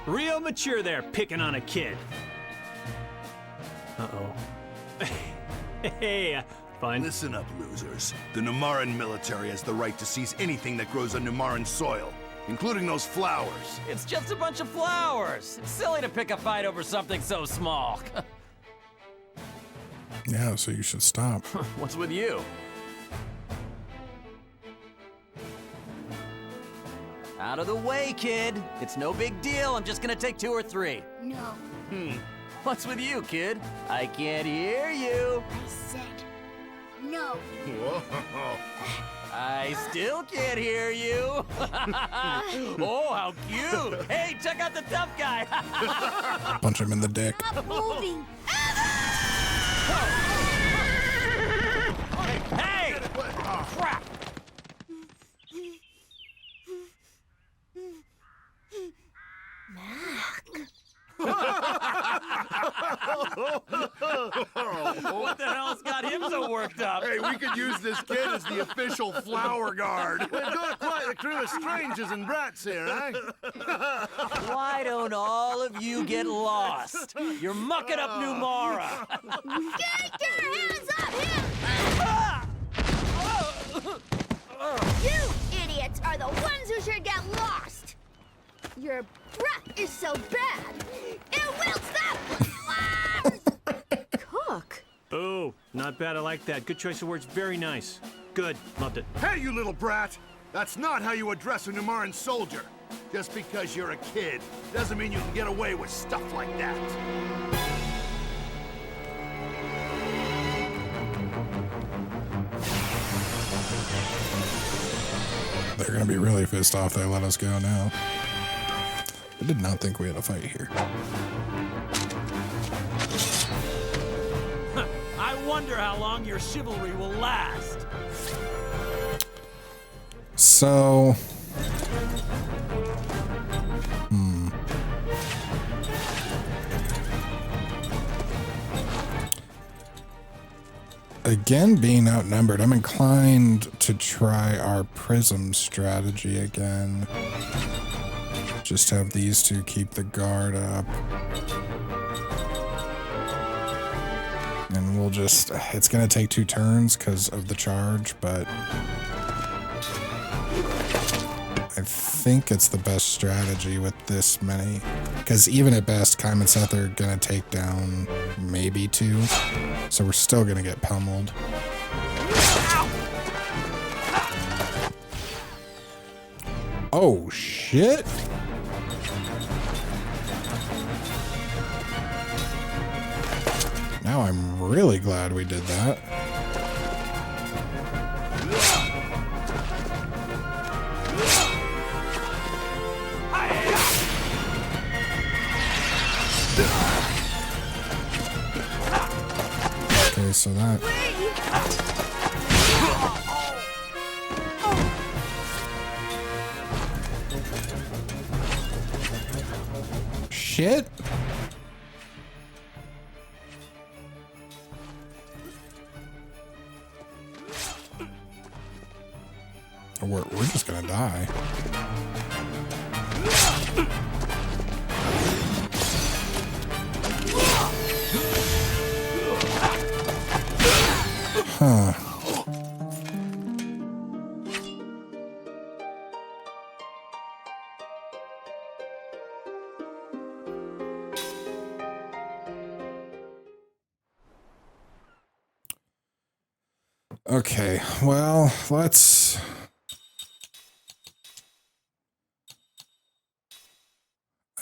Real mature there, picking on a kid. Uh-oh. Hey, fun. Listen up, losers. The Numaran military has the right to seize anything that grows on Numaran soil, including those flowers. It's just a bunch of flowers. It's silly to pick a fight over something so small. Yeah, so you should stop. What's with you? Out of the way, kid. It's no big deal. I'm just gonna take 2 or 3. No, What's with you, kid? I can't hear you. I said no. Whoa. I still can't hear you. Oh, how cute. Hey, check out the tough guy. Punch him in the dick. Stop moving. Hey! Crap! What the hell's got him so worked up? Hey, we could use this kid as the official flower guard. We've got quite a crew of strangers and brats here, eh? Why don't all of you get lost? You're mucking up Numara. Get your hands up here! You idiots are the ones who should get lost! Your breath is so bad, it wilts the flowers! Cook! Oh, not bad. I like that. Good choice of words. Very nice. Good. Loved it. Hey, you little brat! That's not how you address a Numaran soldier. Just because you're a kid doesn't mean you can get away with stuff like that. They're gonna be really pissed off they let us go now. I did not think we had a fight here. I wonder how long your chivalry will last. So... Again, being outnumbered, I'm inclined to try our prism strategy again. Just have these two keep the guard up. And we'll just... It's going to take 2 turns because of the charge, but... I think it's the best strategy with this many. Because even at best, Kime and Seth are going to take down maybe 2. So we're still going to get pummeled. Oh, shit. Now I'm really glad we did that. Okay, so that... Shit. We're just gonna die. Huh. Okay, well, let's...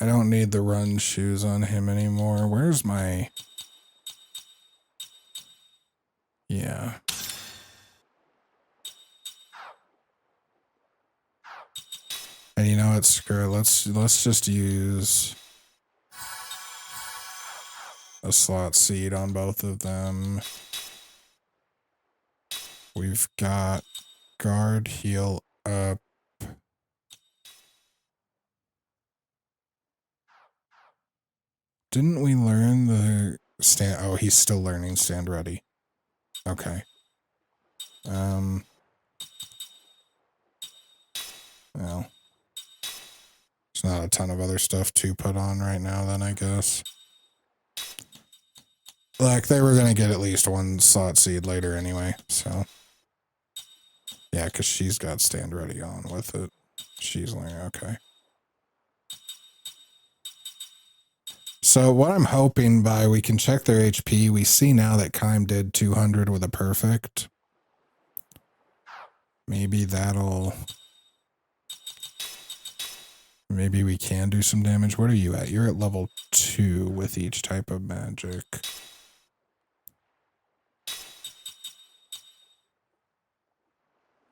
I don't need the run shoes on him anymore. Where's my... Yeah. And you know what, screw it. Let's just use a slot seed on both of them. We've got guard, heal up. Didn't we learn the stand? Oh, he's still learning stand ready. Okay. Well. There's not a ton of other stuff to put on right now then, I guess. Like, they were going to get at least one slot seed later anyway, so. Yeah, because she's got stand ready on with it. She's learning, okay. So what I'm hoping by, we can check their HP. We see now that Kime did 200 with a perfect. Maybe that'll... Maybe we can do some damage. What are you at? You're at level 2 with each type of magic.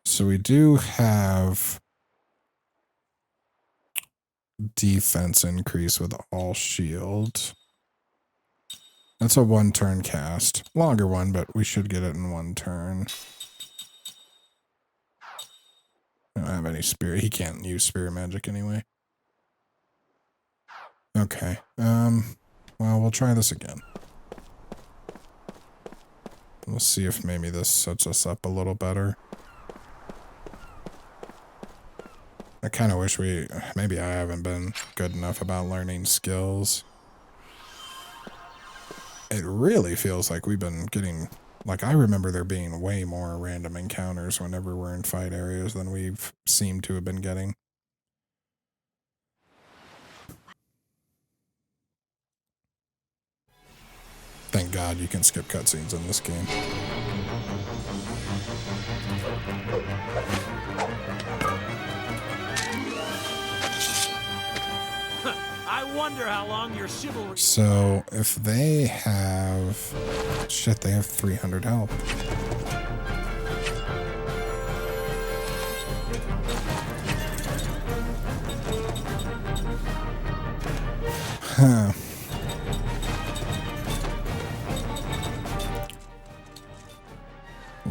So we do have defense increase with all shield. That's a 1-turn cast. Longer one, but we should get it in 1 turn. I don't have any spirit. He can't use spirit magic anyway. Okay. Well, we'll try this again. We'll see if maybe this sets us up a little better. I kind of wish maybe I haven't been good enough about learning skills. It really feels like we've been getting, like, I remember there being way more random encounters whenever we're in fight areas than we've seemed to have been getting. Thank God you can skip cutscenes in this game. I wonder how long your chivalry... So, if they have... Shit, they have 300 health. Huh.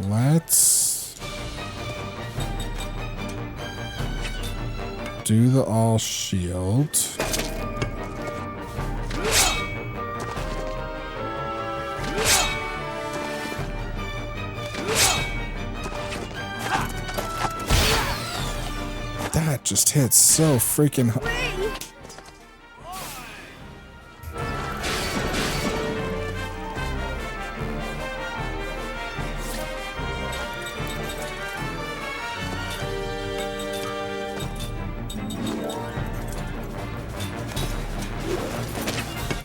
Let's do the all shield. That just hits so freaking hard.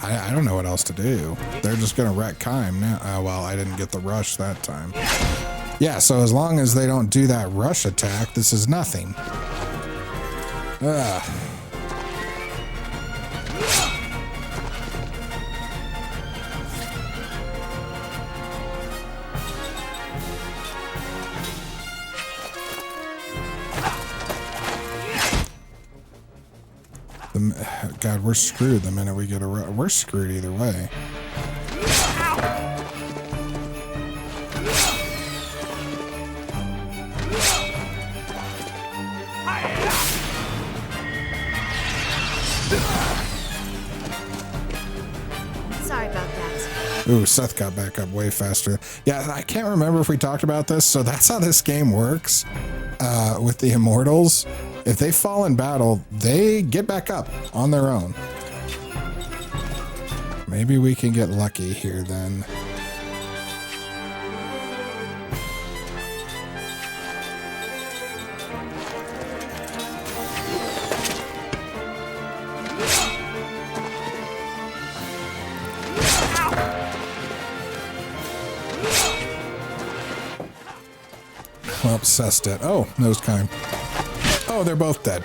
I don't know what else to do. They're just gonna wreck Kime now. Well, I didn't get the rush that time. Yeah, so as long as they don't do that rush attack, this is nothing. Ugh. God, we're screwed the minute we get a rush. We're screwed either way. Sorry about that. Ooh, Seth got back up way faster. Yeah, I can't remember if we talked about this. So that's how this game works. with the immortals, if they fall in battle, they get back up on their own. Maybe we can get lucky here then. Well, Seth's dead. Oh, nose kind. Oh, they're both dead.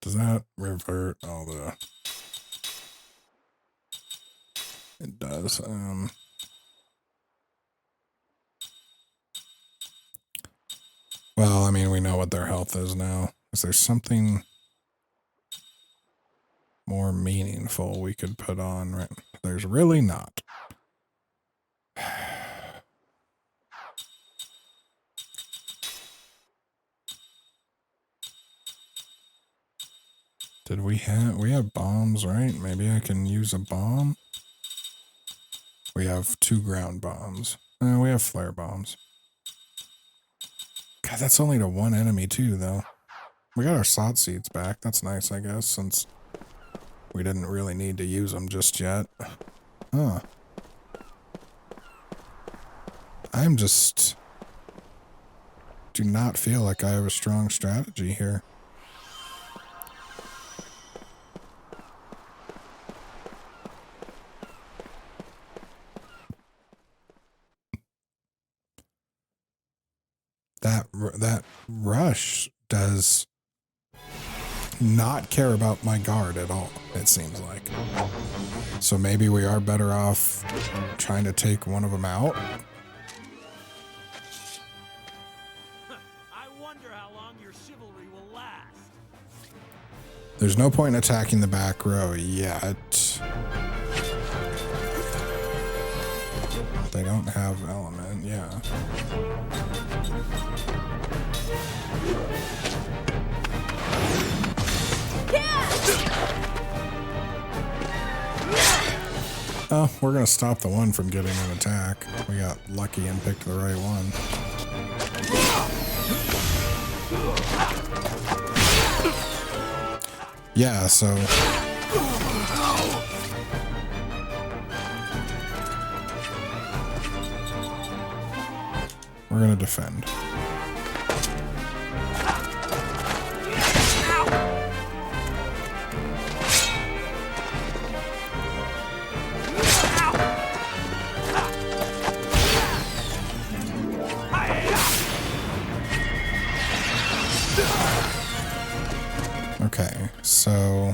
Does that revert all the... It does. Well, I mean, we know what their health is now. Is there something more meaningful we could put on? Right? There's really not. Did we have bombs, right? Maybe I can use a bomb. We have 2 ground bombs. We have flare bombs. God, that's only to 1 enemy too, though. We got our slot seats back. That's nice, I guess, since we didn't really need to use them just yet. Huh. I'm just... do not feel like I have a strong strategy here. That rush does not care about my guard at all, it seems like. So maybe we are better off trying to take one of them out. I wonder how long your chivalry will last. There's no point in attacking the back row yet. They don't have element, yeah. Oh, we're gonna stop the one from getting an attack. We got lucky and picked the right one. Yeah, so... we're gonna defend. Okay, so...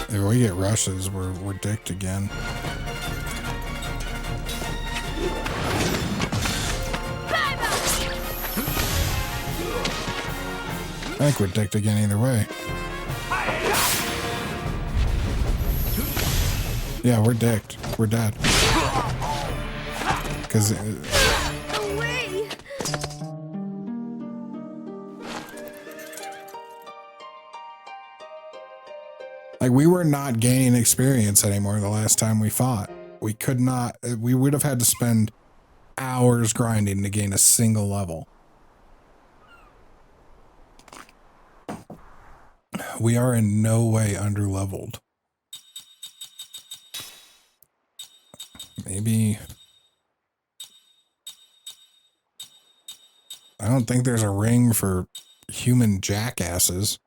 if we get rushes, we're dicked again. I think we're dicked again either way. Yeah, we're dicked. We're dead. Because... Away! like, we were not gaining experience anymore the last time we fought. We could not... we would have had to spend hours grinding to gain a single level. We are in no way underleveled. Maybe... I don't think there's a ring for human jackasses.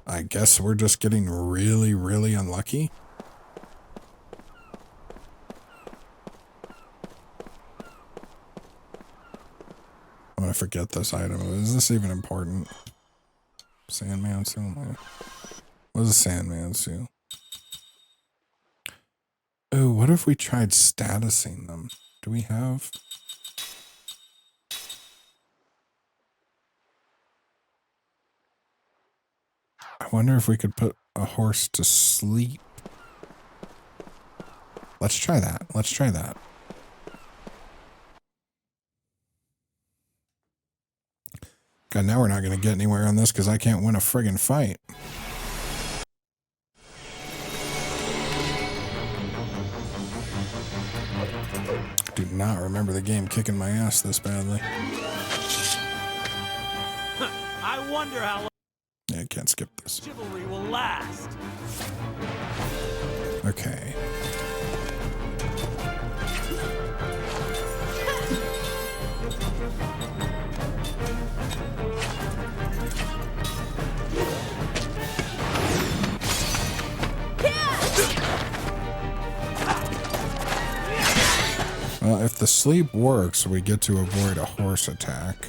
I guess we're just getting really, really unlucky. I'm gonna forget this item. Is this even important? Sandman, Sandman. What's a Sandman suit? Oh, what if we tried statusing them? Do we have? I wonder if we could put a horse to sleep. Let's try that. Let's try that. God, now we're not going to get anywhere on this because I can't win a friggin' fight. Do not remember the game kicking my ass this badly. I wonder how long Yeah, I can't skip this. chivalry will last. Okay. Well, if the sleep works, we get to avoid a horse attack.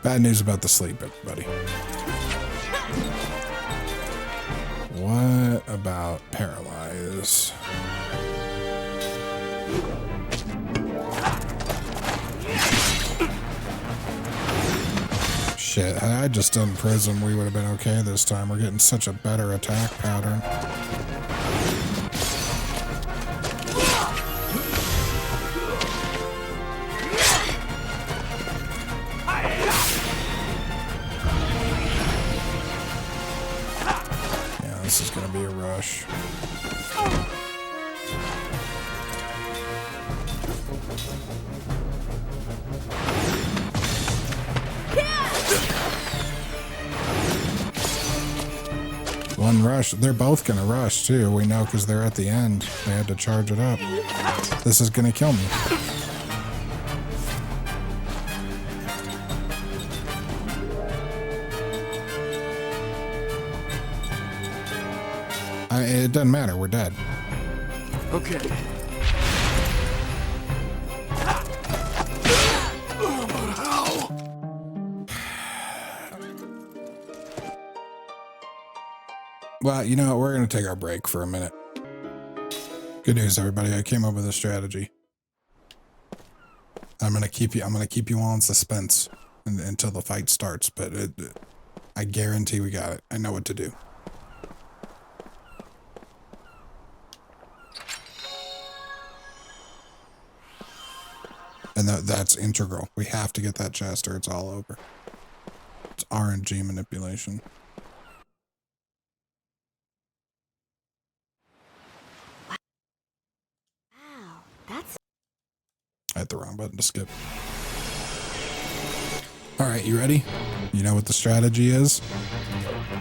Bad news about the sleep, everybody. What about paralyze? Shit, had I just done prism, we would have been okay this time. We're getting such a better attack pattern. Yeah, this is gonna be a rush. One rush. They're both gonna rush too. We know because they're at the end. They had to charge it up. This is gonna kill me. It doesn't matter. We're dead. Okay. Well, you know what? We're going to take our break for a minute. Good news, everybody. I came up with a strategy. I'm going to keep you all in suspense until the fight starts, but I guarantee we got it. I know what to do. And that's integral. We have to get that chest or it's all over. It's RNG manipulation. Wow, that's I hit the wrong button to skip. All right, you ready? You know what the strategy is?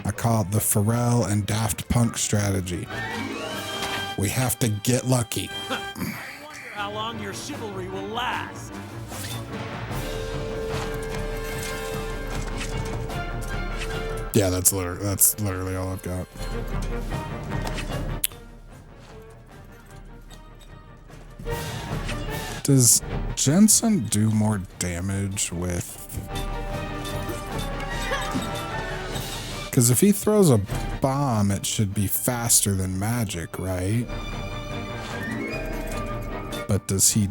I call it the Pharrell and Daft Punk strategy. We have to get lucky. Wonder how long your chivalry will last. Yeah, that's literally all I've got. Does Jensen do more damage with... Because if he throws a bomb, it should be faster than magic, right? But does he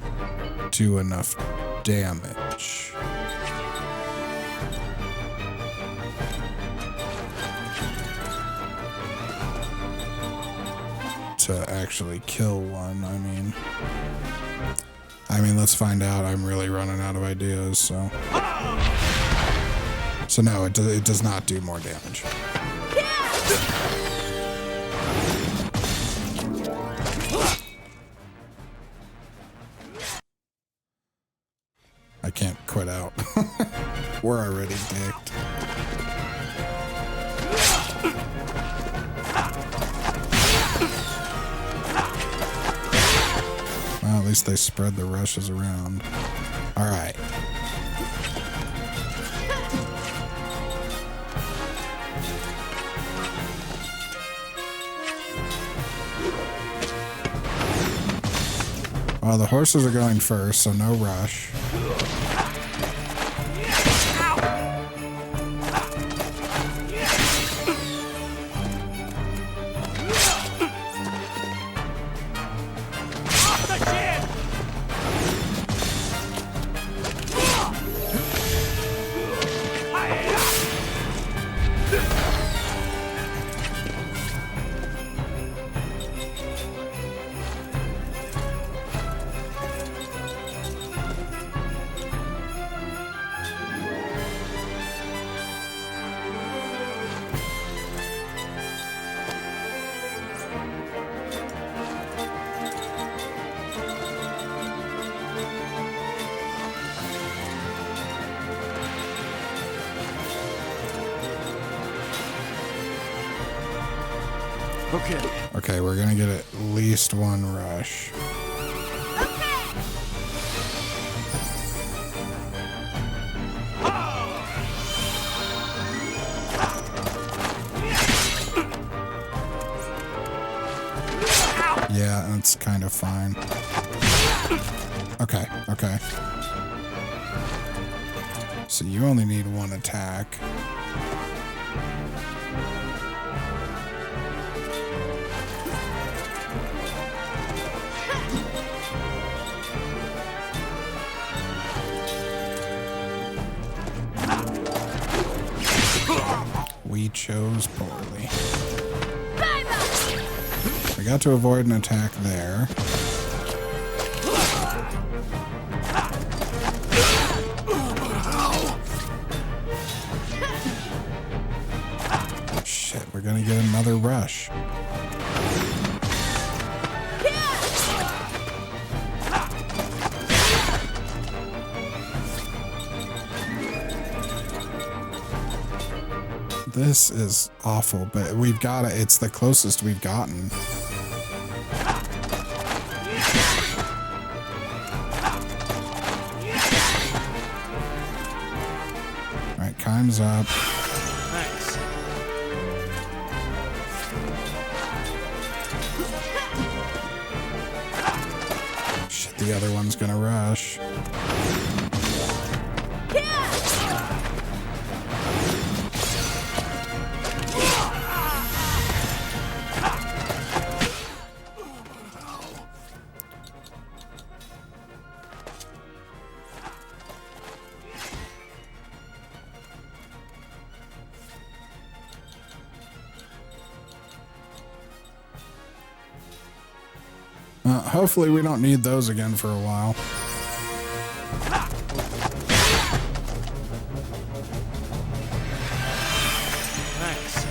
do enough damage? To actually kill one, I mean, let's find out. I'm really running out of ideas, so. So no, it does not do more damage. I can't quit out. We're already dicked. Well, at least they spread the rushes around. All right. Well, the horses are going first, so no rush. Okay. Okay, we're gonna get at least one rush. Yeah, that's kind of fine. Okay, okay. So you only need one attack. We chose poorly. We got to avoid an attack there. Shit, we're gonna get another rush. This is awful, but we've got it. It's the closest we've gotten. All right, time's up. Thanks. Shit, the other one's gonna rush. Hopefully we don't need those again for a while. Thanks.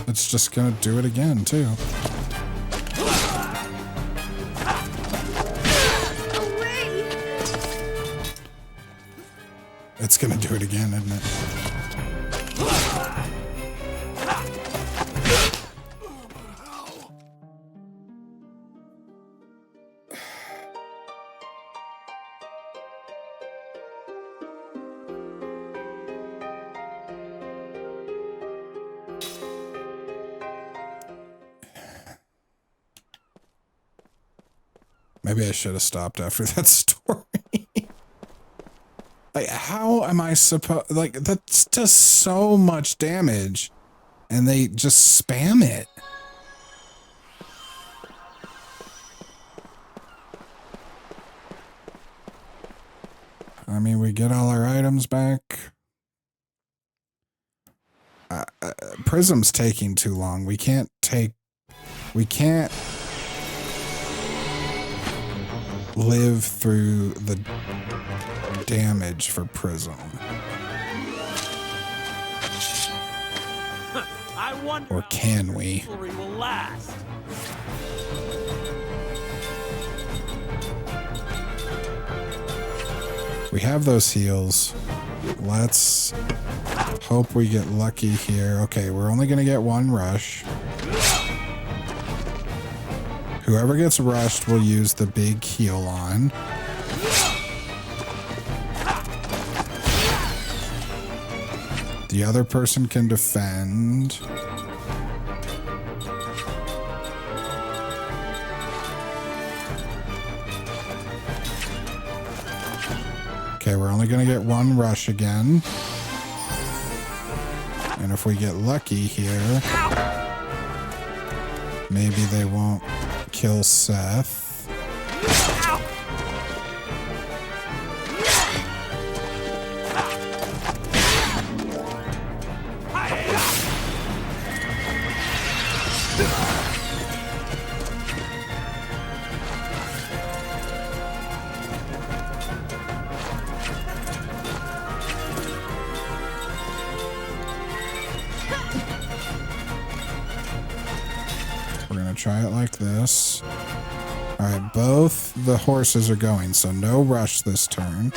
It's just gonna do it again, too. It's gonna do it again, isn't it? Maybe I should have stopped after that story. Like, how am I supposed... Like, that does so much damage. And they just spam it. I mean, we get all our items back. Prism's taking too long. We can't take... We can't... live through the damage for Prism. I wonder Or can we? how long will last. We have those heals. Let's hope we get lucky here. Okay, we're only gonna get one rush. Whoever gets rushed will use the big heal on. The other person can defend. Okay, we're only gonna get one rush again. And if we get lucky here, maybe they won't kill Seth. Try it like this. All right, both the horses are going, so no rush this turn.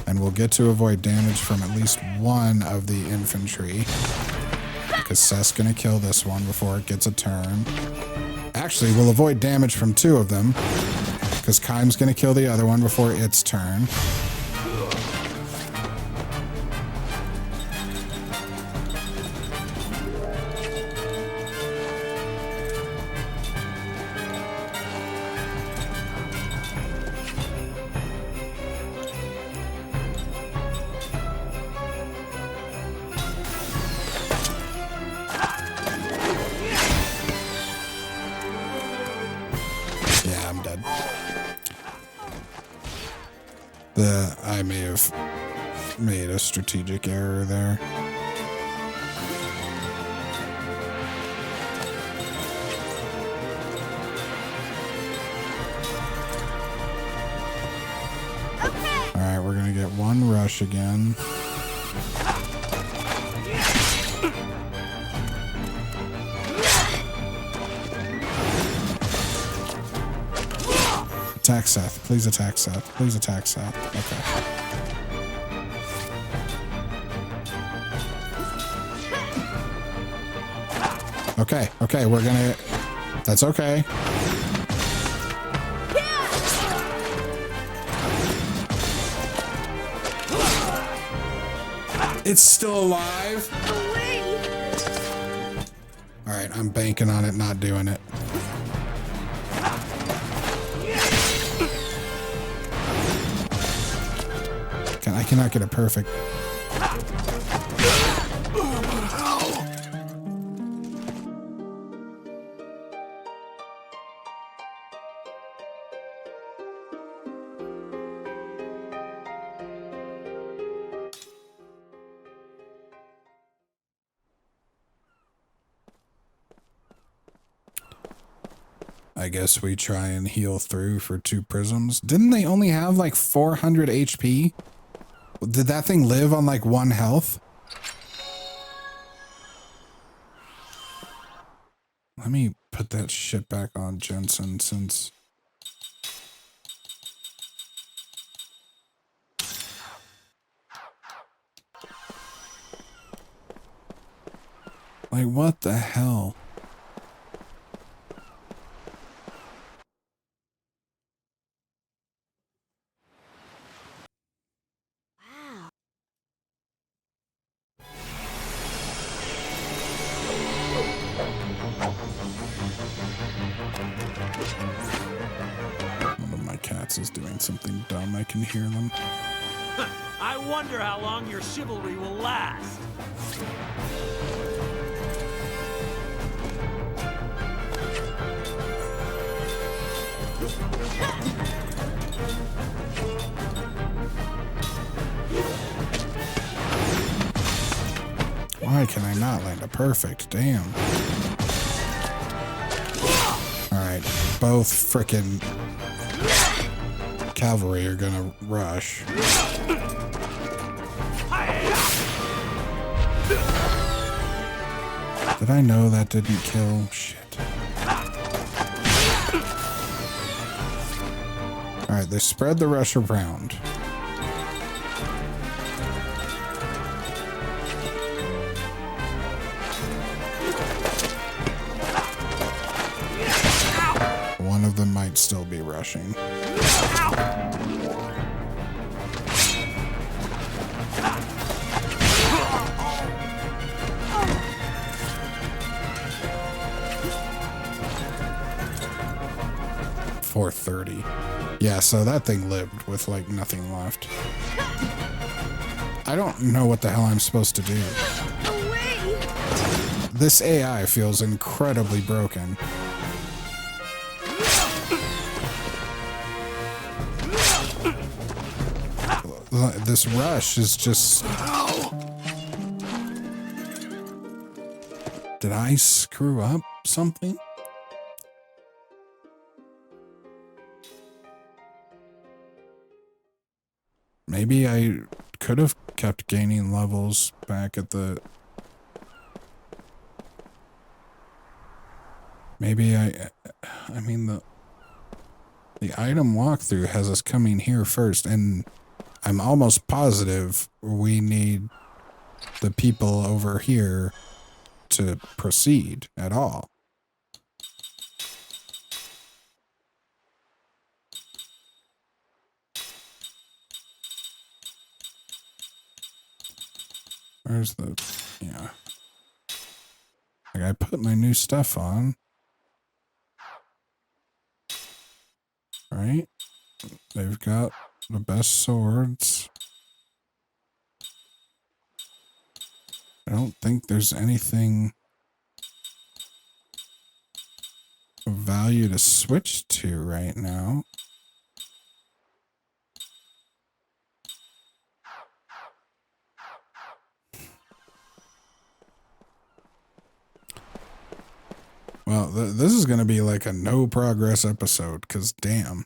And we'll get to avoid damage from at least one of the infantry. Because Seth's gonna kill this one before it gets a turn. Actually, we'll avoid damage from two of them. Because Kaim's gonna kill the other one before its turn. I may have made a strategic error there. Okay. All right, we're gonna get one rush again. Attack Seth. Please attack Seth. Please attack Seth. Okay. Okay, we're gonna... That's okay. It's still alive? Alright, I'm banking on it not doing it. I cannot get it perfect. I guess we try and heal through for 2 prisms. Didn't they only have like 400 HP? Did that thing live on like 1 health? Let me put that shit back on Jensen since... Like, what the hell? Is doing something dumb. I can hear them. I wonder how long your chivalry will last. Why can I not land a perfect? Damn. Alright, both frickin' cavalry are gonna rush. Did I know that didn't kill? Shit. Alright, they spread the rush around. One of them might still be rushing. 430. Yeah, so that thing lived with like nothing left. I don't know what the hell I'm supposed to do. Away! This AI feels incredibly broken. This rush is just... Did I screw up something? Maybe I could have kept gaining levels back at the... Maybe I mean, the item walkthrough has us coming here first, and I'm almost positive we need the people over here to proceed at all. Where's the... Yeah. Like, I put my new stuff on. Right? They've got the best swords. I don't think there's anything of value to switch to right now. Well, this is going to be like a no progress episode, because damn.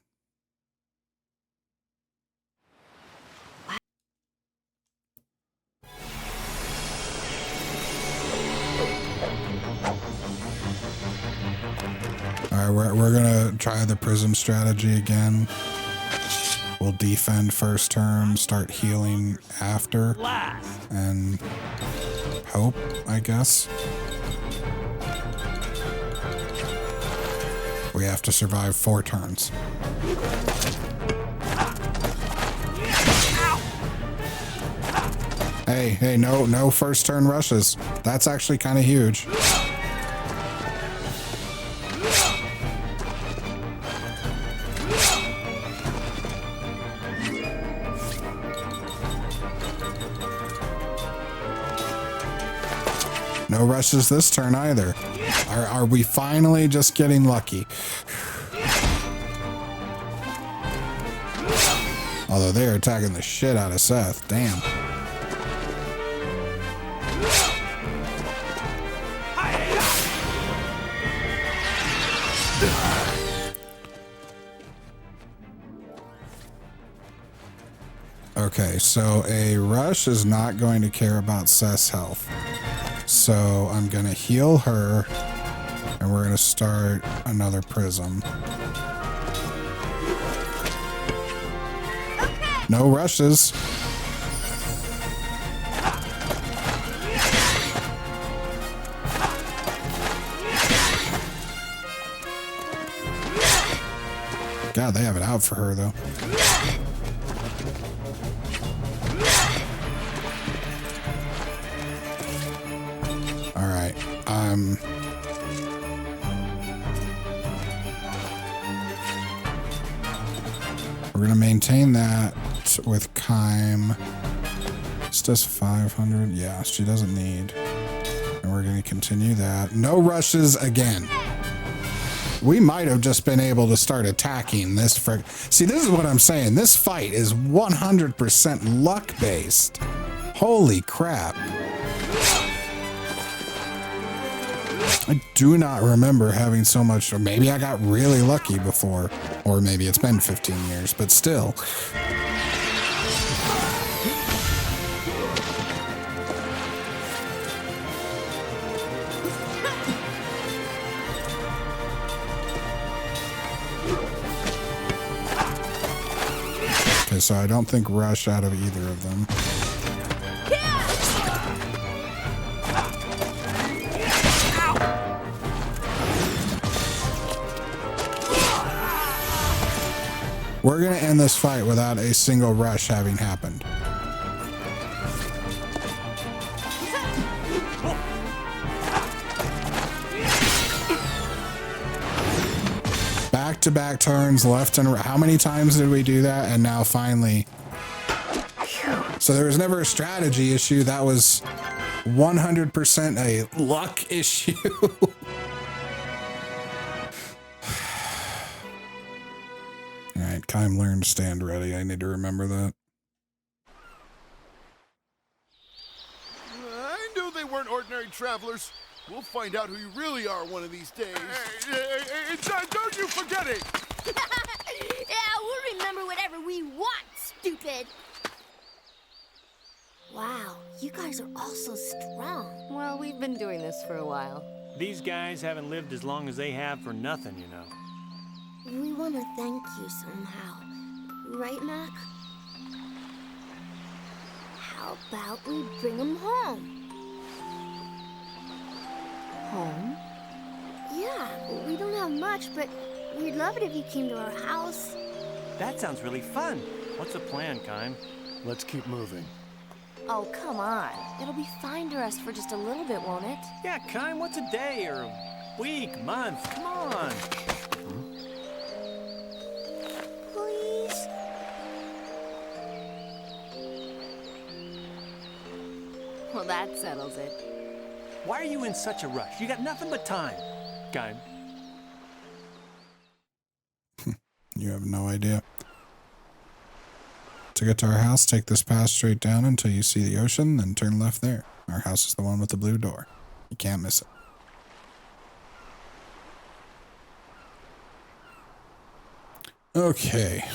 All right, we're going to try the prism strategy again. We'll defend first turn, start healing after, and hope, I guess. We have to survive 4 turns. Hey, no first turn rushes. That's actually kind of huge. No rushes this turn either. Are we finally just getting lucky? Although they're attacking the shit out of Seth. Damn. Okay, so a rush is not going to care about Seth's health. So I'm going to heal her, and we're going to start another prism. Okay. No rushes. God, they have it out for her, though. All right. We're going to maintain that with Kime. This does 500. Yeah, she doesn't need. And we're going to continue that. No rushes again. We might have just been able to start attacking this frick. See, this is what I'm saying. This fight is 100% luck-based. Holy crap. I do not remember having so much, or maybe I got really lucky before, or maybe it's been 15 years, but still. Okay, so I don't think rush out of either of them. We're going to end this fight without a single rush having happened. Back back-to-back turns, left and right. How many times did we do that? And now finally. So there was never a strategy issue. That was 100% a luck issue. All right, Kym learned stand ready. I need to remember that. I knew they weren't ordinary travelers. We'll find out who you really are one of these days. Don't you forget it! Yeah, we'll remember whatever we want, stupid. Wow, you guys are all so strong. Well, we've been doing this for a while. These guys haven't lived as long as they have for nothing, you know. We want to thank you somehow. Right, Mac? How about we bring them home? Home? Yeah, we don't have much, but we'd love it if you came to our house. That sounds really fun. What's the plan, Kym? Let's keep moving. Oh, come on. It'll be fine to rest for just a little bit, won't it? Yeah, Kym, what's a day or a week, month? Come on. Please? Well, that settles it. Why are you in such a rush? You got nothing but time. Kym. You have no idea. To get to our house, take this path straight down until you see the ocean, then turn left there. Our house is the one with the blue door. You can't miss it. Okay.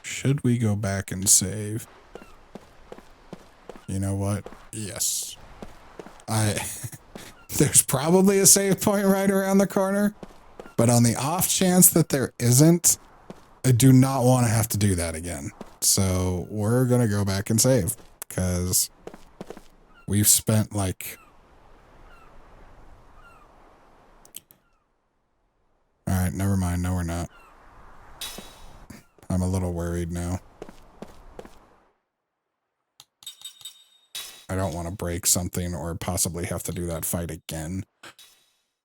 Should we go back and save? You know what? Yes. There's probably a save point right around the corner, but on the off chance that there isn't, I do not want to have to do that again. So we're going to go back and save because we've spent like... All right, never mind. No, we're not. I'm a little worried now. I don't want to break something or possibly have to do that fight again.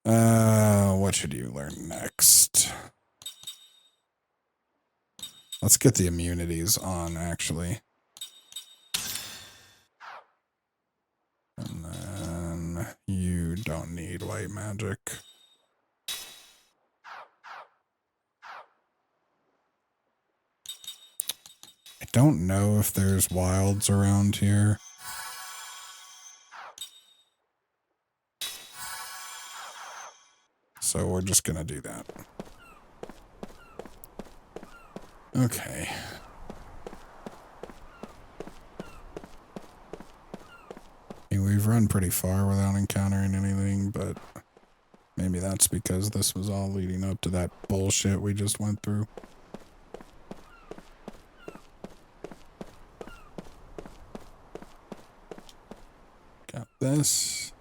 What should you learn next? Let's get the immunities on, actually. And then you don't need white magic. I don't know if there's wilds around here. So we're just gonna do that. Okay. I mean, we've run pretty far without encountering anything, but maybe that's because this was all leading up to that bullshit we just went through. Got this.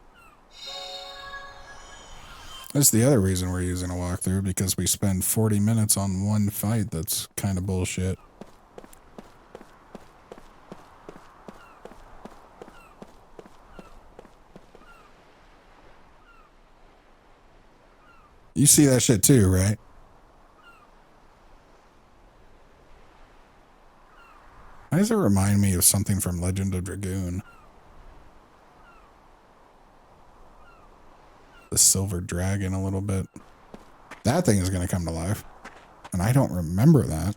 That's the other reason we're using a walkthrough, because we spend 40 minutes on one fight that's kind of bullshit. You see that shit too, right? Why does it remind me of something from Legend of Dragoon? The silver dragon a little bit. That thing is going to come to life. And I don't remember that.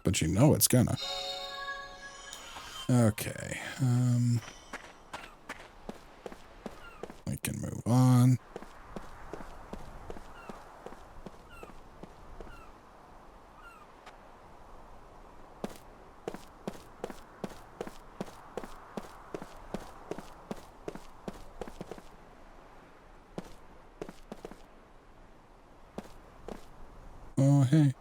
But you know it's gonna. Okay. We can move on. Oh, hey.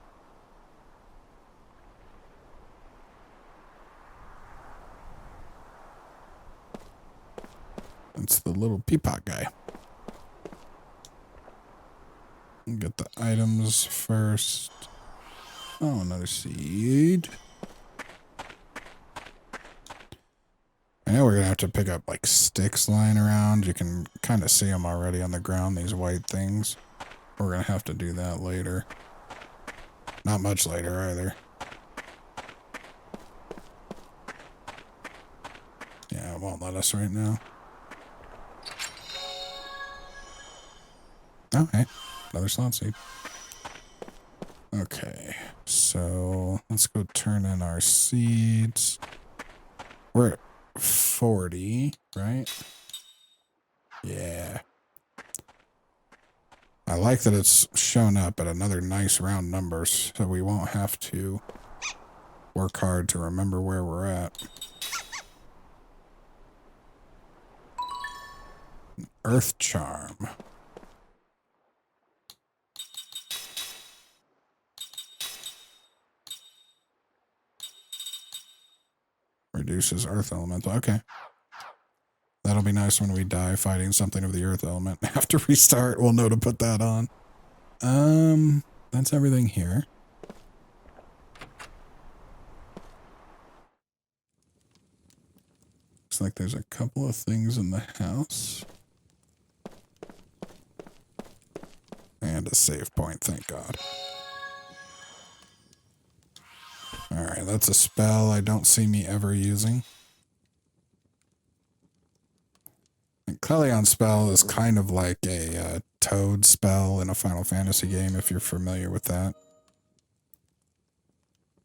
That's the little peapot guy. Get the items first. Oh, another seed. I Yeah, we're gonna have to pick up like sticks lying around. You can kind of see them already on the ground, these white things. We're gonna have to do that later. Not much later either. Yeah, it won't let us right now. Oh, hey, another slot seed. Okay, so let's go turn in our seeds. We're at 40, right? Yeah. I like that it's shown up at another nice round number, so we won't have to work hard to remember where we're at. Earth Charm. Reduces earth elemental. Okay. That'll be nice when we die fighting something of the earth element. After restart, we'll know to put that on. That's everything here. Looks like there's a couple of things in the house. And a save point, thank God. Alright, that's a spell I don't see me ever using. Clelion spell is kind of like a toad spell in a Final Fantasy game, if you're familiar with that.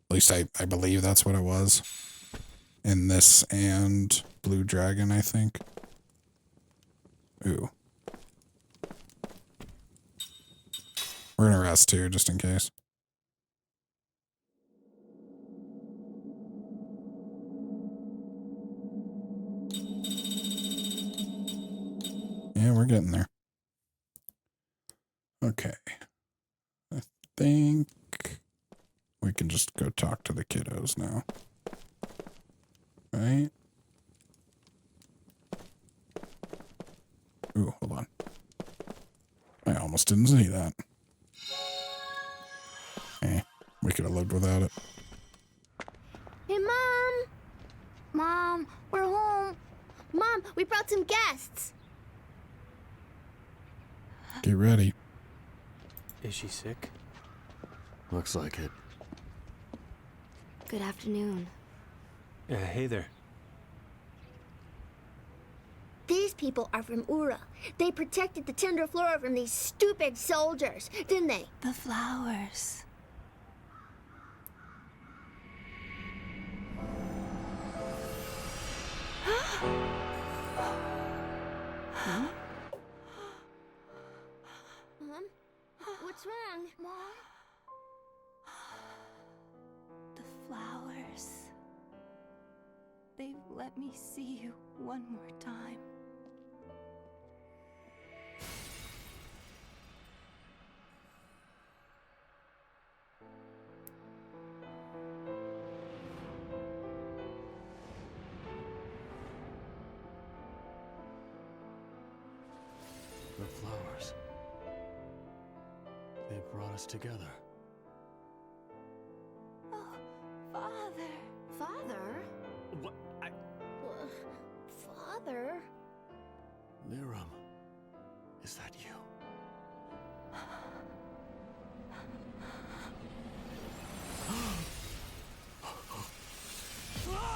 At least I believe that's what it was. In this and Blue Dragon, I think. Ooh. We're gonna rest here, just in case. Yeah, we're getting there. Okay. I think we can just go talk to the kiddos now. Right? Ooh, hold on. I almost didn't see that. We could have lived without it. Hey, Mom! Mom, we're home. Mom, we brought some guests! Get ready. Is she sick? Looks like it. Good afternoon. Hey there. These people are from Ura. They protected the Tender Flora from these stupid soldiers, didn't they? The flowers. Huh? Mom? What's wrong? Mom? The flowers. They've let me see you one more time. The flowers. They brought us together. Oh, Father. Father? What? Father? Liram, is that you? Father.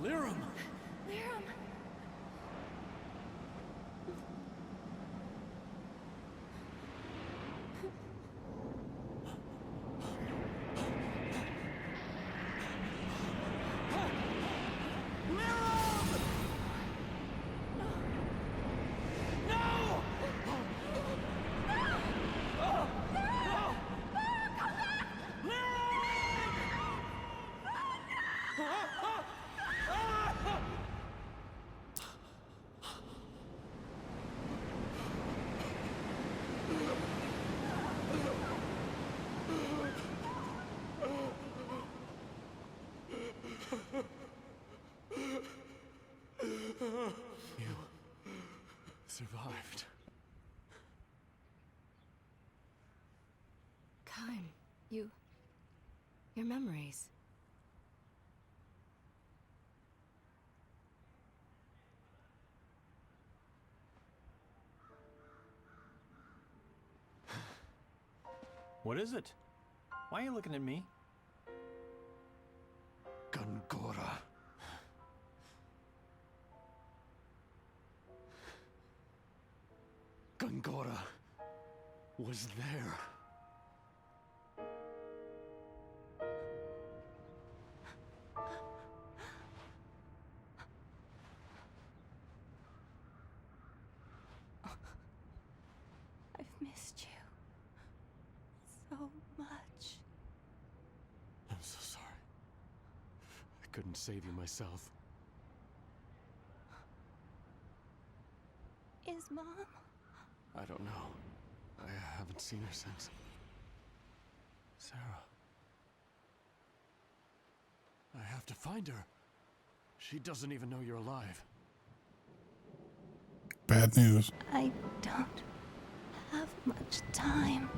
Liram! Liram. survived. Kime, your memories. What is it? Why are you looking at me? Gungora. Gungora was there. I've missed you so much. I'm so sorry. I couldn't save you myself. Is Mom? I don't know. I haven't seen her since. Sarah. I have to find her. She doesn't even know you're alive. Bad news. I don't have much time.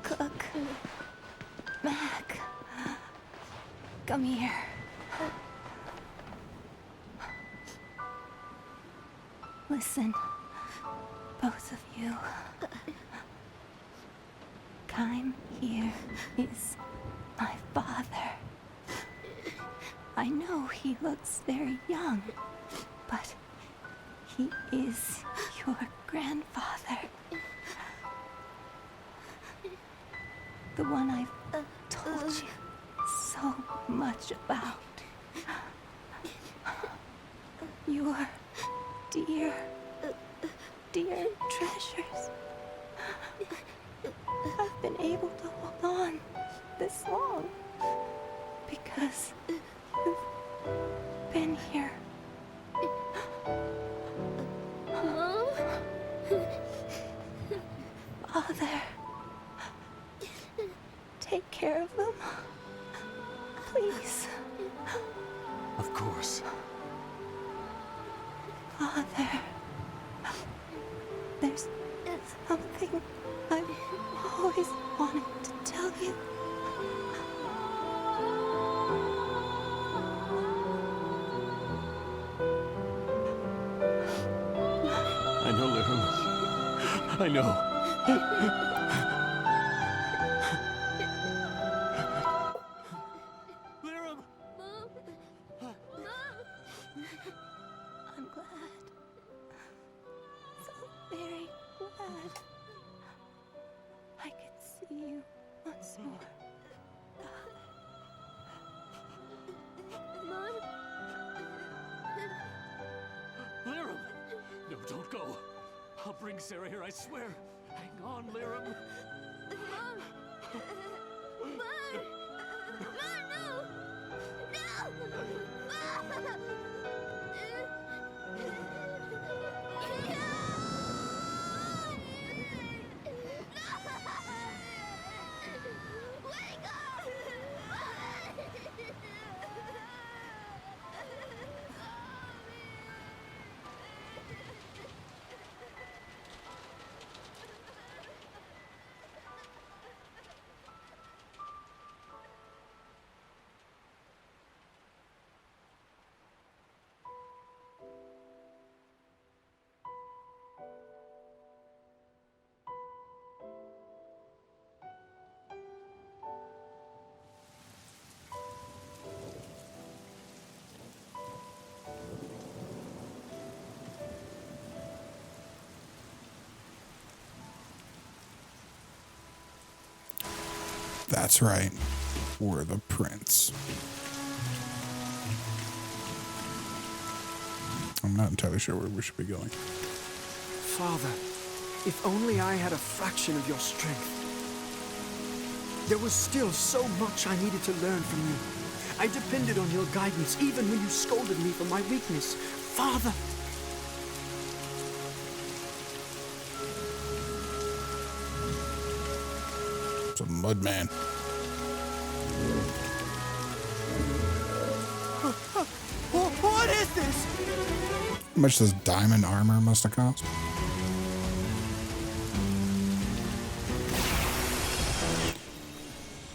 Cook. Mac. Come here. Listen, both of you. Kime here is my father. I know he looks very young, but he is your grandfather. The one I've told you so much about. Your dear treasures. I've been able to hold on this long because you've been here. Father, take care of them. Please. Of course. Father, there's something I've always wanted to tell you. I know, Lirum. I know. Lirum! I'm glad. So very glad. I could see you once more. Lirum! No, don't go. I'll bring Sarah here, I swear. Hang on, Lirum. That's right. We're the prince. I'm not entirely sure where we should be going. Father, if only I had a fraction of your strength. There was still so much I needed to learn from you. I depended on your guidance even when you scolded me for my weakness. Father! It's a mudman. What is this? How much this diamond armor must have cost?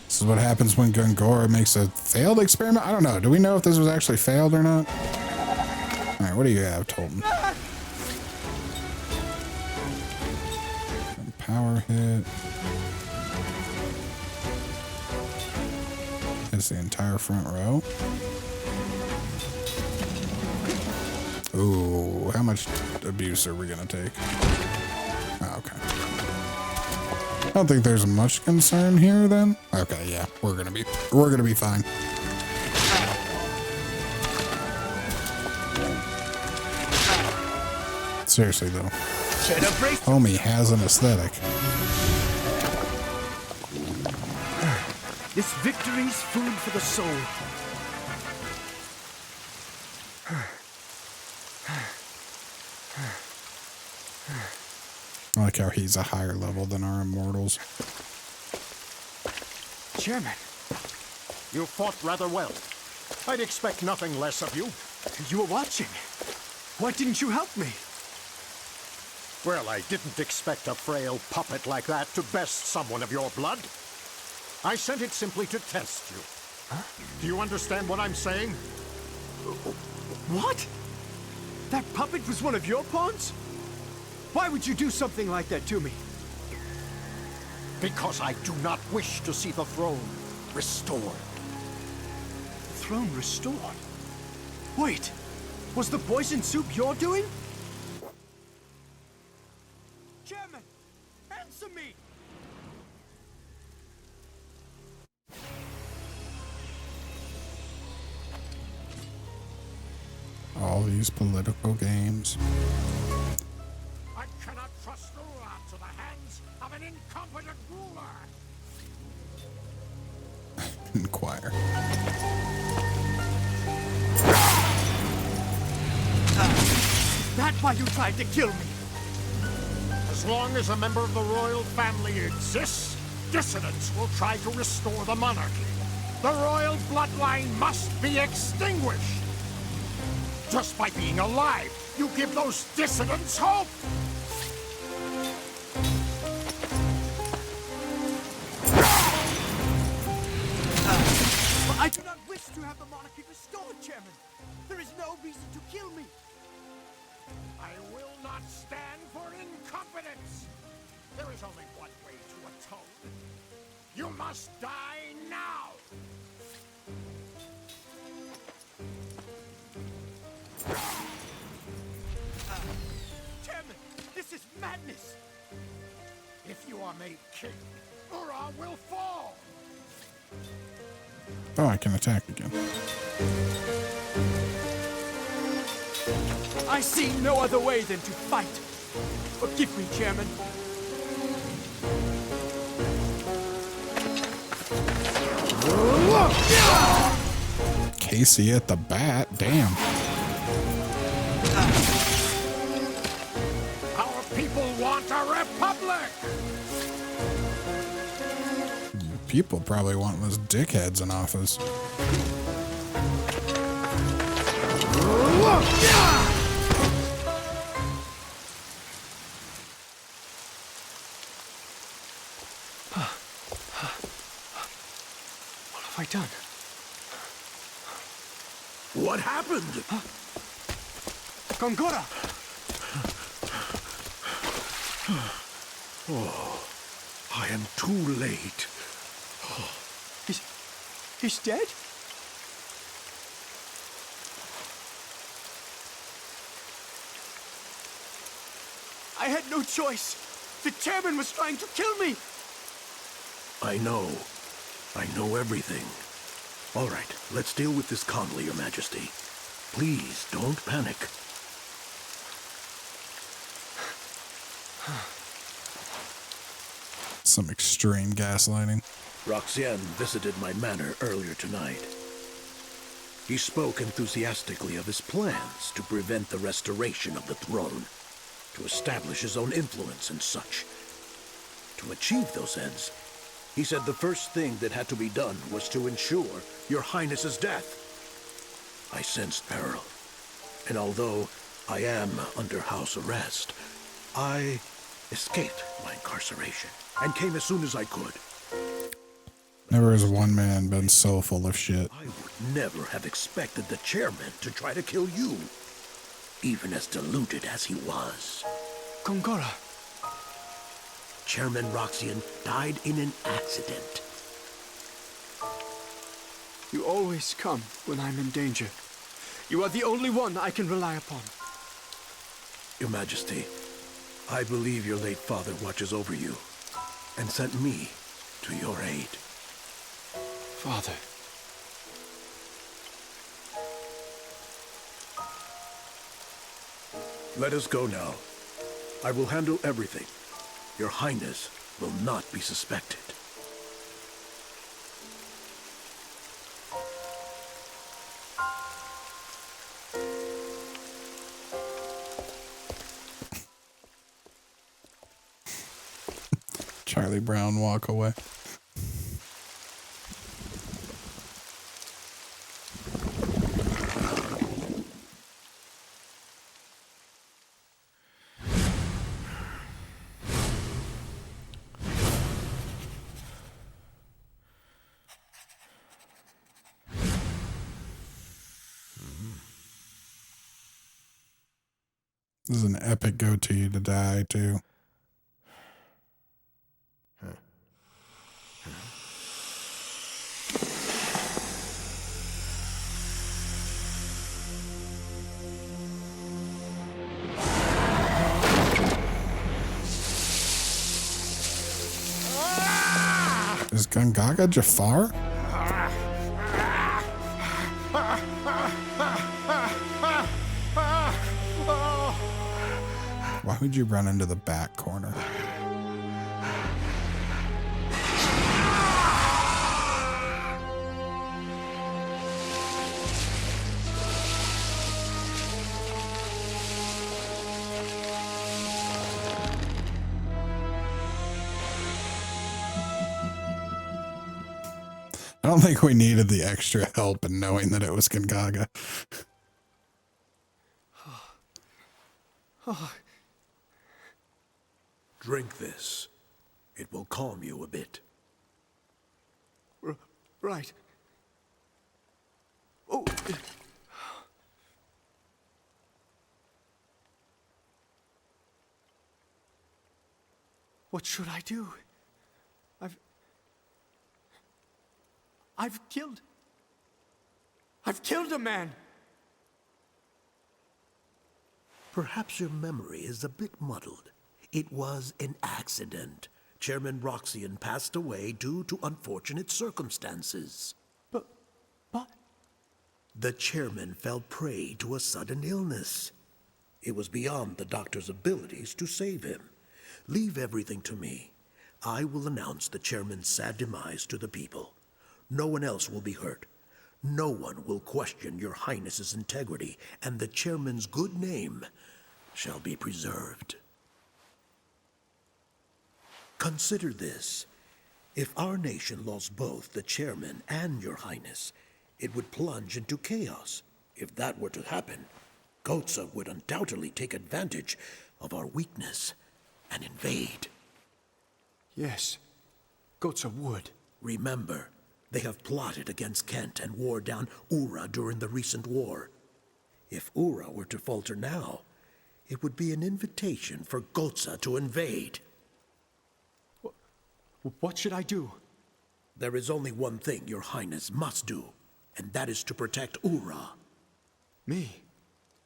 This is what happens when Gungora makes a failed experiment? I don't know. Do we know if this was actually failed or not? Alright, what do you have, Tolton? Power hit. Hits the entire front row. Ooh, how much abuse are we gonna take? Oh, okay. I don't think there's much concern here then. Okay, yeah, we're gonna be fine. Seriously though. Homie has an aesthetic. This victory's food for the soul. I like how he's a higher level than our immortals. Chairman, You fought rather well. I'd expect nothing less of you. you were watching. Why didn't you help me? Well, I didn't expect a frail puppet like that to best someone of your blood. I sent it simply to test you. Huh? Do you understand what I'm saying? What? That puppet was one of your pawns? Why would you do something like that to me? Because I do not wish to see the throne restored. The throne restored? Wait, was the poison soup your doing? Chairman, answer me! All these political games. I cannot trust Ura to the hands of an incompetent ruler. Inquire. That's why you tried to kill me! As long as a member of the royal family exists, dissidents will try to restore the monarchy. The royal bloodline must be extinguished. Just by being alive, you give those dissidents hope! But I do not wish to have the monarchy restored, Chairman. There is no reason to kill me. I will not stand for incompetence! There is only one way to atone. You must die now! Chairman, this is madness! If you are made king, Ura will fall! Oh, I can attack again. I see no other way than to fight. Forgive me, Chairman. Casey at the bat, damn. Our people want a republic! People probably want those dickheads in office. What have I done? What happened? Gongora! I am too late. He's dead? I had no choice. The chairman was trying to kill me. I know. I know everything. All right, let's deal with this calmly, Your Majesty. Please, don't panic. Some extreme gaslighting. Roxanne visited my manor earlier tonight. He spoke enthusiastically of his plans to prevent the restoration of the throne, to establish his own influence and such. To achieve those ends, he said the first thing that had to be done was to ensure Your Highness's death. I sensed peril, and although I am under house arrest. I escaped my incarceration and came as soon as I could. Never has one man been so full of shit. I would never have expected the chairman to try to kill you, even as deluded as he was. Gongora. Chairman Roxian died in an accident. You always come when I'm in danger. You are the only one I can rely upon. Your Majesty, I believe your late father watches over you and sent me to your aid. Father. Let us go now. I will handle everything. Your Highness will not be suspected. Charlie Brown walk away. This is an epic goatee to die too. Is Gungaga Jafar? Why would you run into the back corner? I don't think we needed the extra help in knowing that it was Gungaga. Drink this. It will calm you a bit. Right. Oh. What should I do? I've killed a man. Perhaps your memory is a bit muddled. It was an accident. Chairman Roxian passed away due to unfortunate circumstances. But... The chairman fell prey to a sudden illness. It was beyond the doctor's abilities to save him. Leave everything to me. I will announce the chairman's sad demise to the people. No one else will be hurt. No one will question your Highness's integrity, and the chairman's good name shall be preserved. Consider this. If our nation lost both the chairman and your Highness, it would plunge into chaos. If that were to happen, Gotza would undoubtedly take advantage of our weakness and invade. Yes, Gotza would. Remember, they have plotted against Kent and wore down Ura during the recent war. If Ura were to falter now, it would be an invitation for Gotza to invade. What should I do? There is only one thing your Highness must do, and that is to protect Ura. Me?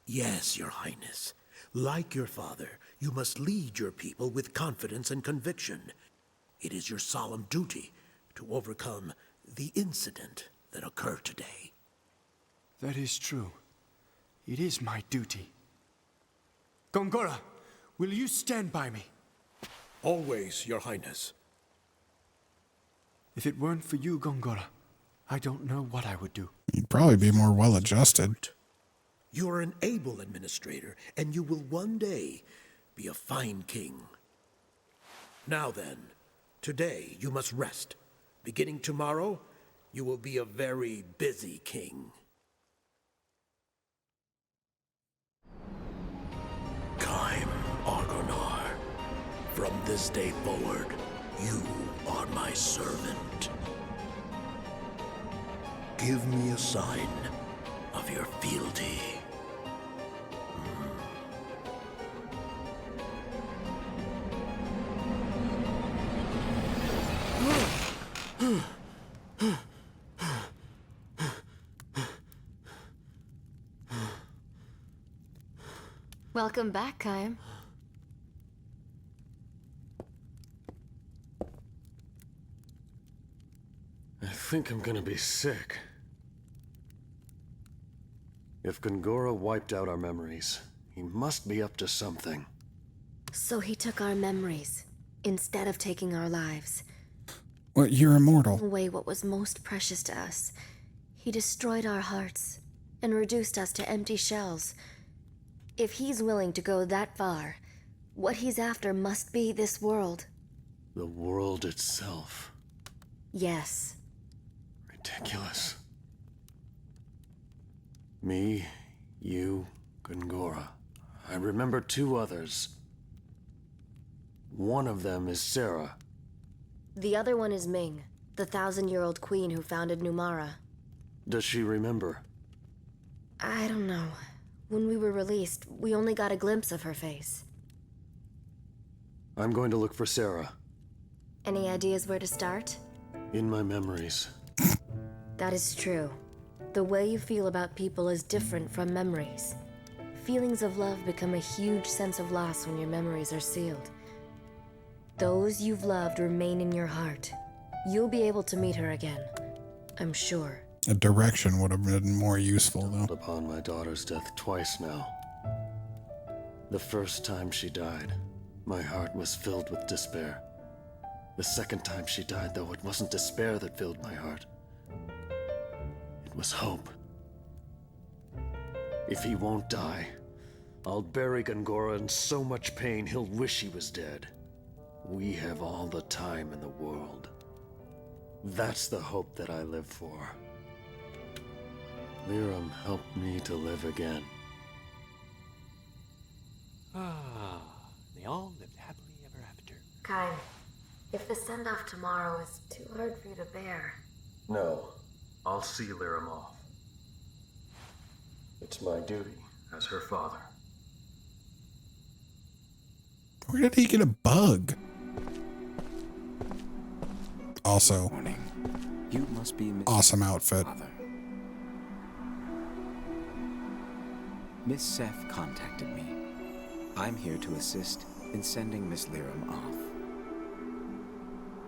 Yes, your Highness. Like your father, you must lead your people with confidence and conviction. It is your solemn duty to overcome the incident that occurred today. That is true. It is my duty. Gongora, will you stand by me? Always, your Highness. If it weren't for you, Gongora, I don't know what I would do. You'd probably be more well-adjusted. You are an able administrator, and you will one day be a fine king. Now then, today you must rest. Beginning tomorrow, you will be a very busy king. Kaim Argonar, from this day forward, you are my servant. Give me a sign of your fealty. Welcome back, Kaim. I think I'm gonna be sick. If Gongora wiped out our memories, he must be up to something. So he took our memories, instead of taking our lives. What, you're immortal? Away what was most precious to us. He destroyed our hearts, and reduced us to empty shells. If he's willing to go that far, what he's after must be this world. The world itself. Yes. Ridiculous. Me, you, Gongora. I remember 2 others. One of them is Sarah. The other one is Ming, the 1,000-year-old queen who founded Numara. Does she remember? I don't know. When we were released, we only got a glimpse of her face. I'm going to look for Sarah. Any ideas where to start? In my memories. That is true. The way you feel about people is different from memories. Feelings of love become a huge sense of loss when your memories are sealed. Those you've loved remain in your heart. You'll be able to meet her again, I'm sure. A direction would have been more useful, though. Upon my daughter's death twice now. The first time she died, my heart was filled with despair. The second time she died, though, it wasn't despair that filled my heart. It was hope. If he won't die, I'll bury Gongora in so much pain he'll wish he was dead. We have all the time in the world. That's the hope that I live for. Liram helped me to live again. Ah, they all lived happily ever after. Kaim, if the send-off tomorrow is too hard for you to bear... No, I'll see Liram off. It's my duty as her father. Where did he get a bug? Also, You must be Miss awesome outfit. Father. Miss Seth contacted me. I'm here to assist in sending Miss Liram off.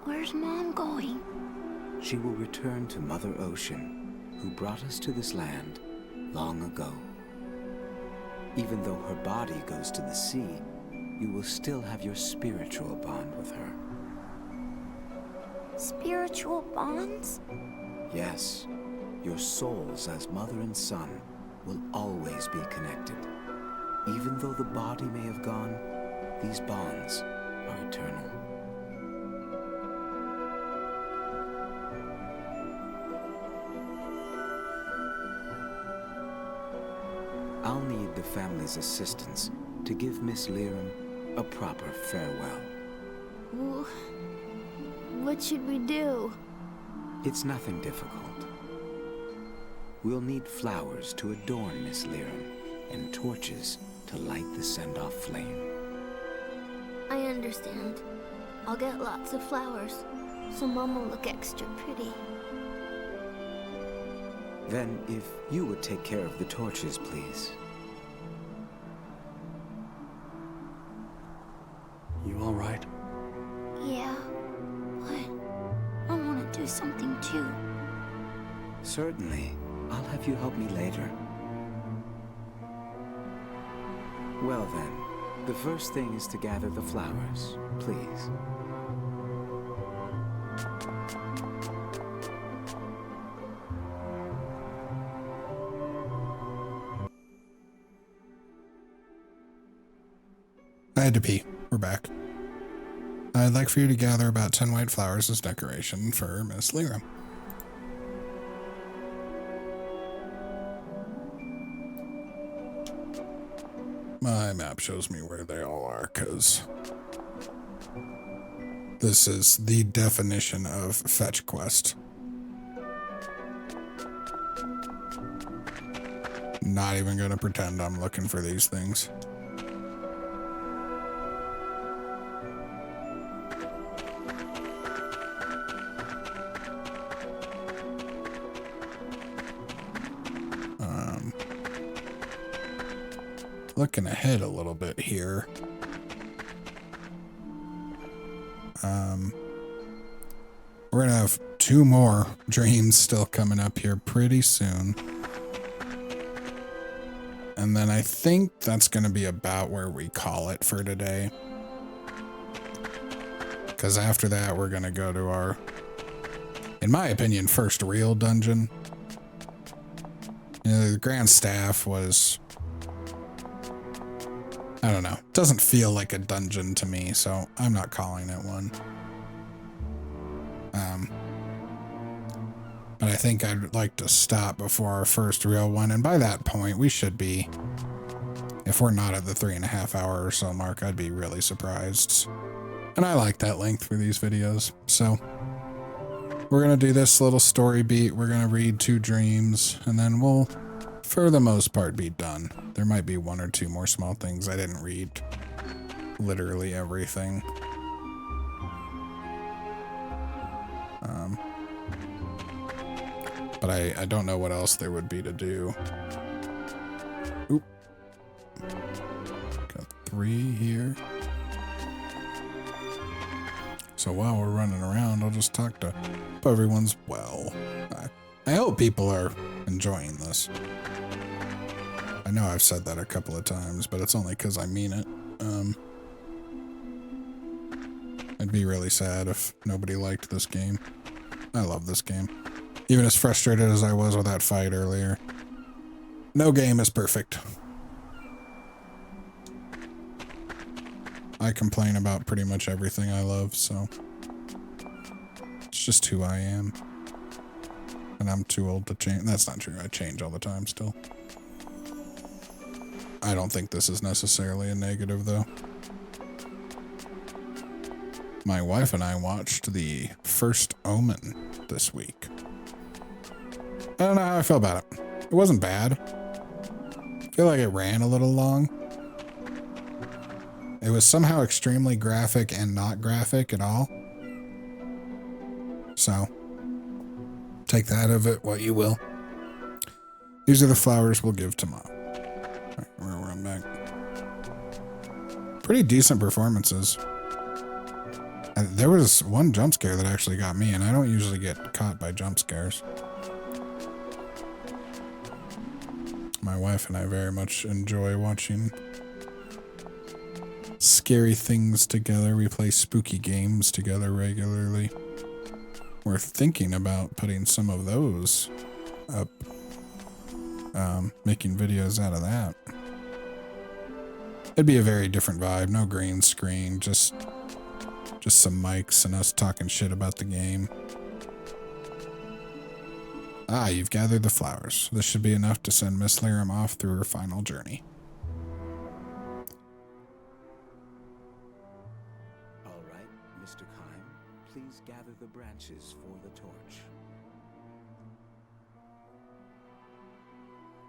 Where's Mom going? She will return to Mother Ocean, who brought us to this land long ago. Even though her body goes to the sea, you will still have your spiritual bond with her. Spiritual bonds? Yes, your souls as mother and son will always be connected. Even though the body may have gone, these bonds are eternal. I'll need the family's assistance to give Miss Liram a proper farewell. Well, what should we do? It's nothing difficult. We'll need flowers to adorn Miss Liram and torches to light the send-off flame. I understand. I'll get lots of flowers, so Mom will look extra pretty. Then, if you would take care of the torches, please. You all right? Yeah, but I want to do something too. Certainly. I'll have you help me later. Well then, the first thing is to gather the flowers, please. I had to pee. We're back. I'd like for you to gather about 10 white flowers as decoration for Miss Liram. My map shows me where they all are, because this is the definition of fetch quest. Not even gonna pretend I'm looking for these things. Looking ahead a little bit here. We're gonna have 2 more dreams still coming up here pretty soon. And then I think that's gonna be about where we call it for today. Because after that, we're gonna go to our, in my opinion, first real dungeon. You know, the Grand Staff was, I don't know, doesn't feel like a dungeon to me, so I'm not calling it one. But I think I'd like to stop before our first real one, and by that point, we should be, if we're not at the 3.5 hour or so mark, I'd be really surprised. And I like that length for these videos, so we're gonna do this little story beat, we're gonna read 2 dreams, and then we'll, for the most part, be done. There might be 1 or 2 more small things. I didn't read literally everything. But I don't know what else there would be to do. Oop. Got 3 here. So while we're running around, I'll just talk to everyone's well. I hope people are enjoying this. I know I've said that a couple of times, but it's only because I mean it. I'd be really sad if nobody liked this game. I love this game. Even as frustrated as I was with that fight earlier. No game is perfect. I complain about pretty much everything I love, so it's just who I am. And I'm too old to change. That's not true. I change all the time still. I don't think this is necessarily a negative, though. My wife and I watched the first Omen this week. I don't know how I feel about it. It wasn't bad. I feel like it ran a little long. It was somehow extremely graphic and not graphic at all. So, take that of it what you will. These are the flowers we'll give to Mom. Alright, we're gonna run back. Pretty decent performances. There was one jump scare that actually got me, and I don't usually get caught by jump scares. My wife and I very much enjoy watching scary things together. We play spooky games together regularly. We're thinking about putting some of those up, making videos out of that. It'd be a very different vibe. No green screen, just some mics and us talking shit about the game. Ah, you've gathered the flowers. This should be enough to send Miss Lyram off through her final journey. All right, Mr. Kime, please gather the branches for the torch.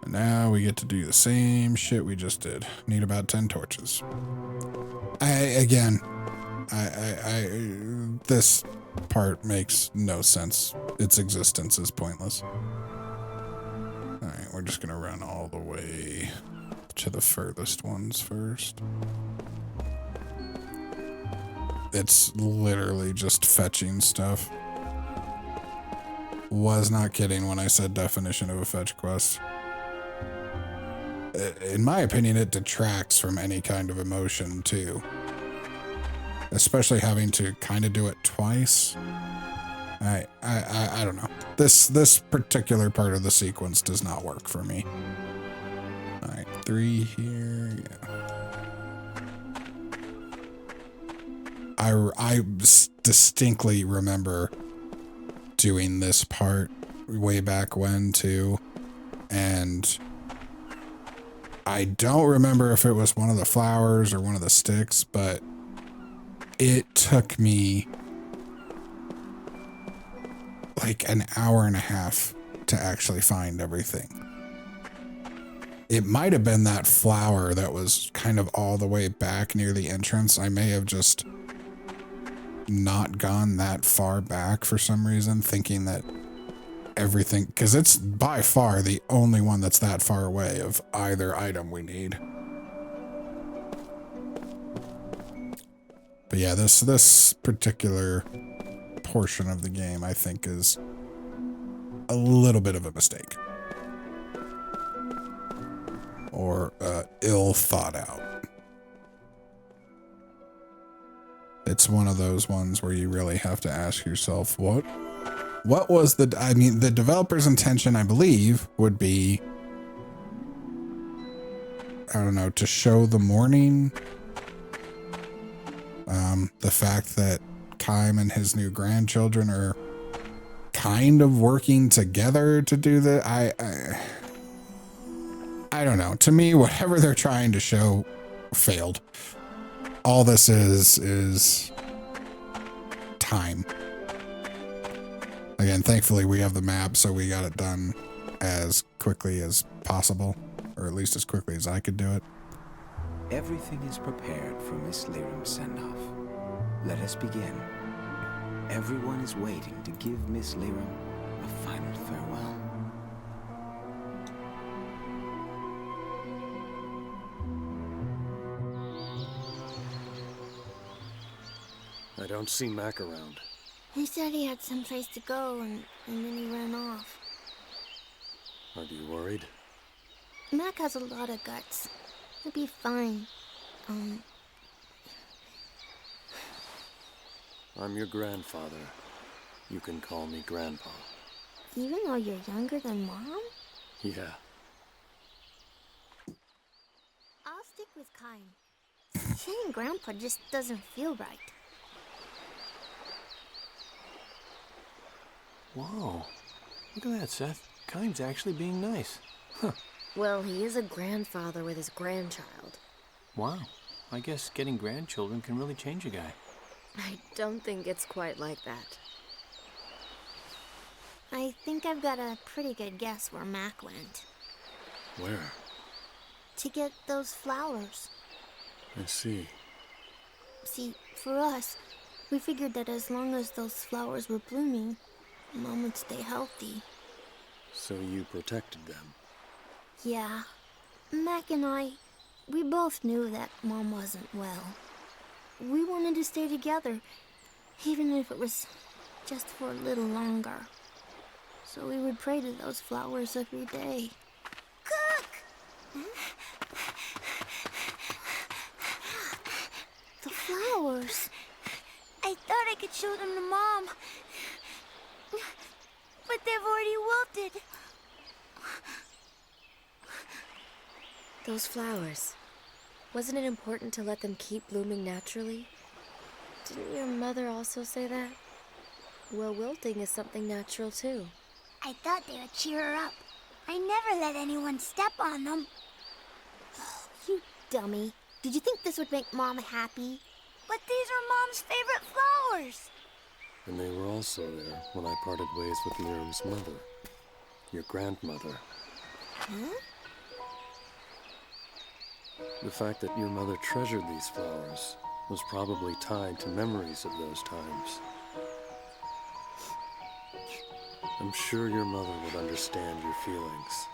And now we get to do the same shit we just did. Need about 10 torches. This part makes no sense. Its existence is pointless. Alright, we're just gonna run all the way to the furthest ones first. It's literally just fetching stuff. Was not kidding when I said definition of a fetch quest. In my opinion, it detracts from any kind of emotion, too. Especially having to kind of do it twice. I don't know. This particular part of the sequence does not work for me. Alright, 3 here, yeah. I distinctly remember doing this part way back when, too. And I don't remember if it was one of the flowers or one of the sticks, but it took me like an hour and a half to actually find everything. It might have been that flower that was kind of all the way back near the entrance. I may have just not gone that far back for some reason, thinking that everything, because it's by far the only one that's that far away of either item we need. But yeah, this particular portion of the game, I think, is a little bit of a mistake. Or ill thought out. It's one of those ones where you really have to ask yourself, what was the, I mean, the developer's intention, I believe, would be, I don't know, to show the morning, the fact that Kym and his new grandchildren are kind of working together to do the, I don't know. To me, whatever they're trying to show failed. All this is time. Again, thankfully we have the map, so we got it done as quickly as possible, or at least as quickly as I could do it. Everything is prepared for Miss Lyram's send-off. Let us begin. Everyone is waiting to give Miss Lyram a final farewell. I don't see Mac around. He said he had someplace to go and then he ran off. Are you worried? Mac has a lot of guts. He'll be fine. I'm your grandfather. You can call me Grandpa. Even though you're younger than Mom? Yeah. I'll stick with Kym. Saying Grandpa just doesn't feel right. Whoa. Look at that, Seth. Kym's actually being nice. Huh. Well, he is a grandfather with his grandchild. Wow. I guess getting grandchildren can really change a guy. I don't think it's quite like that. I think I've got a pretty good guess where Mac went. Where? To get those flowers. I see. See, for us, we figured that as long as those flowers were blooming, Mom would stay healthy. So you protected them? Yeah. Mac and I, we both knew that Mom wasn't well. We wanted to stay together, even if it was just for a little longer. So we would pray to those flowers every day. Cook! The flowers. I thought I could show them to Mom. But they've already wilted. Those flowers. Wasn't it important to let them keep blooming naturally? Didn't your mother also say that? Well, wilting is something natural too. I thought they would cheer her up. I never let anyone step on them. Oh, you dummy. Did you think this would make Mom happy? But these are Mom's favorite flowers. And they were also there when I parted ways with Lyram's mother, your grandmother. Huh? The fact that your mother treasured these flowers was probably tied to memories of those times. I'm sure your mother would understand your feelings.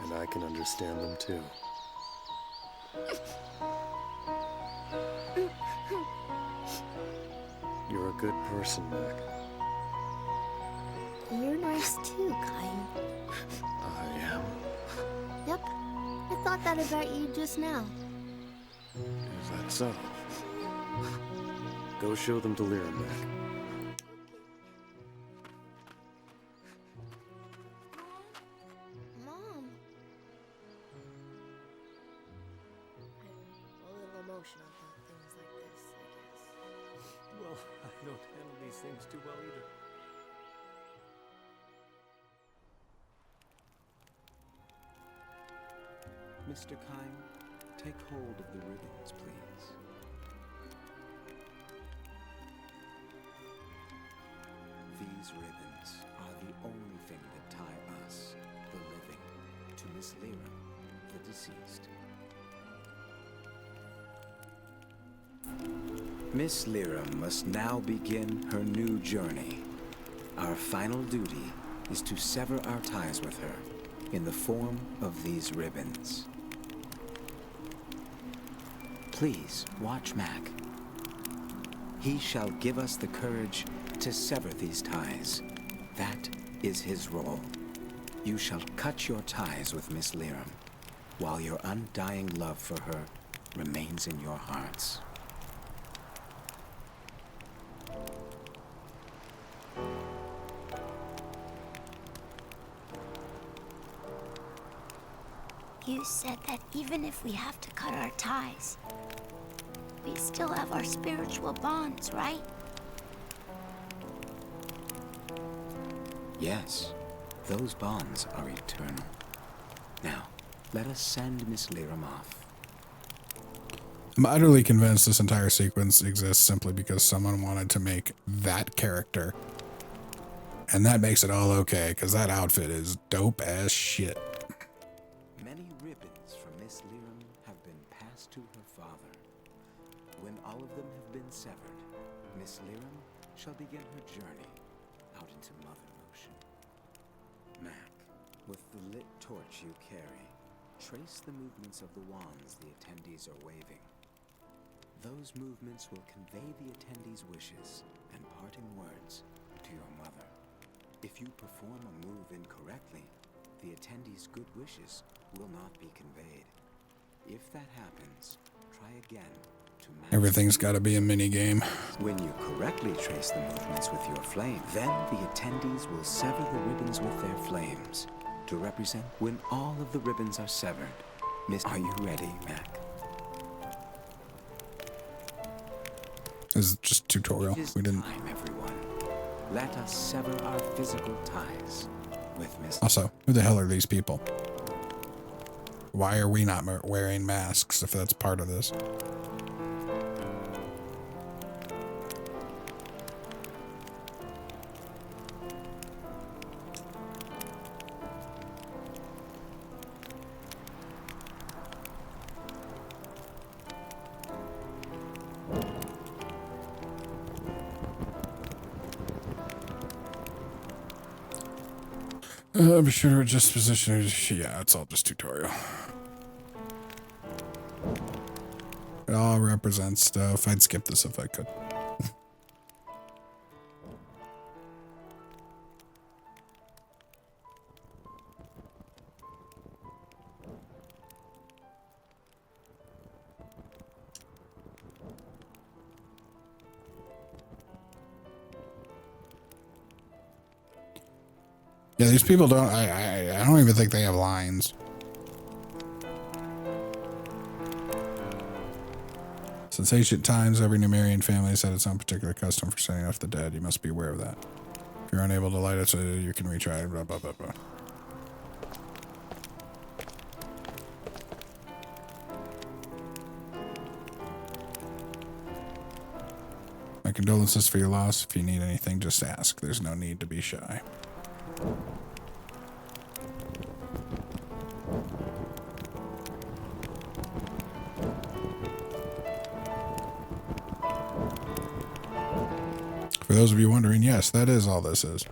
And I can understand them too. You're a good person, Mac. You're nice too, Kym. I am. Yep. I thought that about you just now. Is that so? Go show them to Lyram, Mac. Mom. I'm a little emotional about things like this, I guess. Well, I don't handle these things too well either. Mr. Kime, take hold of the ribbons, please. These ribbons are the only thing that tie us, the living, to Miss Lyra, the deceased. Miss Lyra must now begin her new journey. Our final duty is to sever our ties with her in the form of these ribbons. Please watch Mac. He shall give us the courage to sever these ties. That is his role. You shall cut your ties with Miss Lyra, while your undying love for her remains in your hearts. You said that even if we have to cut our ties, we still have our spiritual bonds, right? Yes, those bonds are eternal. Now, let us send Miss Lyra off. I'm utterly convinced this entire sequence exists simply because someone wanted to make that character. And that makes it all okay, because that outfit is dope as shit. Many ribbons from Miss Lyra have been passed to her father. When all of them have been severed, Miss Lyra shall begin her journey out into Mother Ocean. Mac, with the lit torch you carry, trace the movements of the wands the attendees are waving. Those movements will convey the attendees' wishes and parting words to your mother. If you perform a move incorrectly, the attendees' good wishes will not be conveyed. If that happens, try again to match. Everything's got to be a mini game. When you correctly trace the movements with your flame, then the attendees will sever the ribbons with their flames to represent when all of the ribbons are severed. Miss, are you ready, Mac? This is just tutorial. We didn't. Time, everyone. Let us sever our physical ties with Miss. Also, who the hell are these people? Why are we not wearing masks if that's part of this? Be sure to adjust position. Yeah, it's all just tutorial. It all represents stuff. I'd skip this if I could. Yeah, these people don't. I don't even think they have lines. Since ancient times, every Numerian family has had its own particular custom for sending off the dead. You must be aware of that. If you're unable to light it, so you can retry. Blah blah blah blah. My condolences for your loss. If you need anything, just ask. There's no need to be shy. For those of you wondering, yes, that is all this is.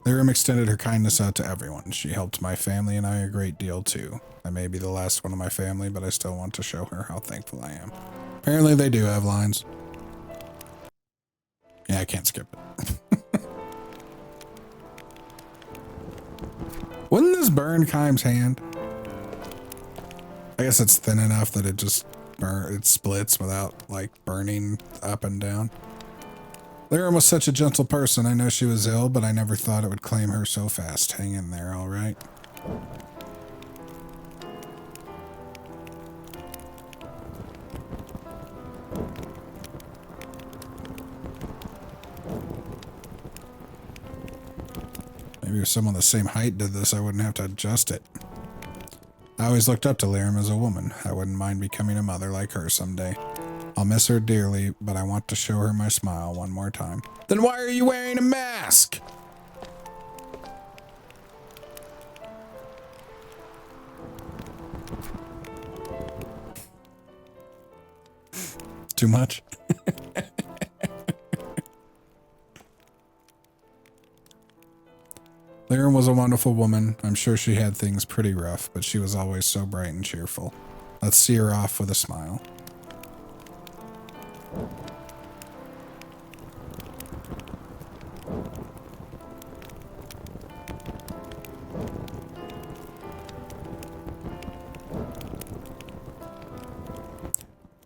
Lyra extended her kindness out to everyone. She helped my family and I a great deal too. I may be the last one of my family, but I still want to show her how thankful I am. Apparently they do have lines. Yeah, I can't skip it. Wouldn't this burn Kime's hand? I guess it's thin enough that it just it splits without like burning up and down. Lyra was such a gentle person. I know she was ill, but I never thought it would claim her so fast. Hang in there, all right? Maybe if someone the same height did this, I wouldn't have to adjust it. I always looked up to Liam as a woman. I wouldn't mind becoming a mother like her someday. I'll miss her dearly, but I want to show her my smile one more time. Then why are you wearing a mask? Too much? Lyra was a wonderful woman. I'm sure she had things pretty rough, but she was always so bright and cheerful. Let's see her off with a smile.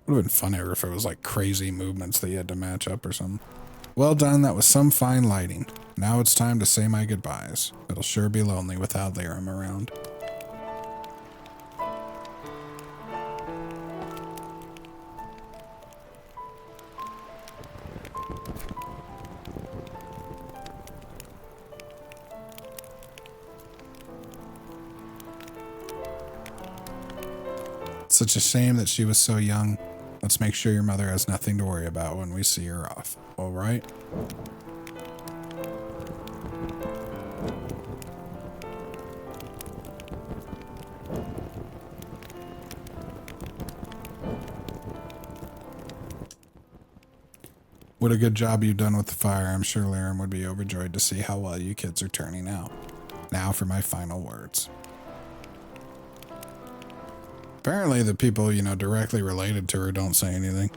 Would have been funnier if it was like crazy movements that you had to match up or something. Well done, that was some fine lighting. Now it's time to say my goodbyes. It'll sure be lonely without Liam around. It's such a shame that she was so young. Let's make sure your mother has nothing to worry about when we see her off. All right? What a good job you've done with the fire. I'm sure Liam would be overjoyed to see how well you kids are turning out. Now for my final words. Apparently the people, you know, directly related to her don't say anything.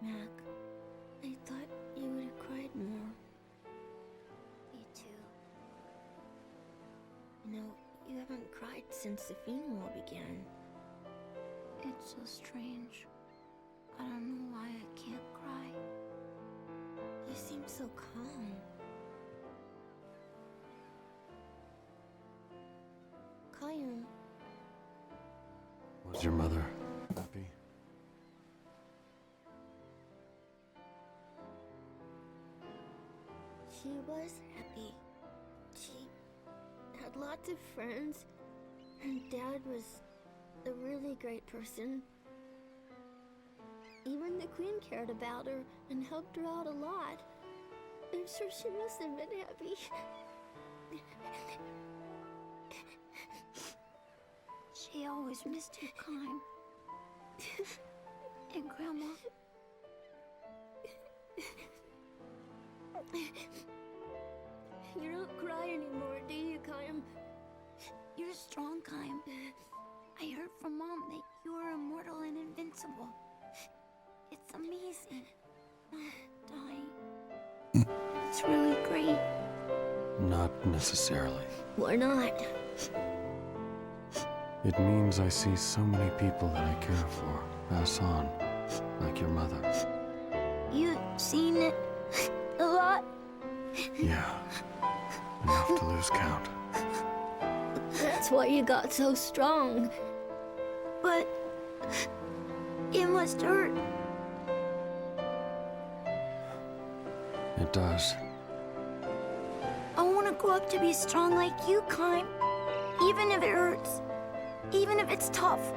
Mac, I thought you would have cried more. Me too. You know, you haven't cried since the funeral began. It's so strange. I don't know why I can't cry. You seem so calm. Kayun. Was your mother happy? She was happy. She had lots of friends, and Dad was a really great person. Even the Queen cared about her and helped her out a lot. I'm sure she must have been happy. She always missed you, Kime. And Grandma. You don't cry anymore, do you, Kime? You're strong, Kime. I heard from Mom that you are immortal and invincible. It's amazing. Not dying. It's really great. Not necessarily. Why not? It means I see so many people that I care for pass on, like your mother. You've seen it a lot? Yeah, enough to lose count. That's why you got so strong. But it must hurt. It does. I want to grow up to be strong like you, Kime. Even if it hurts. Even if it's tough.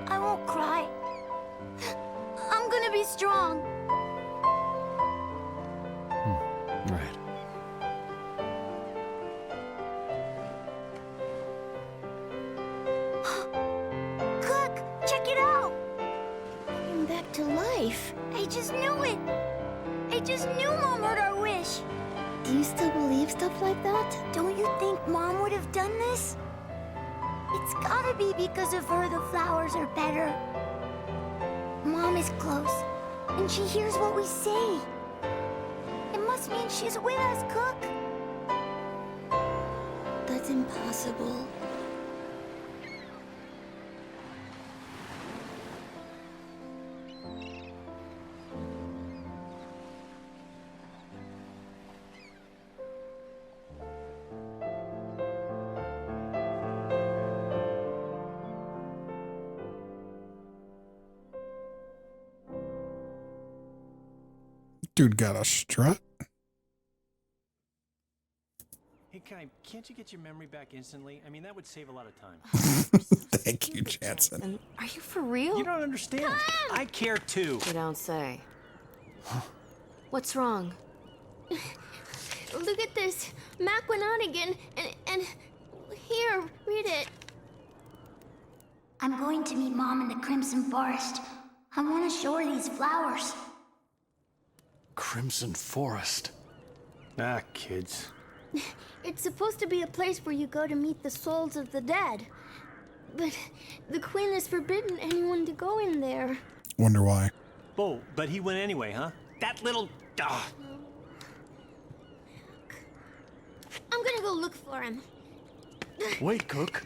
I won't cry. I'm gonna be strong. Right. Look! Check it out! I'm back to life. I just knew it. I just knew Mom heard our wish. Do you still believe stuff like that? Don't you think Mom would have done this? It's gotta be because of her the flowers are better. Mom is close, and she hears what we say. It must mean she's with us, Cook. That's impossible. Dude got a strut. Hey, Kai, can't you get your memory back instantly? I mean, that would save a lot of time. Thank you, Jansen. Are you for real? You don't understand. I care too. You don't say. What's wrong? Look at this. Mac went out again, and here, read it. I'm going to meet Mom in the Crimson Forest. I want to show her these flowers. Crimson Forest. Ah, kids. It's supposed to be a place where you go to meet the souls of the dead. But the Queen has forbidden anyone to go in there. Wonder why. Oh, but he went anyway, huh? That little... I'm gonna go look for him. Wait, Cook.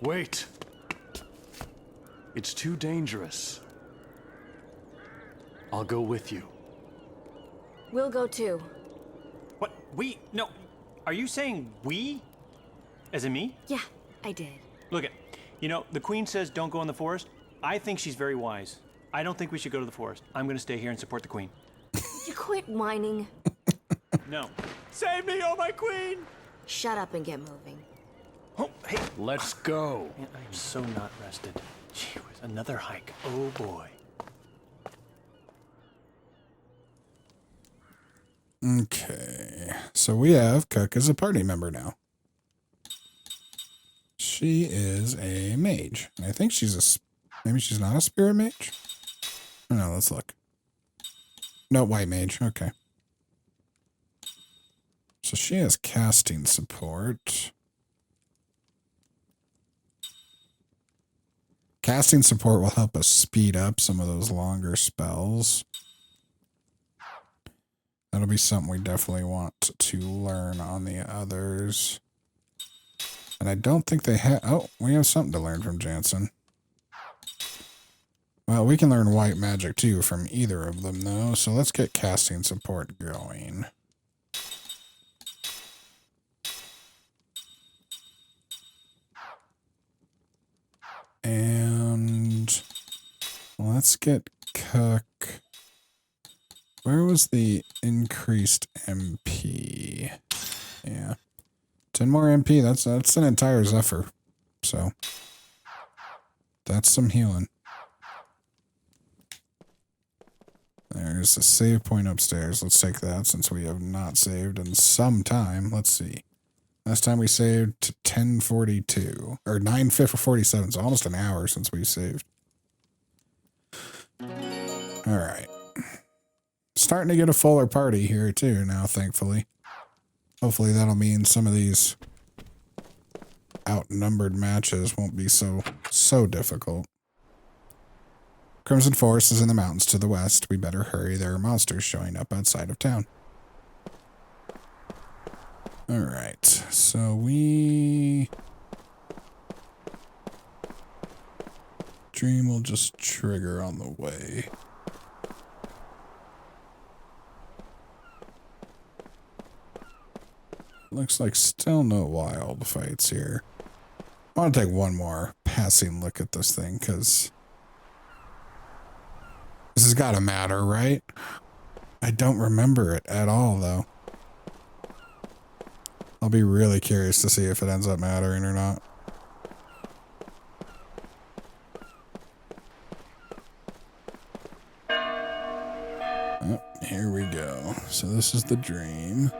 Wait. It's too dangerous. I'll go with you. We'll go too. What? We? No. Are you saying we? As in me? Yeah, I did. Look it. You know, the Queen says don't go in the forest. I think she's very wise. I don't think we should go to the forest. I'm gonna stay here and support the Queen. Would you quit whining? No. Save me, oh my Queen! Shut up and get moving. Oh, hey. Let's go. Man, I am so not rested. Gee whiz, another hike. Oh boy. Okay, so we have Cook as a party member now. She is a mage. And I think she's maybe she's not a spirit mage? Oh, no, let's look. No, white mage. Okay. So she has casting support. Casting support will help us speed up some of those longer spells. That'll be something we definitely want to learn on the others. And I don't think they have... Oh, we have something to learn from Jansen. Well, we can learn white magic too from either of them, though. So let's get casting support going. And let's get Cook. Where was the increased MP? Yeah. 10 more MP, that's an entire Zephyr. So that's some healing. There's a save point upstairs. Let's take that since we have not saved in some time. Let's see. Last time we saved to 10:42 or 9:47, so almost an hour since we saved. All right. Starting to get a fuller party here too now, thankfully. Hopefully that'll mean some of these outnumbered matches won't be so difficult. Crimson Forest is in the mountains to the west. We better hurry. There are monsters showing up outside of town. All right. So we dream will just trigger on the way. Looks like still no wild fights here. I want to take one more passing look at this thing, because this has got to matter, right? I don't remember it at all, though. I'll be really curious to see if it ends up mattering or not. Oh, here we go. So this is the dream.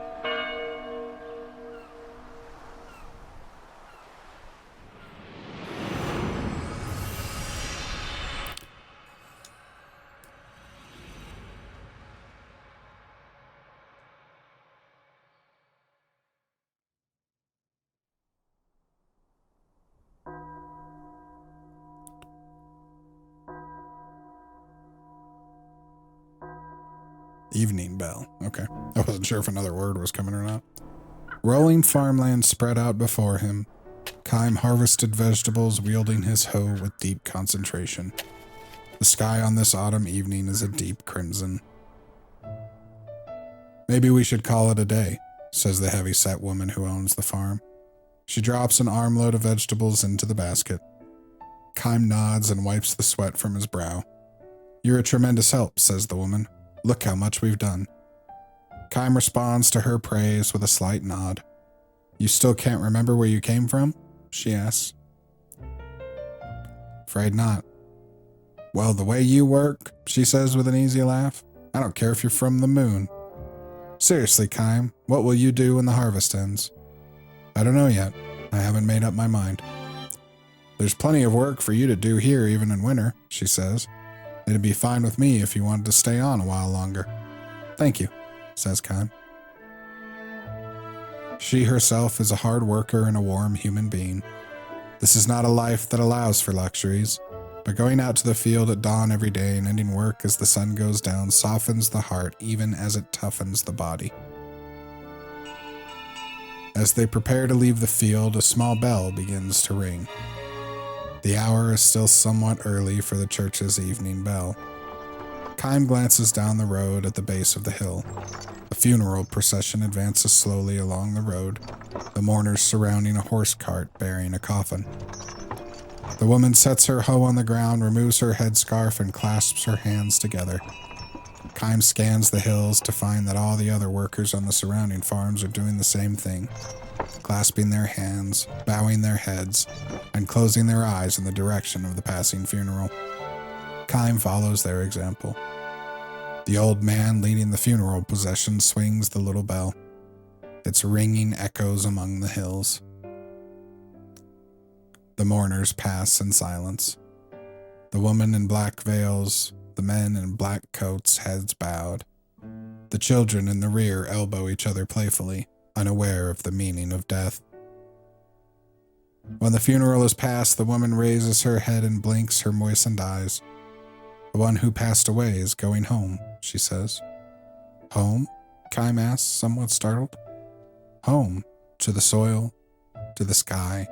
Evening bell. Okay. I wasn't sure if another word was coming or not. Rolling farmland spread out before him. Kime harvested vegetables, wielding his hoe with deep concentration. The sky on this autumn evening is a deep crimson. Maybe we should call it a day, says the heavy-set woman who owns the farm. She drops an armload of vegetables into the basket. Kime nods and wipes the sweat from his brow. You're a tremendous help, says the woman. Look how much we've done. Kime responds to her praise with a slight nod. You still can't remember where you came from? She asks. Afraid not. Well, the way you work, she says with an easy laugh. I don't care if you're from the moon. Seriously, Kime, what will you do when the harvest ends? I don't know yet. I haven't made up my mind. There's plenty of work for you to do here even in winter, she says. It'd be fine with me if you wanted to stay on a while longer. Thank you, says Kime. She herself is a hard worker and a warm human being. This is not a life that allows for luxuries, but going out to the field at dawn every day and ending work as the sun goes down softens the heart even as it toughens the body. As they prepare to leave the field, a small bell begins to ring. The hour is still somewhat early for the church's evening bell. Kime glances down the road at the base of the hill. A funeral procession advances slowly along the road, the mourners surrounding a horse cart bearing a coffin. The woman sets her hoe on the ground, removes her headscarf, and clasps her hands together. Kime scans the hills to find that all the other workers on the surrounding farms are doing the same thing, clasping their hands, bowing their heads, and closing their eyes in the direction of the passing funeral. Kime follows their example. The old man leading the funeral procession swings the little bell. Its ringing echoes among the hills. The mourners pass in silence. The woman in black veils, the men in black coats, heads bowed. The children in the rear elbow each other playfully, unaware of the meaning of death. When the funeral is past, the woman raises her head and blinks her moistened eyes. The one who passed away is going home, she says. Home? Kime asks, somewhat startled. Home, to the soil, to the sky,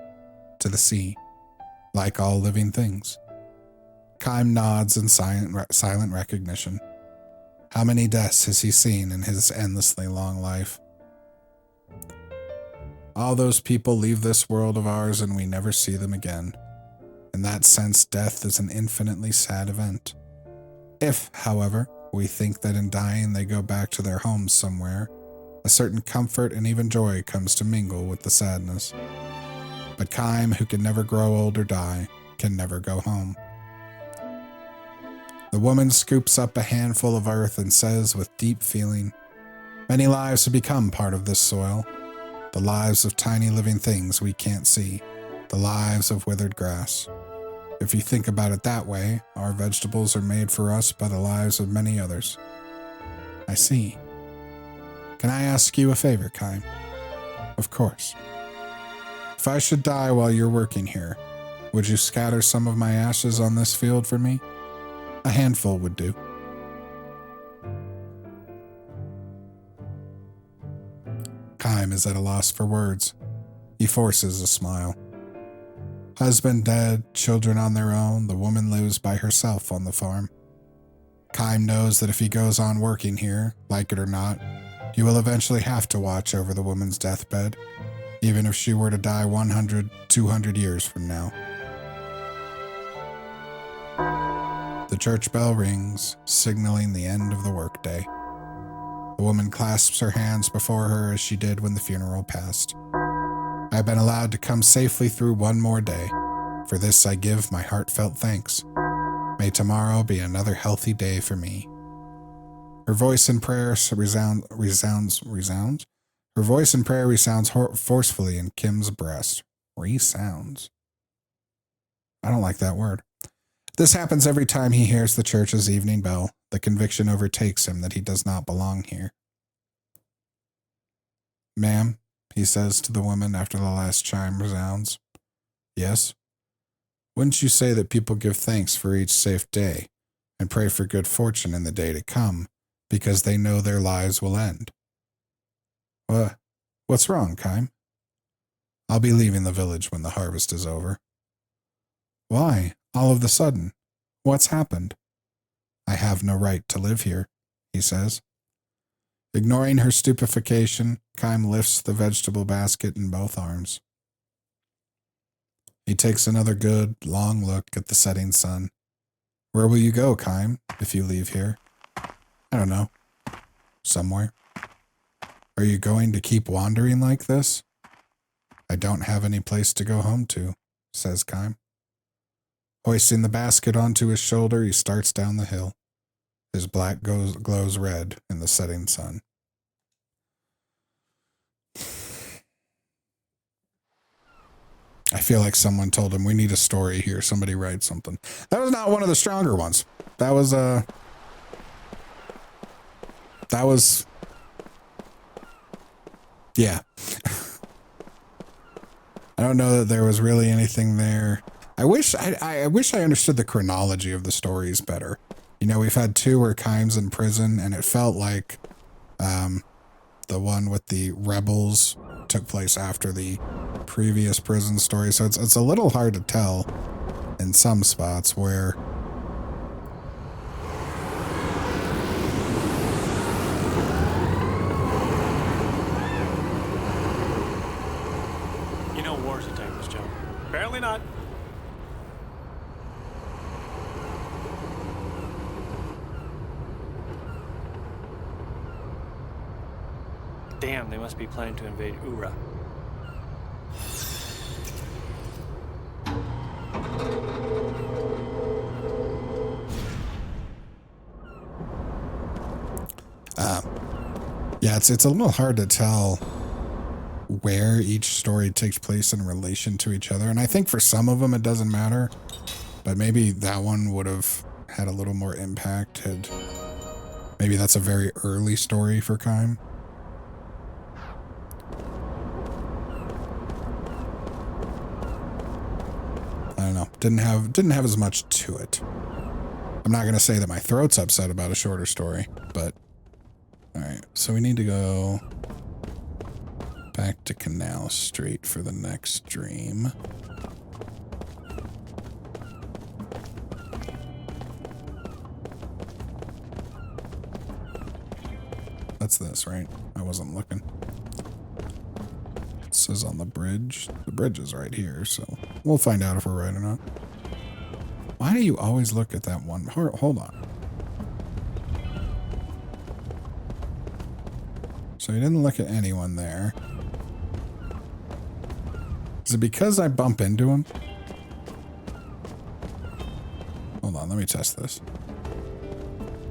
to the sea, like all living things. Kime nods in silent recognition. How many deaths has he seen in his endlessly long life? All those people leave this world of ours and we never see them again. In that sense, death is an infinitely sad event. If, however, we think that in dying they go back to their homes somewhere, a certain comfort and even joy comes to mingle with the sadness. But Kime, who can never grow old or die, can never go home. The woman scoops up a handful of earth and says with deep feeling, many lives have become part of this soil. The lives of tiny living things we can't see. The lives of withered grass. If you think about it that way, our vegetables are made for us by the lives of many others. I see. Can I ask you a favor, Kime? Of course. If I should die while you're working here, would you scatter some of my ashes on this field for me? A handful would do. Kime is at a loss for words. He forces a smile. Husband dead, children on their own, the woman lives by herself on the farm. Kime knows that if he goes on working here, like it or not, he will eventually have to watch over the woman's deathbed, even if she were to die 100, 200 years from now. The church bell rings, signaling the end of the workday. The woman clasps her hands before her as she did when the funeral passed. I have been allowed to come safely through one more day. For this I give my heartfelt thanks. May tomorrow be another healthy day for me. Her voice in prayer resounds. Her voice in prayer resounds forcefully in Kim's breast. Resounds. I don't like that word. This happens every time he hears the church's evening bell. The conviction overtakes him that he does not belong here. Ma'am, he says to the woman after the last chime resounds. Yes? Wouldn't you say that people give thanks for each safe day and pray for good fortune in the day to come because they know their lives will end? What's wrong, Kime? I'll be leaving the village when the harvest is over. Why, all of the sudden? What's happened? I have no right to live here, he says. Ignoring her stupefaction, Kime lifts the vegetable basket in both arms. He takes another good, long look at the setting sun. Where will you go, Kime, if you leave here? I don't know. Somewhere. Are you going to keep wandering like this? I don't have any place to go home to, says Kime. Hoisting the basket onto his shoulder, he starts down the hill. His black glows red in the setting sun. I feel like someone told him, we need a story here. Somebody write something. That was not one of the stronger ones. That was, yeah. I don't know that there was really anything there. I wish I understood the chronology of the stories better. You know, we've had two where Kime's in prison, and it felt like the one with the rebels took place after the previous prison story. So it's a little hard to tell in some spots where... You know war's a tankless job. Apparently not. Damn, they must be planning to invade Ura. Yeah, it's a little hard to tell where each story takes place in relation to each other. And I think for some of them it doesn't matter, but maybe that one would have had a little more impact. Maybe that's a very early story for Kime. I don't know. Didn't have as much to it. I'm not going to say that my throat's upset about a shorter story, but all right. So we need to go back to Canal Street for the next dream. That's this, right? I wasn't looking. It says on the bridge. The bridge is right here, so we'll find out if we're right or not. Why do you always look at that one? Hold on. So you didn't look at anyone there. Is it because I bump into him? Hold on, let me test this.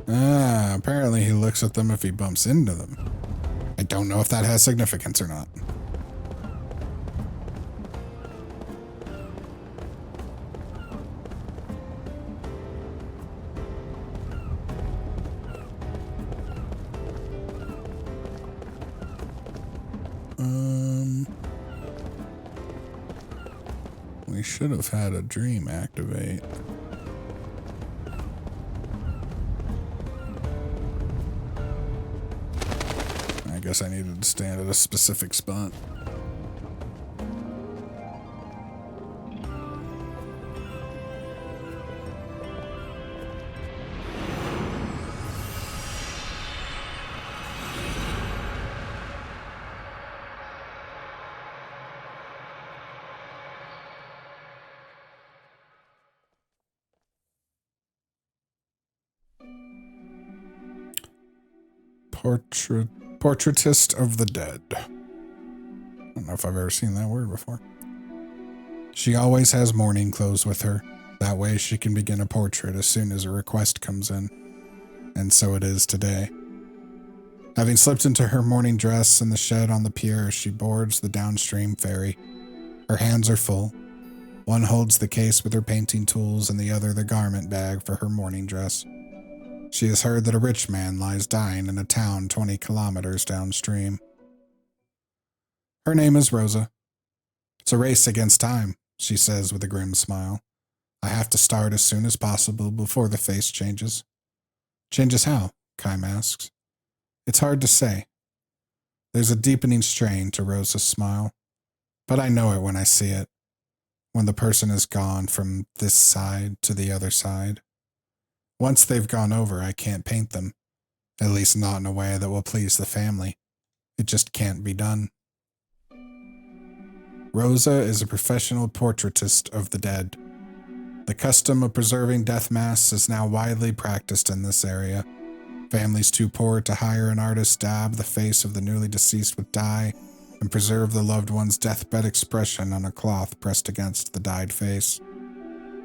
Ah, apparently he looks at them if he bumps into them. I don't know if that has significance or not. We should have had a dream activate. I guess I needed to stand at a specific spot. Portraitist of the dead. I don't know if I've ever seen that word before. She always has mourning clothes with her. That way she can begin a portrait as soon as a request comes in. And so it is today. Having slipped into her morning dress in the shed on the pier, she boards the downstream ferry. Her hands are full. One holds the case with her painting tools and the other the garment bag for her morning dress. She has heard that a rich man lies dying in a town 20 kilometers downstream. Her name is Rosa. It's a race against time, she says with a grim smile. I have to start as soon as possible before the face changes. Changes how? Kym asks. It's hard to say. There's a deepening strain to Rosa's smile, but I know it when I see it, when the person is gone from this side to the other side. Once they've gone over, I can't paint them, at least not in a way that will please the family. It just can't be done. Rosa is a professional portraitist of the dead. The custom of preserving death masks is now widely practiced in this area. Families too poor to hire an artist dab the face of the newly deceased with dye and preserve the loved one's deathbed expression on a cloth pressed against the dyed face.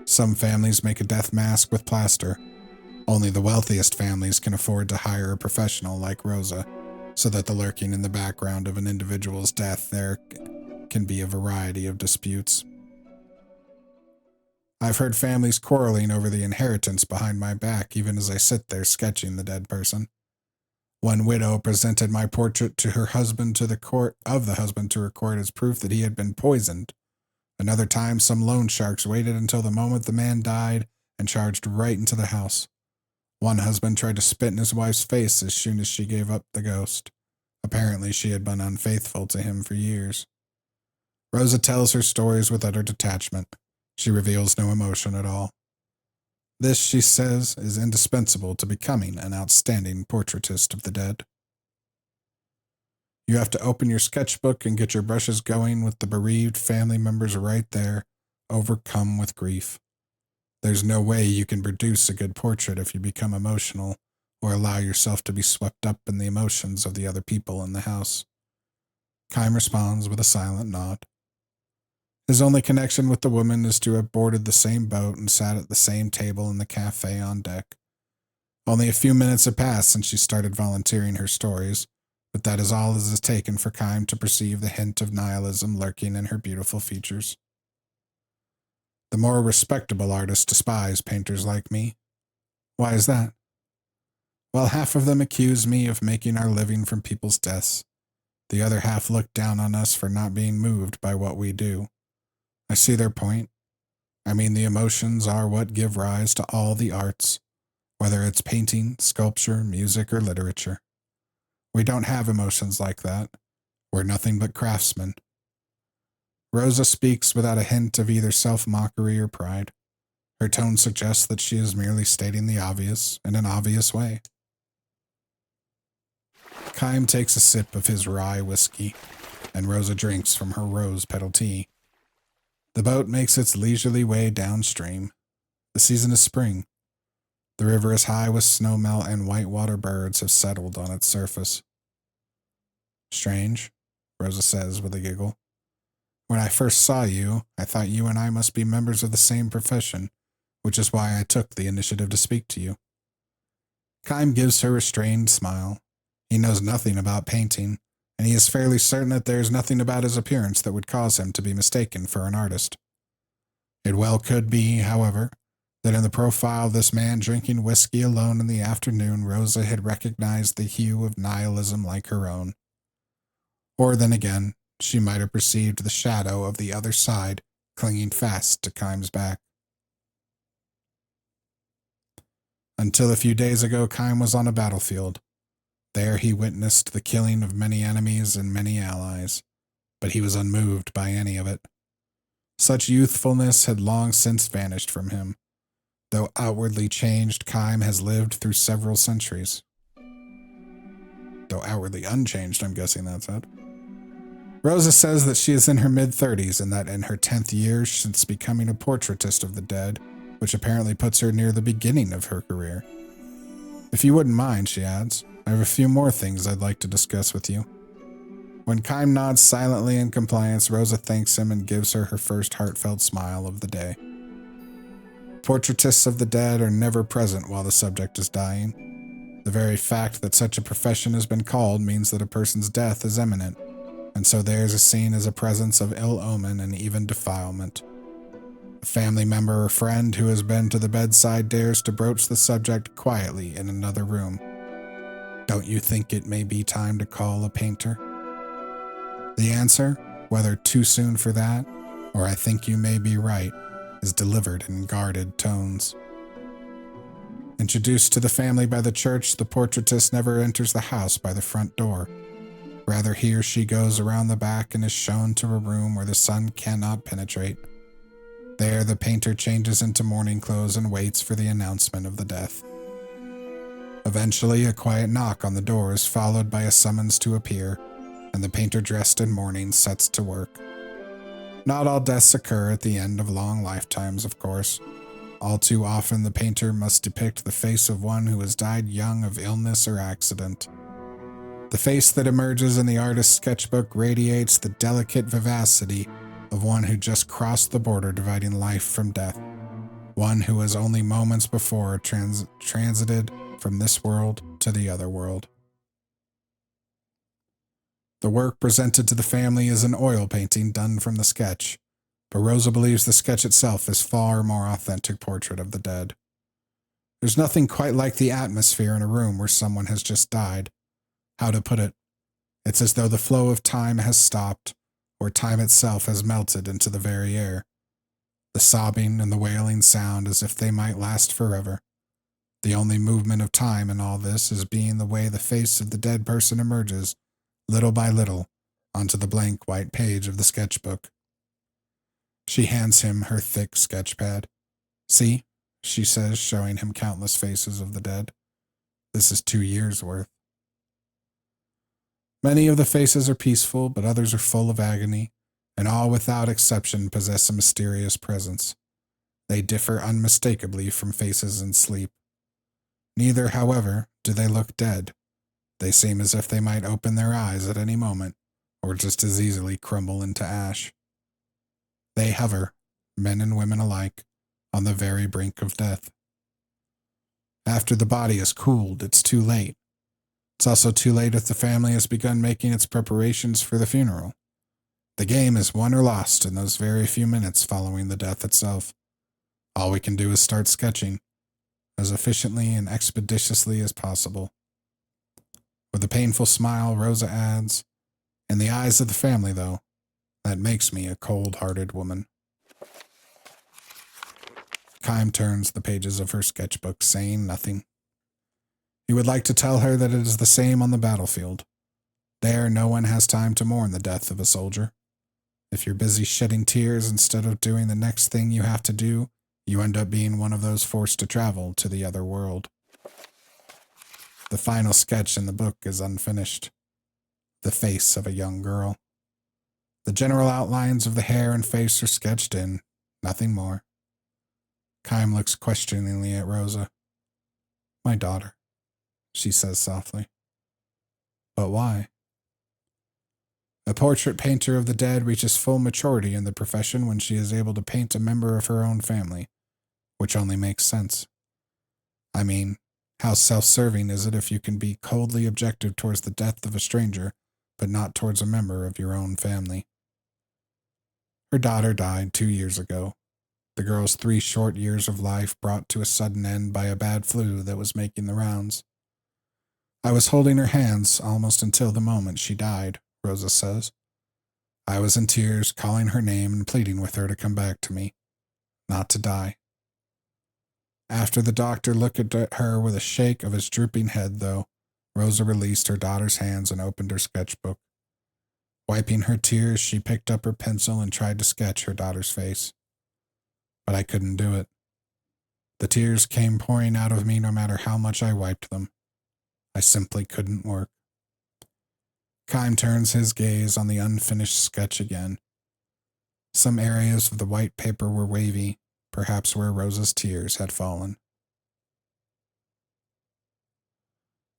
Some families make a death mask with plaster. Only the wealthiest families can afford to hire a professional like Rosa, so that the lurking in the background of an individual's death there can be a variety of disputes. I've heard families quarreling over the inheritance behind my back even as I sit there sketching the dead person. One widow presented my portrait to her husband to the court to record as proof that he had been poisoned. Another time, some loan sharks waited until the moment the man died and charged right into the house. One husband tried to spit in his wife's face as soon as she gave up the ghost. Apparently, she had been unfaithful to him for years. Rosa tells her stories with utter detachment. She reveals no emotion at all. This, she says, is indispensable to becoming an outstanding portraitist of the dead. You have to open your sketchbook and get your brushes going with the bereaved family members right there, overcome with grief. There's no way you can produce a good portrait if you become emotional or allow yourself to be swept up in the emotions of the other people in the house. Kym responds with a silent nod. His only connection with the woman is to have boarded the same boat and sat at the same table in the cafe on deck. Only a few minutes have passed since she started volunteering her stories, but that is all it has taken for Kym to perceive the hint of nihilism lurking in her beautiful features. The more respectable artists despise painters like me. Why is that? Well, half of them accuse me of making our living from people's deaths. The other half look down on us for not being moved by what we do. I see their point. I mean, the emotions are what give rise to all the arts, whether it's painting, sculpture, music, or literature. We don't have emotions like that. We're nothing but craftsmen. Rosa speaks without a hint of either self-mockery or pride. Her tone suggests that she is merely stating the obvious in an obvious way. Kym takes a sip of his rye whiskey, and Rosa drinks from her rose-petal tea. The boat makes its leisurely way downstream. The season is spring. The river is high with snowmelt and whitewater birds have settled on its surface. Strange, Rosa says with a giggle. When I first saw you, I thought you and I must be members of the same profession, which is why I took the initiative to speak to you. Kym gives her a strained smile. He knows nothing about painting, and he is fairly certain that there is nothing about his appearance that would cause him to be mistaken for an artist. It well could be, however, that in the profile of this man drinking whiskey alone in the afternoon, Rosa had recognized the hue of nihilism like her own. Or then again, she might have perceived the shadow of the other side clinging fast to Kym's back. Until a few days ago, Kym was on a battlefield. There he witnessed the killing of many enemies and many allies, but he was unmoved by any of it. Such youthfulness had long since vanished from him. Though outwardly changed, Kym has lived through several centuries. Though outwardly unchanged, I'm guessing that's it. Rosa says that she is in her mid-30s and that in her 10th year since becoming a portraitist of the dead, which apparently puts her near the beginning of her career. If you wouldn't mind, she adds, I have a few more things I'd like to discuss with you. When Kime nods silently in compliance, Rosa thanks him and gives her first heartfelt smile of the day. Portraitists of the dead are never present while the subject is dying. The very fact that such a profession has been called means that a person's death is imminent, and so theirs is seen as a presence of ill omen and even defilement. A family member or friend who has been to the bedside dares to broach the subject quietly in another room. Don't you think it may be time to call a painter? The answer, whether too soon for that, or I think you may be right, is delivered in guarded tones. Introduced to the family by the church, the portraitist never enters the house by the front door. Rather, he or she goes around the back and is shown to a room where the sun cannot penetrate. There, the painter changes into mourning clothes and waits for the announcement of the death. Eventually, a quiet knock on the door is followed by a summons to appear, and the painter dressed in mourning sets to work. Not all deaths occur at the end of long lifetimes, of course. All too often, the painter must depict the face of one who has died young of illness or accident. The face that emerges in the artist's sketchbook radiates the delicate vivacity of one who just crossed the border dividing life from death, one who has only moments before transited from this world to the other world. The work presented to the family is an oil painting done from the sketch, but Rosa believes the sketch itself is far more authentic portrait of the dead. There's nothing quite like the atmosphere in a room where someone has just died. How to put it? It's as though the flow of time has stopped, or time itself has melted into the very air. The sobbing and the wailing sound as if they might last forever. The only movement of time in all this is being the way the face of the dead person emerges, little by little, onto the blank white page of the sketchbook. She hands him her thick sketch pad. See, she says, showing him countless faces of the dead. This is 2 years' worth. Many of the faces are peaceful, but others are full of agony, and all without exception possess a mysterious presence. They differ unmistakably from faces in sleep. Neither, however, do they look dead. They seem as if they might open their eyes at any moment, or just as easily crumble into ash. They hover, men and women alike, on the very brink of death. After the body is cooled, it's too late. It's also too late if the family has begun making its preparations for the funeral. The game is won or lost in those very few minutes following the death itself. All we can do is start sketching, as efficiently and expeditiously as possible. With a painful smile, Rosa adds, "In the eyes of the family, though, that makes me a cold-hearted woman." Kime turns the pages of her sketchbook, saying nothing. He would like to tell her that it is the same on the battlefield. There, no one has time to mourn the death of a soldier. If you're busy shedding tears instead of doing the next thing you have to do, you end up being one of those forced to travel to the other world. The final sketch in the book is unfinished. The face of a young girl. The general outlines of the hair and face are sketched in, nothing more. Kime looks questioningly at Rosa. "My daughter," she says softly. "But why?" A portrait painter of the dead reaches full maturity in the profession when she is able to paint a member of her own family, which only makes sense. I mean, how self-serving is it if you can be coldly objective towards the death of a stranger, but not towards a member of your own family? Her daughter died 2 years ago. The girl's 3 short years of life brought to a sudden end by a bad flu that was making the rounds. I was holding her hands almost until the moment she died, Rosa says. I was in tears, calling her name and pleading with her to come back to me, not to die. After the doctor looked at her with a shake of his drooping head, though, Rosa released her daughter's hands and opened her sketchbook. Wiping her tears, she picked up her pencil and tried to sketch her daughter's face. But I couldn't do it. The tears came pouring out of me no matter how much I wiped them. I simply couldn't work. Kime turns his gaze on the unfinished sketch again. Some areas of the white paper were wavy, perhaps where Rosa's tears had fallen.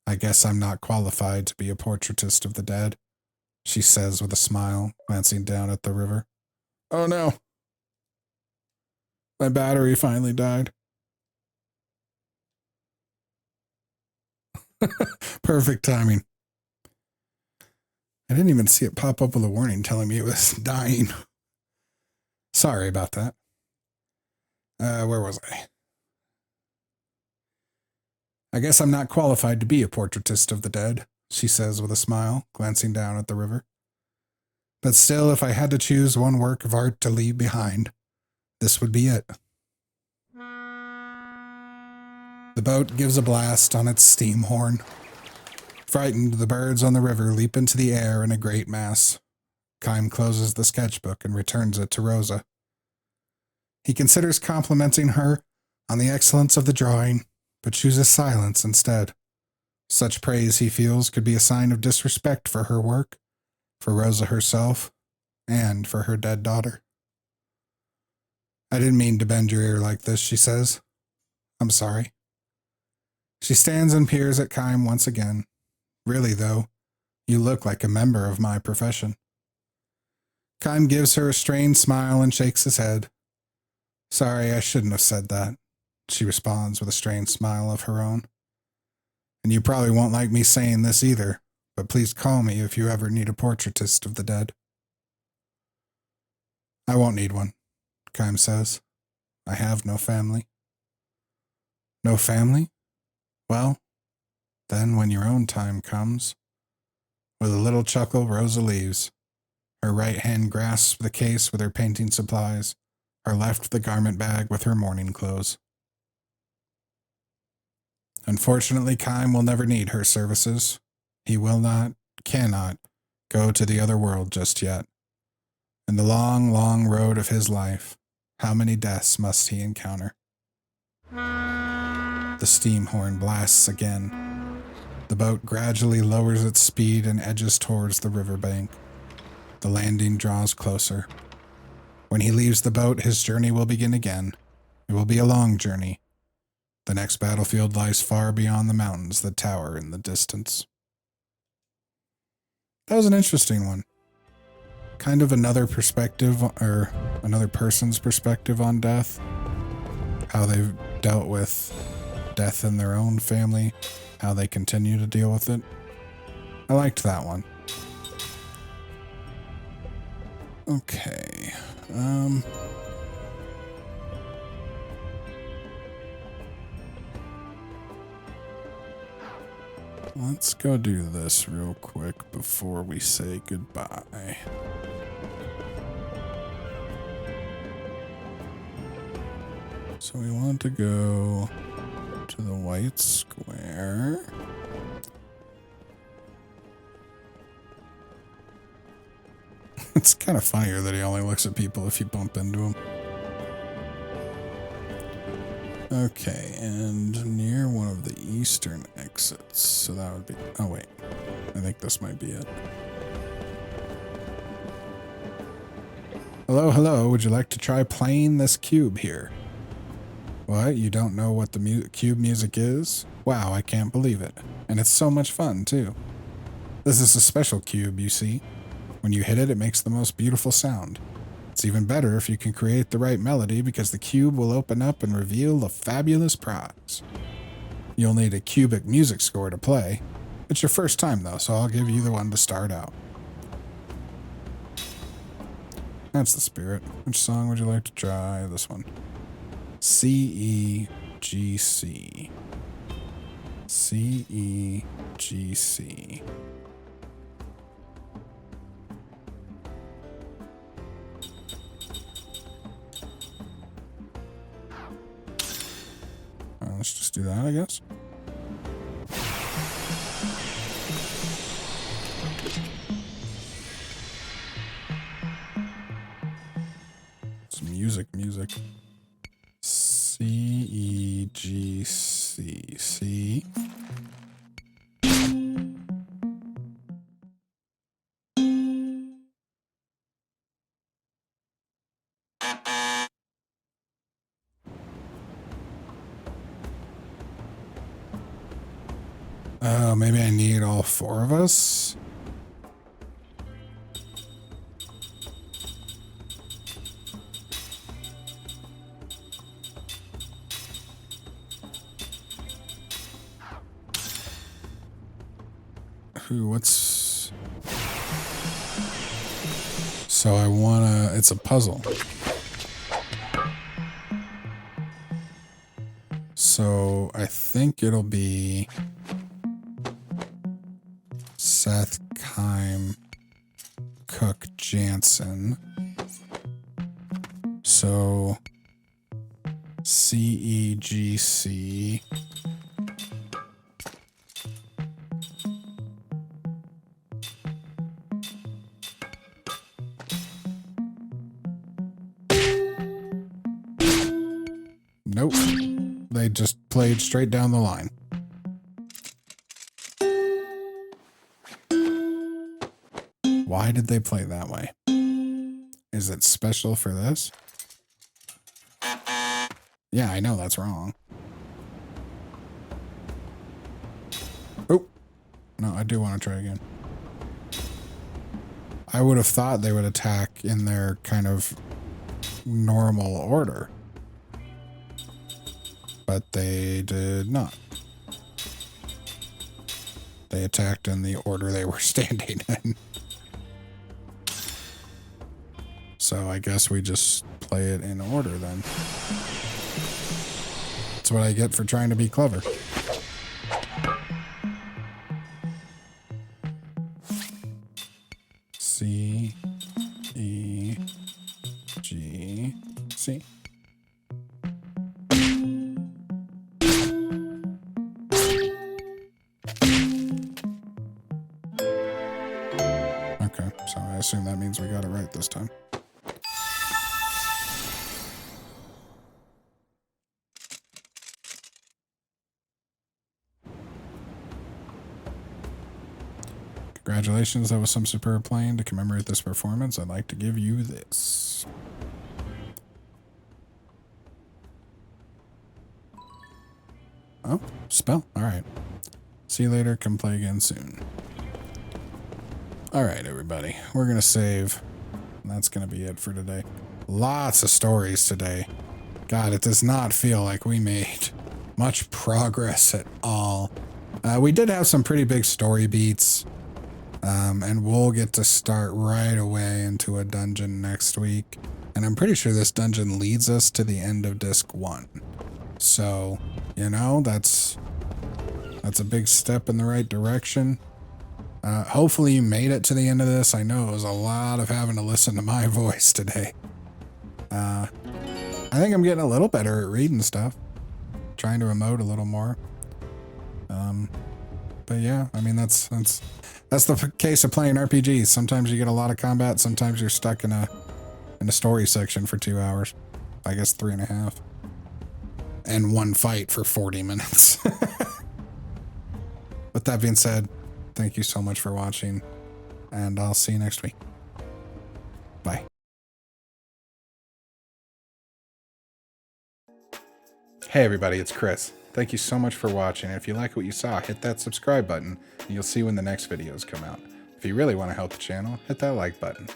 I guess I'm not qualified to be a portraitist of the dead, she says with a smile, glancing down at the river. Oh no. My battery finally died. Perfect timing. I didn't even see it pop up with a warning telling me it was dying. Sorry about that. Where was I? I guess I'm not qualified to be a portraitist of the dead, she says with a smile, glancing down at the river. But still, if I had to choose one work of art to leave behind, this would be it. The boat gives a blast on its steam horn. Frightened, the birds on the river leap into the air in a great mass. Kime closes the sketchbook and returns it to Rosa. He considers complimenting her on the excellence of the drawing, but chooses silence instead. Such praise, he feels, could be a sign of disrespect for her work, for Rosa herself, and for her dead daughter. I didn't mean to bend your ear like this, she says. I'm sorry. She stands and peers at Kime once again. Really, though, you look like a member of my profession. Kime gives her a strained smile and shakes his head. Sorry, I shouldn't have said that, she responds with a strained smile of her own. And you probably won't like me saying this either, but please call me if you ever need a portraitist of the dead. I won't need one, Kime says. I have no family. No family? Well, then when your own time comes. With a little chuckle, Rosa leaves. Her right hand grasps the case with her painting supplies, her left the garment bag with her mourning clothes. Unfortunately, Kime will never need her services. He will not, cannot, go to the other world just yet. In the long, long road of his life, how many deaths must he encounter? The steam horn blasts again. The boat gradually lowers its speed and edges towards the riverbank. The landing draws closer. When he leaves the boat, his journey will begin again. It will be a long journey. The next battlefield lies far beyond the mountains that tower in the distance. That was an interesting one. Kind of another perspective, or another person's perspective on death. How they've dealt with death in their own family. How they continue to deal with it. I liked that one. Okay. Let's go do this real quick before we say goodbye. So we want to go to the white square. It's kind of funnier that he only looks at people if you bump into him. Okay, and near one of the eastern exits. So that would be... Oh, wait. I think this might be it. Hello, hello. Would you like to try playing this cube here? What? You don't know what the cube music is? Wow, I can't believe it. And it's so much fun, too. This is a special cube, you see. When you hit it, it makes the most beautiful sound. It's even better if you can create the right melody because the cube will open up and reveal a fabulous prize. You'll need a cubic music score to play. It's your first time though, so I'll give you the one to start out. That's the spirit. Which song would you like to try? This one. C-E-G-C. C-E-G-C. Let's just do that, I guess. Some music. C-E-G-C. C. Oh, maybe I need all 4 of us? What's... So I wanna... It's a puzzle. So I think it'll be... Seth, Kime, Cook, Jansen. So... CEGC... Nope. They just played straight down the line. Why did they play that way? Is it special for this? Yeah, I know that's wrong. Oh. No, I do want to try again. I would have thought they would attack in their kind of normal order. But they did not. They attacked in the order they were standing in. So I guess we just play it in order then. That's what I get for trying to be clever. C, E, G, C. Okay, so I assume that means we got it right this time. Congratulations, that was some superb playing. To commemorate this performance, I'd like to give you this. Oh, spell. Alright. See you later. Come play again soon. Alright, everybody. We're going to save. And that's going to be it for today. Lots of stories today. God, it does not feel like we made much progress at all. We did have some pretty big story beats. And we'll get to start right away into a dungeon next week. And I'm pretty sure this dungeon leads us to the end of disc 1. So, you know, that's a big step in the right direction. Hopefully you made it to the end of this. I know it was a lot of having to listen to my voice today. I think I'm getting a little better at reading stuff. Trying to emote a little more. But yeah, I mean, that's the case of playing RPGs. Sometimes you get a lot of combat. Sometimes you're stuck in a story section for 2 hours. I guess 3.5. And one fight for 40 minutes. With that being said, thank you so much for watching. And I'll see you next week. Bye. Hey everybody, it's Chris. Thank you so much for watching. If you like what you saw, hit that subscribe button and you'll see when the next videos come out. If you really want to help the channel, hit that like button.